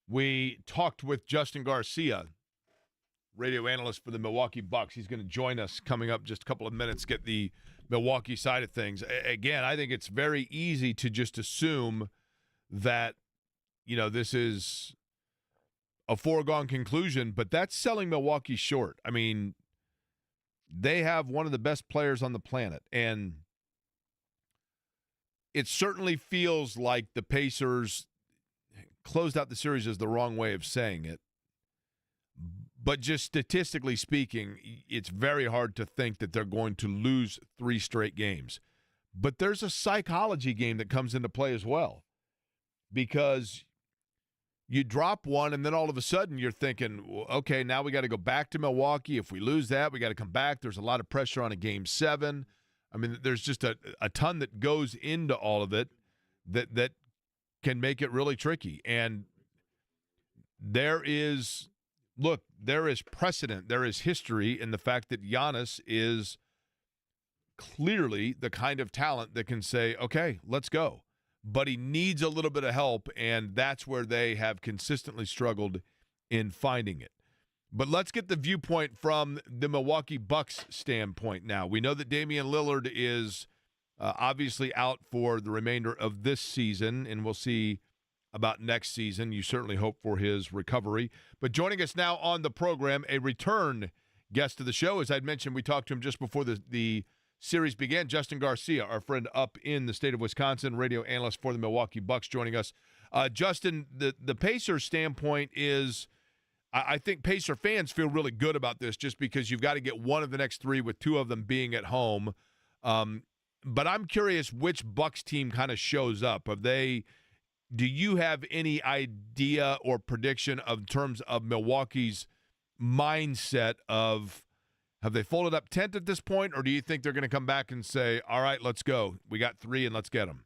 we talked with Justin Garcia, radio analyst for the Milwaukee Bucks. He's going to join us coming up just a couple of minutes, get the Milwaukee side of things. Again, I think it's very easy to just assume that, this is a foregone conclusion, but that's selling Milwaukee short. I mean, they have one of the best players on the planet, and it certainly feels like the Pacers closed out the series is the wrong way of saying it. But just statistically speaking, it's very hard to think that they're going to lose 3 straight games. But there's a psychology game that comes into play as well, because you drop one and then all of a sudden you're thinking, well, okay, now we got to go back to Milwaukee. If we lose that, we got to come back. There's a lot of pressure on a Game 7. I mean, there's just a ton that goes into all of it that can make it really tricky. And there is precedent, there is history in the fact that Giannis is clearly the kind of talent that can say, okay, let's go. But he needs a little bit of help, and that's where they have consistently struggled in finding it. But let's get the viewpoint from the Milwaukee Bucks standpoint now. We know that Damian Lillard is obviously out for the remainder of this season, and we'll see about next season. You certainly hope for his recovery. But joining us now on the program, a return guest of the show. As I'd mentioned, we talked to him just before the series began. Justin Garcia, our friend up in the state of Wisconsin, radio analyst for the Milwaukee Bucks, joining us. Justin, the Pacers standpoint is, I think Pacer fans feel really good about this just because you've got to get one of the next 3 with 2 of them being at home. But I'm curious which Bucks team kind of shows up. Do you have any idea or prediction of terms of Milwaukee's mindset of, have they folded up tent at this point, or do you think they're going to come back and say, all right, let's go. We got 3 and let's get them?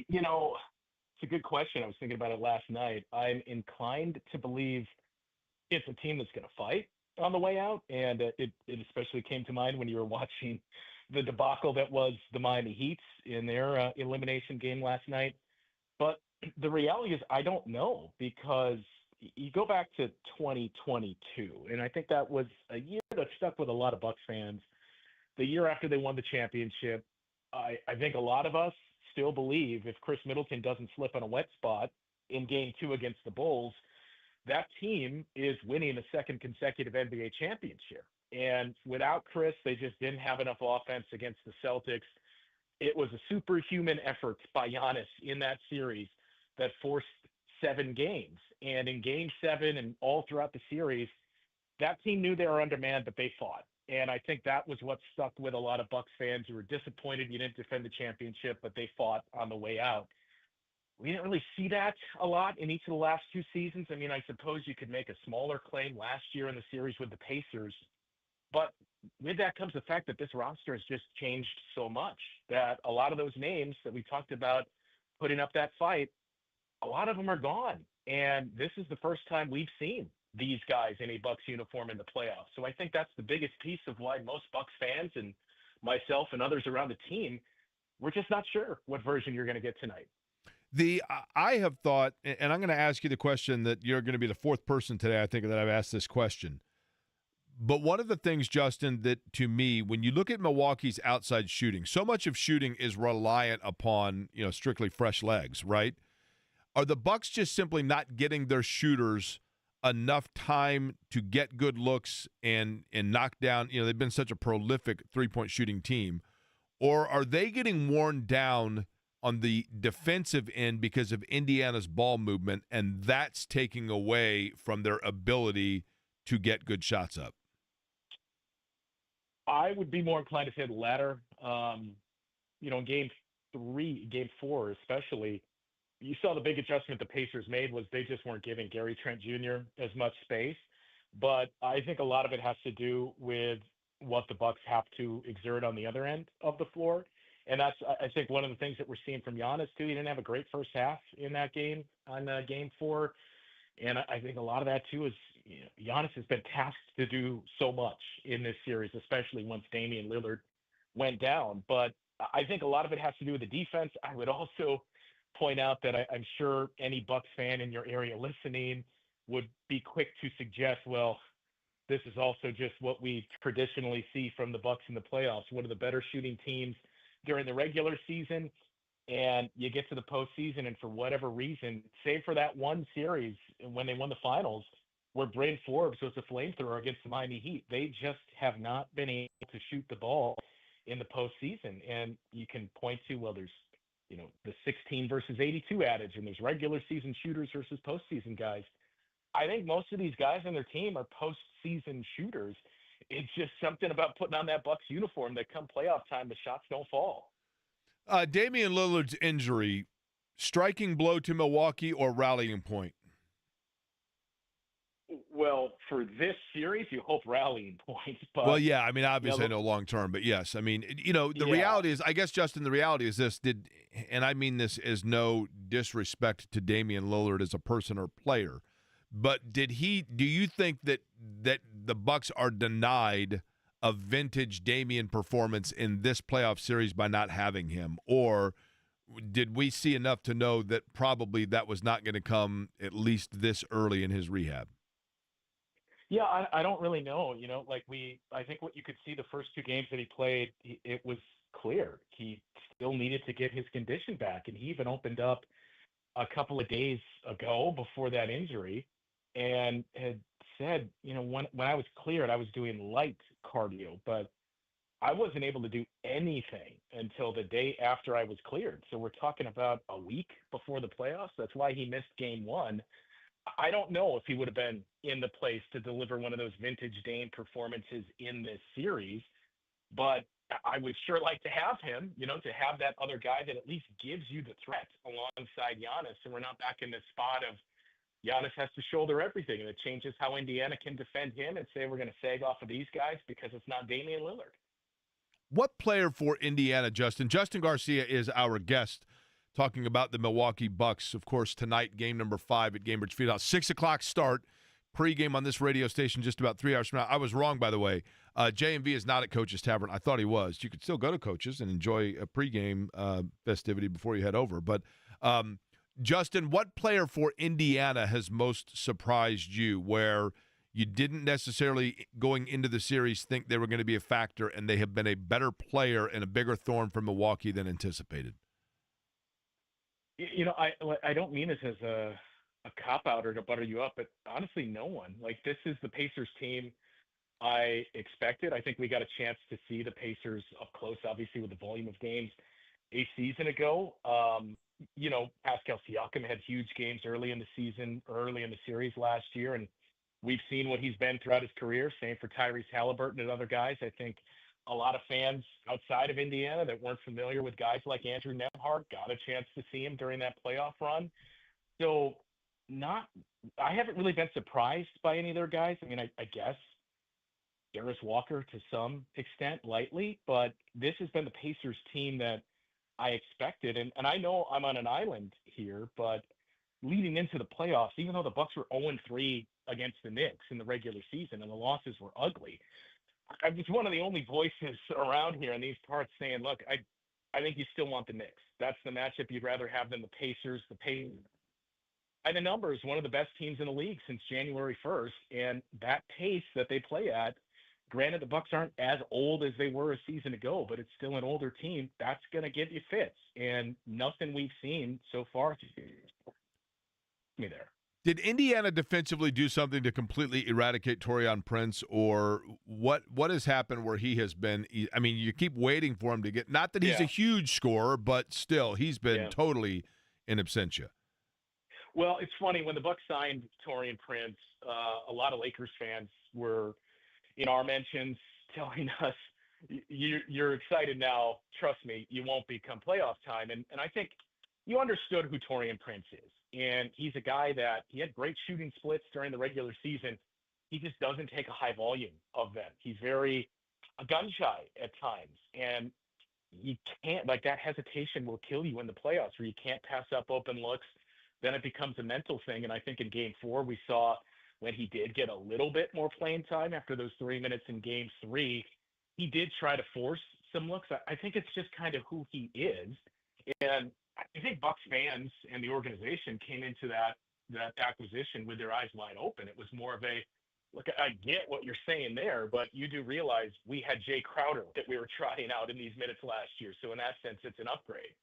It's a good question. I was thinking about it last night. I'm inclined to believe it's a team that's going to fight on the way out, and it especially came to mind when you were watching the debacle that was the Miami Heat in their elimination game last night. But the reality is I don't know, because you go back to 2022, and I think that was a year that stuck with a lot of Bucks fans. The year after they won the championship, I think a lot of us still believe if Chris Middleton doesn't slip on a wet spot in Game 2 against the Bulls, that team is winning a 2nd consecutive NBA championship. And without Chris, they just didn't have enough offense against the Celtics. It was a superhuman effort by Giannis in that series that forced 7 games. And in Game 7 and all throughout the series, that team knew they were undermanned, but they fought. And I think that was what stuck with a lot of Bucks fans who were disappointed you didn't defend the championship, but they fought on the way out. We didn't really see that a lot in each of the last 2 seasons. I mean, I suppose you could make a smaller claim last year in the series with the Pacers, but with that comes the fact that this roster has just changed so much that a lot of those names that we talked about putting up that fight, a lot of them are gone. And this is the first time we've seen these guys in a Bucks uniform in the playoffs. So I think that's the biggest piece of why most Bucks fans and myself and others around the team, we're just not sure what version you're going to get tonight. I have thought, and I'm going to ask you the question that you're going to be the 4th person today, I think, that I've asked this question. But one of the things, Justin, that to me, when you look at Milwaukee's outside shooting, so much of shooting is reliant upon, strictly fresh legs, right? Are the Bucks just simply not getting their shooters enough time to get good looks and knock down? They've been such a prolific 3-point shooting team. Or are they getting worn down on the defensive end because of Indiana's ball movement, and that's taking away from their ability to get good shots up? I would be more inclined to say the latter. In Game 4 especially, you saw the big adjustment the Pacers made was they just weren't giving Gary Trent Jr. as much space. But I think a lot of it has to do with what the Bucks have to exert on the other end of the floor. And that's, I think, one of the things that we're seeing from Giannis, too. He didn't have a great first half in that game on Game 4. And I think a lot of that, too, is Giannis has been tasked to do so much in this series, especially once Damian Lillard went down. But I think a lot of it has to do with the defense. I would also point out that I'm sure any Bucs fan in your area listening would be quick to suggest, well, this is also just what we traditionally see from the Bucs in the playoffs. One of the better shooting teams during the regular season, and you get to the postseason, and for whatever reason, save for that one series when they won the finals, where Bryn Forbes was a flamethrower against the Miami Heat, they just have not been able to shoot the ball in the postseason. And you can point to, well, there's the 16 versus 82 adage, and there's regular season shooters versus postseason guys. I think most of these guys on their team are postseason shooters. It's just something about putting on that Bucs uniform that come playoff time, the shots don't fall. Damian Lillard's injury, striking blow to Milwaukee or rallying point? Well, for this series, you hope rallying points. But, well, yeah, I mean, obviously I know long term, but yes. I mean, the reality is, I guess, Justin, the reality is this, and I mean this as no disrespect to Damian Lillard as a person or player, but do you think that the Bucs are denied a vintage Damian performance in this playoff series by not having him? Or did we see enough to know that probably that was not going to come at least this early in his rehab? Yeah, I don't really know. I think what you could see the first two games that he played, it was clear. He still needed to get his condition back. And he even opened up a couple of days ago before that injury and had said, when I was cleared, I was doing light cardio, but I wasn't able to do anything until the day after I was cleared. So we're talking about a week before the playoffs. That's why he missed game one. I don't know if he would have been in the place to deliver one of those vintage Dame performances in this series, but I would sure like to have him, to have that other guy that at least gives you the threat alongside Giannis. So we're not back in this spot of Giannis has to shoulder everything, and it changes how Indiana can defend him and say we're going to sag off of these guys because it's not Damian Lillard. What player for Indiana, Justin? Justin Garcia is our guest, talking about the Milwaukee Bucks. Of course, tonight, game number 5 at Gainbridge Fieldhouse. 6 o'clock start. Pregame on this radio station just about 3 hours from now. I was wrong, by the way. J&V is not at Coach's Tavern. I thought he was. You could still go to Coach's and enjoy a pregame festivity before you head over. But, Justin, what player for Indiana has most surprised you, where you didn't necessarily, going into the series, think they were going to be a factor, and they have been a better player and a bigger thorn for Milwaukee than anticipated? I don't mean this as a cop-out or to butter you up, but honestly, no one. This is the Pacers team I expected. I think we got a chance to see the Pacers up close, obviously, with the volume of games a season ago. Pascal Siakam had huge games early in the series last year, and we've seen what he's been throughout his career. Same for Tyrese Halliburton and other guys. I think a lot of fans outside of Indiana that weren't familiar with guys like Andrew Nembhard got a chance to see him during that playoff run. So I haven't really been surprised by any of their guys. I mean, I guess Darius Walker to some extent lightly, but this has been the Pacers team that I expected. And I know I'm on an island here, but leading into the playoffs, even though the Bucks were 0-3 against the Knicks in the regular season and the losses were ugly, I was one of the only voices around here in these parts saying, look, I think you still want the Knicks. That's the matchup you'd rather have than the Pacers. And the numbers, one of the best teams in the league since January 1st. And that pace that they play at, granted the Bucks aren't as old as they were a season ago, but it's still an older team. That's going to give you fits. And nothing we've seen so far me there. Did Indiana defensively do something to completely eradicate Taurean Prince, or what has happened where he has been – I mean, you keep waiting for him to get – not that he's a huge scorer, but still, he's been totally in absentia. Well, it's funny. When the Bucks signed Taurean Prince, a lot of Lakers fans were in our mentions telling us, you're excited now. Trust me, you won't be come playoff time. And I think you understood who Taurean Prince is. And he's a guy that he had great shooting splits during the regular season. He just doesn't take a high volume of them. He's very gun shy at times. And you can't, that hesitation will kill you in the playoffs where you can't pass up open looks. Then it becomes a mental thing. And I think in game 4, we saw when he did get a little bit more playing time after those 3 minutes in game 3, he did try to force some looks. I think it's just kind of who he is. And I think Bucs fans and the organization came into that acquisition with their eyes wide open. It was more of a, look, I get what you're saying there, but you do realize we had Jay Crowder that we were trying out in these minutes last year. So in that sense, it's an upgrade.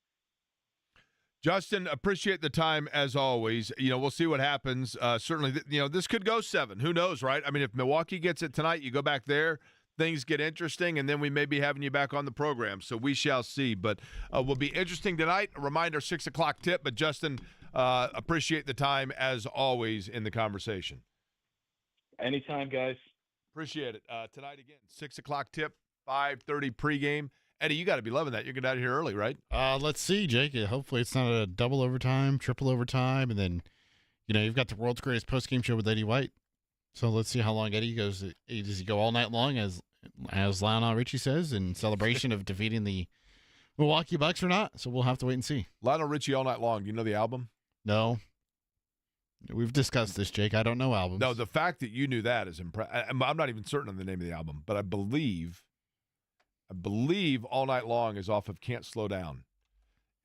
Justin, appreciate the time as always. We'll see what happens. Certainly, this could go 7. Who knows, right? I mean, if Milwaukee gets it tonight, you go back there, things get interesting, and then we may be having you back on the program. So we shall see. But will be interesting tonight. A reminder, 6 o'clock tip. But Justin, appreciate the time as always in the conversation. Anytime, guys. Appreciate it. Tonight again, 6 o'clock tip, 5:30 pregame. Eddie, you got to be loving that. You're getting out of here early, right? Let's see, Jake. Hopefully it's not a double overtime, triple overtime, and then, you've got the world's greatest postgame show with Eddie White. So let's see how long Eddie goes. Does he go all night long, as Lionel Richie says, in celebration of defeating the Milwaukee Bucks or not? So we'll have to wait and see. Lionel Richie all night long. Do you know the album? No. We've discussed this, Jake. I don't know albums. No, the fact that you knew that is impressive. I'm not even certain on the name of the album, but I believe All Night Long is off of Can't Slow Down.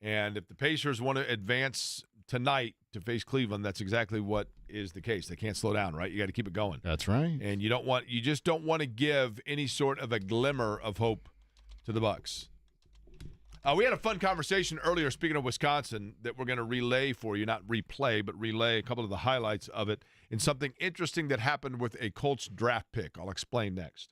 And if the Pacers want to advance tonight to face Cleveland, that's exactly what is the case. They can't slow down, right? You got to keep it going. That's right. And you just don't want to give any sort of a glimmer of hope to the Bucks. We had a fun conversation earlier, speaking of Wisconsin, that we're going to relay for you, not replay, but relay a couple of the highlights of it in something interesting that happened with a Colts draft pick. I'll explain next.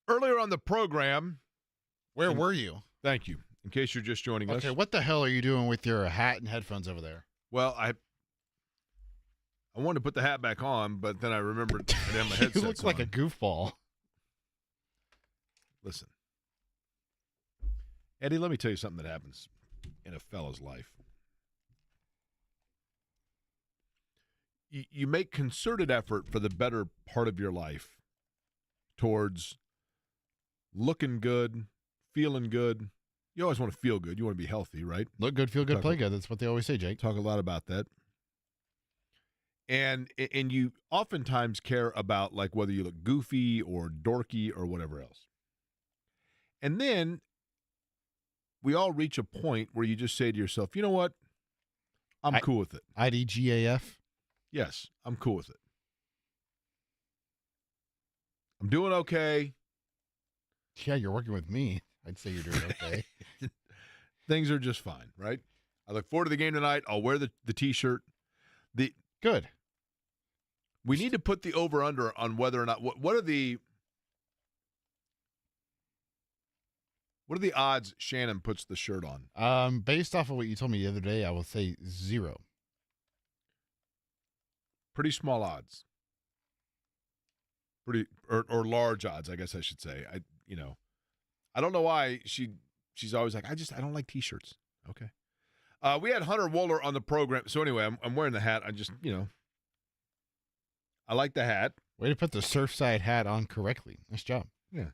Earlier on the program, Where were you? thank you. In case you're just joining us. Okay, what the hell are you doing with your hat and headphones over there? Well, I wanted to put the hat back on, but then I remembered I didn't have my headset. You look like a goofball. Listen, Eddie, let me tell you something that happens in a fella's life. You make concerted effort for the better part of your life towards looking good, feeling good. You always want to feel good. You want to be healthy, right? Look good, feel good, play good. That's what they always say, Jake. Talk a lot about that. And you oftentimes care about like whether you look goofy or dorky or whatever else. And then we all reach a point where you just say to yourself, you know what? I'm cool with it. IDGAF? Yes, I'm cool with it. I'm doing okay. Yeah, you're working with me. I'd say you're doing okay. Things are just fine, right? I look forward to the game tonight. I'll wear the T-shirt. Good. We need to put the over-under on whether or not what are the odds Shannon puts the shirt on? Based off of what you told me the other day, I will say 0. Pretty small odds. Pretty or large odds, I guess I should say. I don't know why she's always like, I don't like T-shirts. Okay. We had Hunter Wohler on the program. So anyway, I'm wearing the hat. I like the hat. Way to put the Surfside hat on correctly. Nice job. Yeah.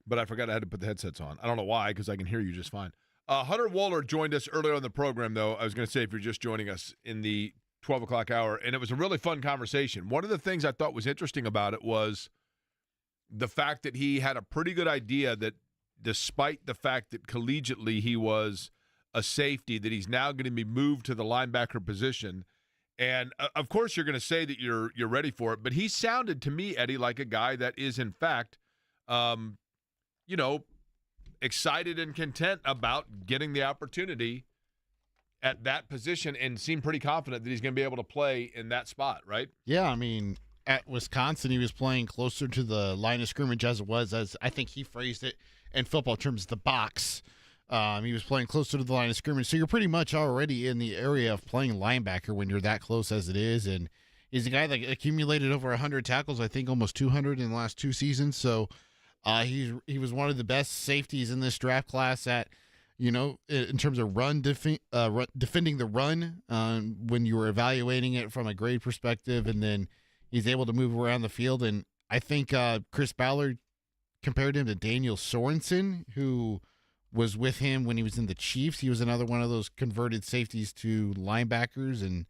But I forgot I had to put the headsets on. I don't know why, because I can hear you just fine. Hunter Wohler joined us earlier on the program, though. I was going to say, if you're just joining us in the 12 o'clock hour, and it was a really fun conversation. One of the things I thought was interesting about it was the fact that he had a pretty good idea that despite the fact that collegiately he was a safety, that he's now going to be moved to the linebacker position. And, of course, you're going to say that you're ready for it, but he sounded to me, Eddie, like a guy that is, in fact, excited and content about getting the opportunity at that position and seemed pretty confident that he's going to be able to play in that spot, right? Yeah, I mean, at Wisconsin, he was playing closer to the line of scrimmage as I think he phrased it in football terms, the box. He was playing closer to the line of scrimmage. So you're pretty much already in the area of playing linebacker when you're that close as it is. And he's a guy that accumulated over 100 tackles, I think almost 200 in the last 2 seasons. So he was one of the best safeties in this draft class at, in terms of defending the run when you were evaluating it from a grade perspective. And then he's able to move around the field. And I think Chris Ballard compared him to Daniel Sorensen, who was with him when he was in the Chiefs. He was another one of those converted safeties to linebackers, and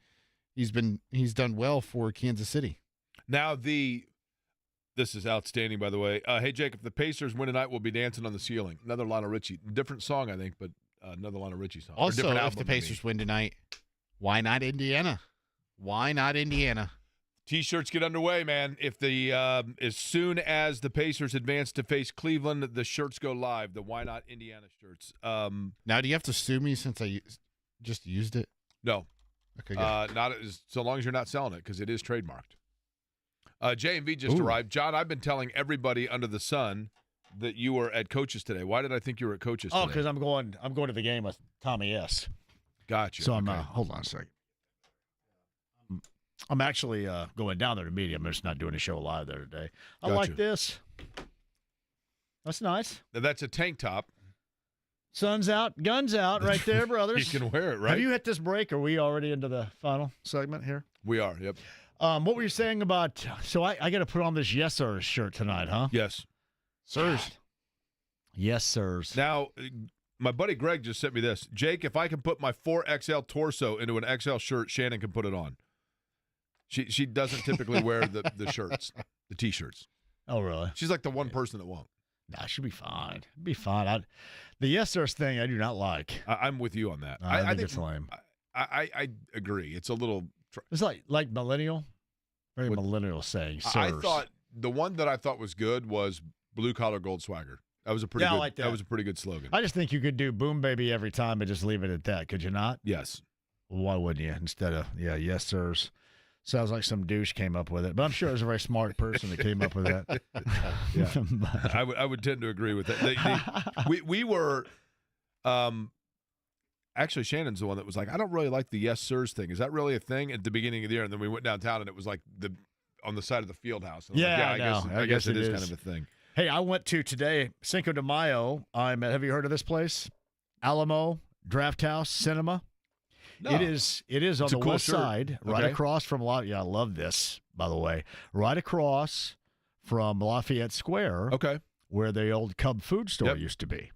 he's done well for Kansas City. Now this is outstanding, by the way. Hey, Jake, if the Pacers win tonight, we'll be dancing on the ceiling. Another Lionel Richie. Different song, I think, but another Lionel Richie song. Also, if the Pacers win tonight, why not Indiana? Why not Indiana? T-shirts get underway, man. If as soon as the Pacers advance to face Cleveland, the shirts go live. The Why Not Indiana shirts. Now, do you have to sue me since I just used it? No. Okay. Good. Not so long as you're not selling it, because it is trademarked. J&V just arrived. John, I've been telling everybody under the sun that you were at Coach's today. Why did I think you were at Coach's today? Oh, because I'm going to the game with Tommy S. Gotcha. So I'm hold on a second. I'm actually going down there to meet him. I'm just not doing a show live there today. I like this. That's nice. Now, that's a tank top. Sun's out, guns out right there, brothers. You can wear it, right? Have you hit this break? Are we already into the final segment here? We are, yep. What were you saying about – so I got to put on this Yes Sir shirt tonight, huh? Yes. Sirs. Yes, sirs. Now, my buddy Greg just sent me this. Jake, if I can put my 4XL torso into an XL shirt, Shannon can put it on. She doesn't typically wear the shirts, the T-shirts. Oh, really? She's like the one person that won't. Nah, she'll be fine. Be fine. The Yes Sirs thing I do not like. I'm with you on that. I think it's lame. I agree. It's a little... It's like millennial. Very millennial saying, sirs. I thought the one that I thought was good was Blue Collar Gold Swagger. That was a pretty good. Like that. That was a pretty good slogan. I just think you could do Boom Baby every time and just leave it at that. Could you not? Yes. Well, why wouldn't you? Instead of yes sirs. Sounds like some douche came up with it, but I'm sure it was a very smart person that came up with that. Yeah. I would tend to agree with that. We were actually, Shannon's the one that was like, I don't really like the yes sirs thing. Is that really a thing at the beginning of the year? And then we went downtown and it was like on the side of the field house. And I guess it is kind of a thing. Hey, I went to today, Cinco de Mayo. Have you heard of this place? Alamo Draft House Cinema. No. It is on the cool west shirt. side, right across from I love this, by the way. Right across from Lafayette Square. Okay. Where the old Cub food store used to be.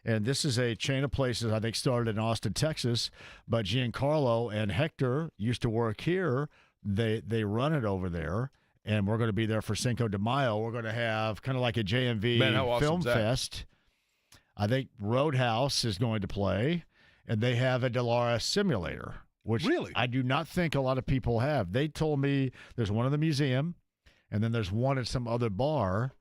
And this is a chain of places, I think, started in Austin, Texas. But Giancarlo and Hector used to work here. They run it over there. And we're going to be there for Cinco de Mayo. We're going to have kind of like a JMV Film Fest. I think Roadhouse is going to play. And they have a Dallara simulator, which I do not think a lot of people have. They told me there's one in the museum, and then there's one at some other bar.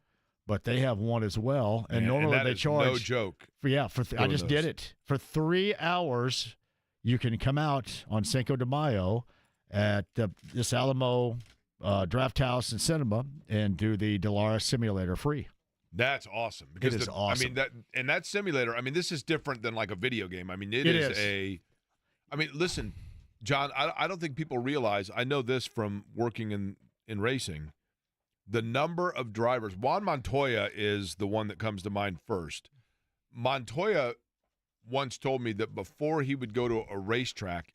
But they have one as well, and normally they charge. No joke. I just did it for 3 hours. You can come out on Cinco de Mayo at this Alamo Draft House and Cinema and do the Dallara simulator free. That's awesome. Because it is awesome. I mean, that simulator. I mean, this is different than like a video game. I mean, it is a. I mean, listen, John. I don't think people realize. I know this from working in racing. The number of drivers, Juan Montoya is the one that comes to mind first. Montoya once told me that before he would go to a racetrack,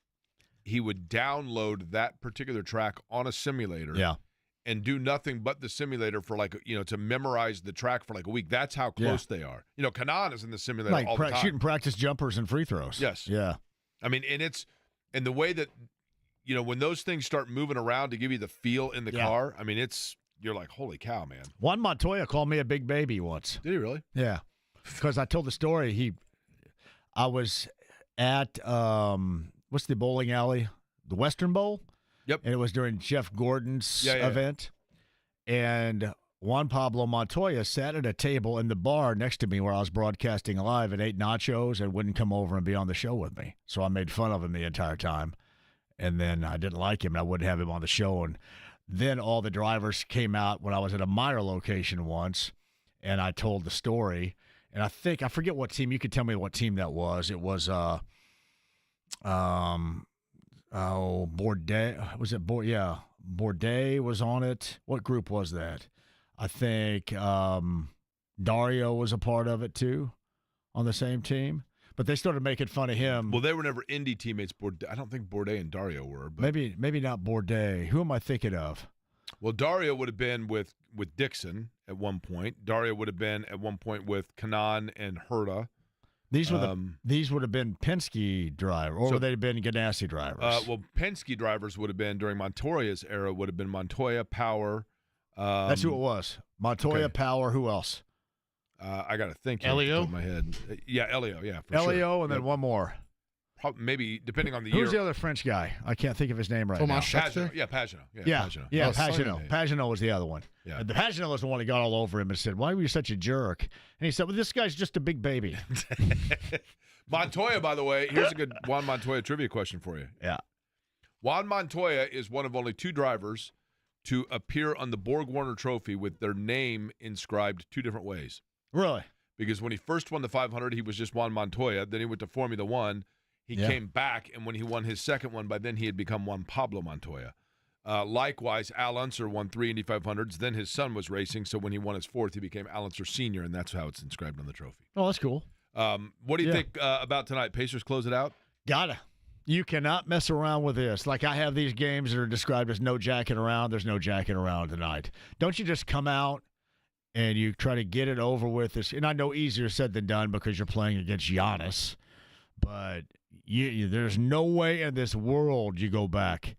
he would download that particular track on a simulator and do nothing but the simulator for to memorize the track for like a week. That's how close they are. Kanan is in the simulator all the time. Shooting practice jumpers and free throws. Yes. Yeah. I mean, and the way that, when those things start moving around to give you the feel in the car, I mean, you're like, holy cow, man. Juan Montoya called me a big baby once. Did he really? Yeah. Because I told the story. I was at, what's the bowling alley? The Western Bowl? Yep. And it was during Jeff Gordon's event. And Juan Pablo Montoya sat at a table in the bar next to me where I was broadcasting live and ate nachos and wouldn't come over and be on the show with me. So I made fun of him the entire time. And then I didn't like him and I wouldn't have him on the show. And then all the drivers came out when I was at a Meyer location once, and I told the story. And I forget what team. You could tell me what team that was. It was Bourdais. Was it Bourdais? Yeah, Bourdais was on it. What group was that? I think Dario was a part of it too, on the same team. But they started making fun of him. Well, they were never Indy teammates. I don't think Bourdais and Dario were. But. Maybe not Bourdais. Who am I thinking of? Well, Dario would have been with Dixon at one point. Dario would have been at one point with Kanan and Herta. These would have been Penske drivers, or would they have been Ganassi drivers? Well, Penske drivers would have been during Montoya's era. Would have been Montoya, Power. That's who it was. Montoya, Power. Who else? I got to think. Elio? In my head. Yeah, Elio. Yeah, for Elio, sure. and then one more. Maybe depending on the year. Who's the other French guy? I can't think of his name right now. Pagenaud. Yeah, Pagenaud. Yeah, Pagenaud. Pagenaud was the other one. Yeah. And the Pagenaud was the one that got all over him and said, "Why were you such a jerk?" And he said, "Well, this guy's just a big baby." Montoya, by the way, here's a good Juan Montoya trivia question for you. Yeah. Juan Montoya is one of only 2 drivers to appear on the Borg-Warner Trophy with their name inscribed 2 different ways. Really? Because when he first won the 500, he was just Juan Montoya. Then he went to Formula One. He came back, and when he won his second one, by then he had become Juan Pablo Montoya. Likewise, Al Unser won 3 Indy 500s. Then his son was racing, so when he won his 4th, he became Al Unser Sr., and that's how it's inscribed on the trophy. Oh, that's cool. What do you think about tonight? Pacers close it out? Gotta. You cannot mess around with this. Like I have these games that are described as no jacking around. There's no jacking around tonight. Don't you just come out and you try to get it over with? And I know easier said than done because you're playing against Giannis, but there's no way in this world you go back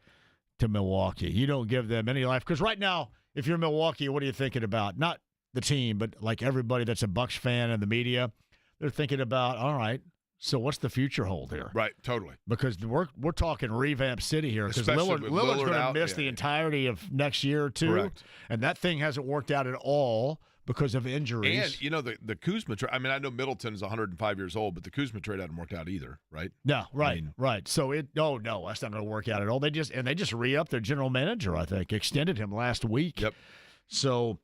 to Milwaukee. You don't give them any life. Because right now, if you're Milwaukee, what are you thinking about? Not the team, but like everybody that's a Bucks fan and the media, they're thinking about, all right, so what's the future hold here? Right, totally. Because we're talking revamp city here. Because Lillard's going to miss the entirety of next year or two. Correct. And that thing hasn't worked out at all because of injuries. And, you know, the Kuzma trade, I mean, I know Middleton's 105 years old, but the Kuzma trade hadn't worked out either, right? No, right, right. So no, that's not going to work out at all. They just re-upped their general manager, I think, extended him last week. Yep. So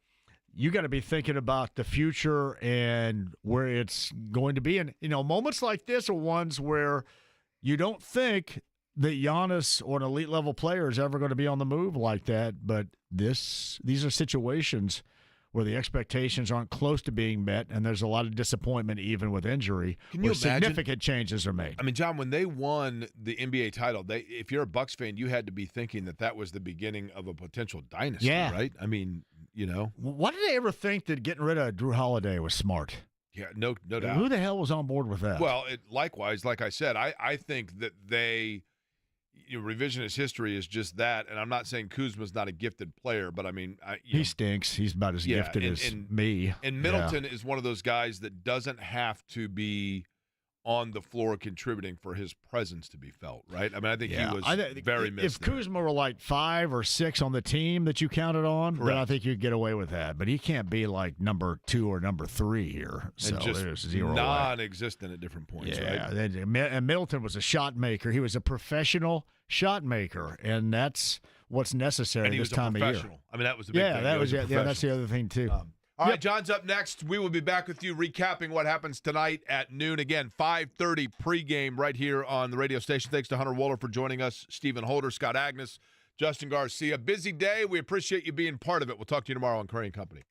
you got to be thinking about the future and where it's going to be. And, you know, moments like this are ones where you don't think that Giannis or an elite level player is ever going to be on the move like that. But these are situations where the expectations aren't close to being met, and there's a lot of disappointment even with injury. Can you imagine? Significant changes are made? I mean, John, when they won the NBA title, if you're a Bucks fan, you had to be thinking that was the beginning of a potential dynasty, right? I mean, you know. Why did they ever think that getting rid of Drew Holiday was smart? Yeah, no doubt. Who the hell was on board with that? Well, likewise, like I said, I think that revisionist history is just that, and I'm not saying Kuzma's not a gifted player, but I mean, he stinks. He's about as gifted as me. And Middleton is one of those guys that doesn't have to be on the floor contributing for his presence to be felt, right? I mean, I think he was very missed. If Kuzma were like 5 or 6 on the team that you counted on, then I think you'd get away with that. But he can't be like number 2 or number 3 here. So and just there's zero non-existent at different points, right? And Middleton was a shot maker. He was a professional shot maker, and that's what's necessary this time of year. I mean, that was the big thing. That's the other thing too. All right, John's up next. We will be back with you recapping what happens tonight at noon. Again, 5:30 pregame right here on the radio station. Thanks to Hunter Wohler for joining us, Stephen Holder, Scott Agnes, Justin Garcia. Busy day. We appreciate you being part of it. We'll talk to you tomorrow on Curry & Company.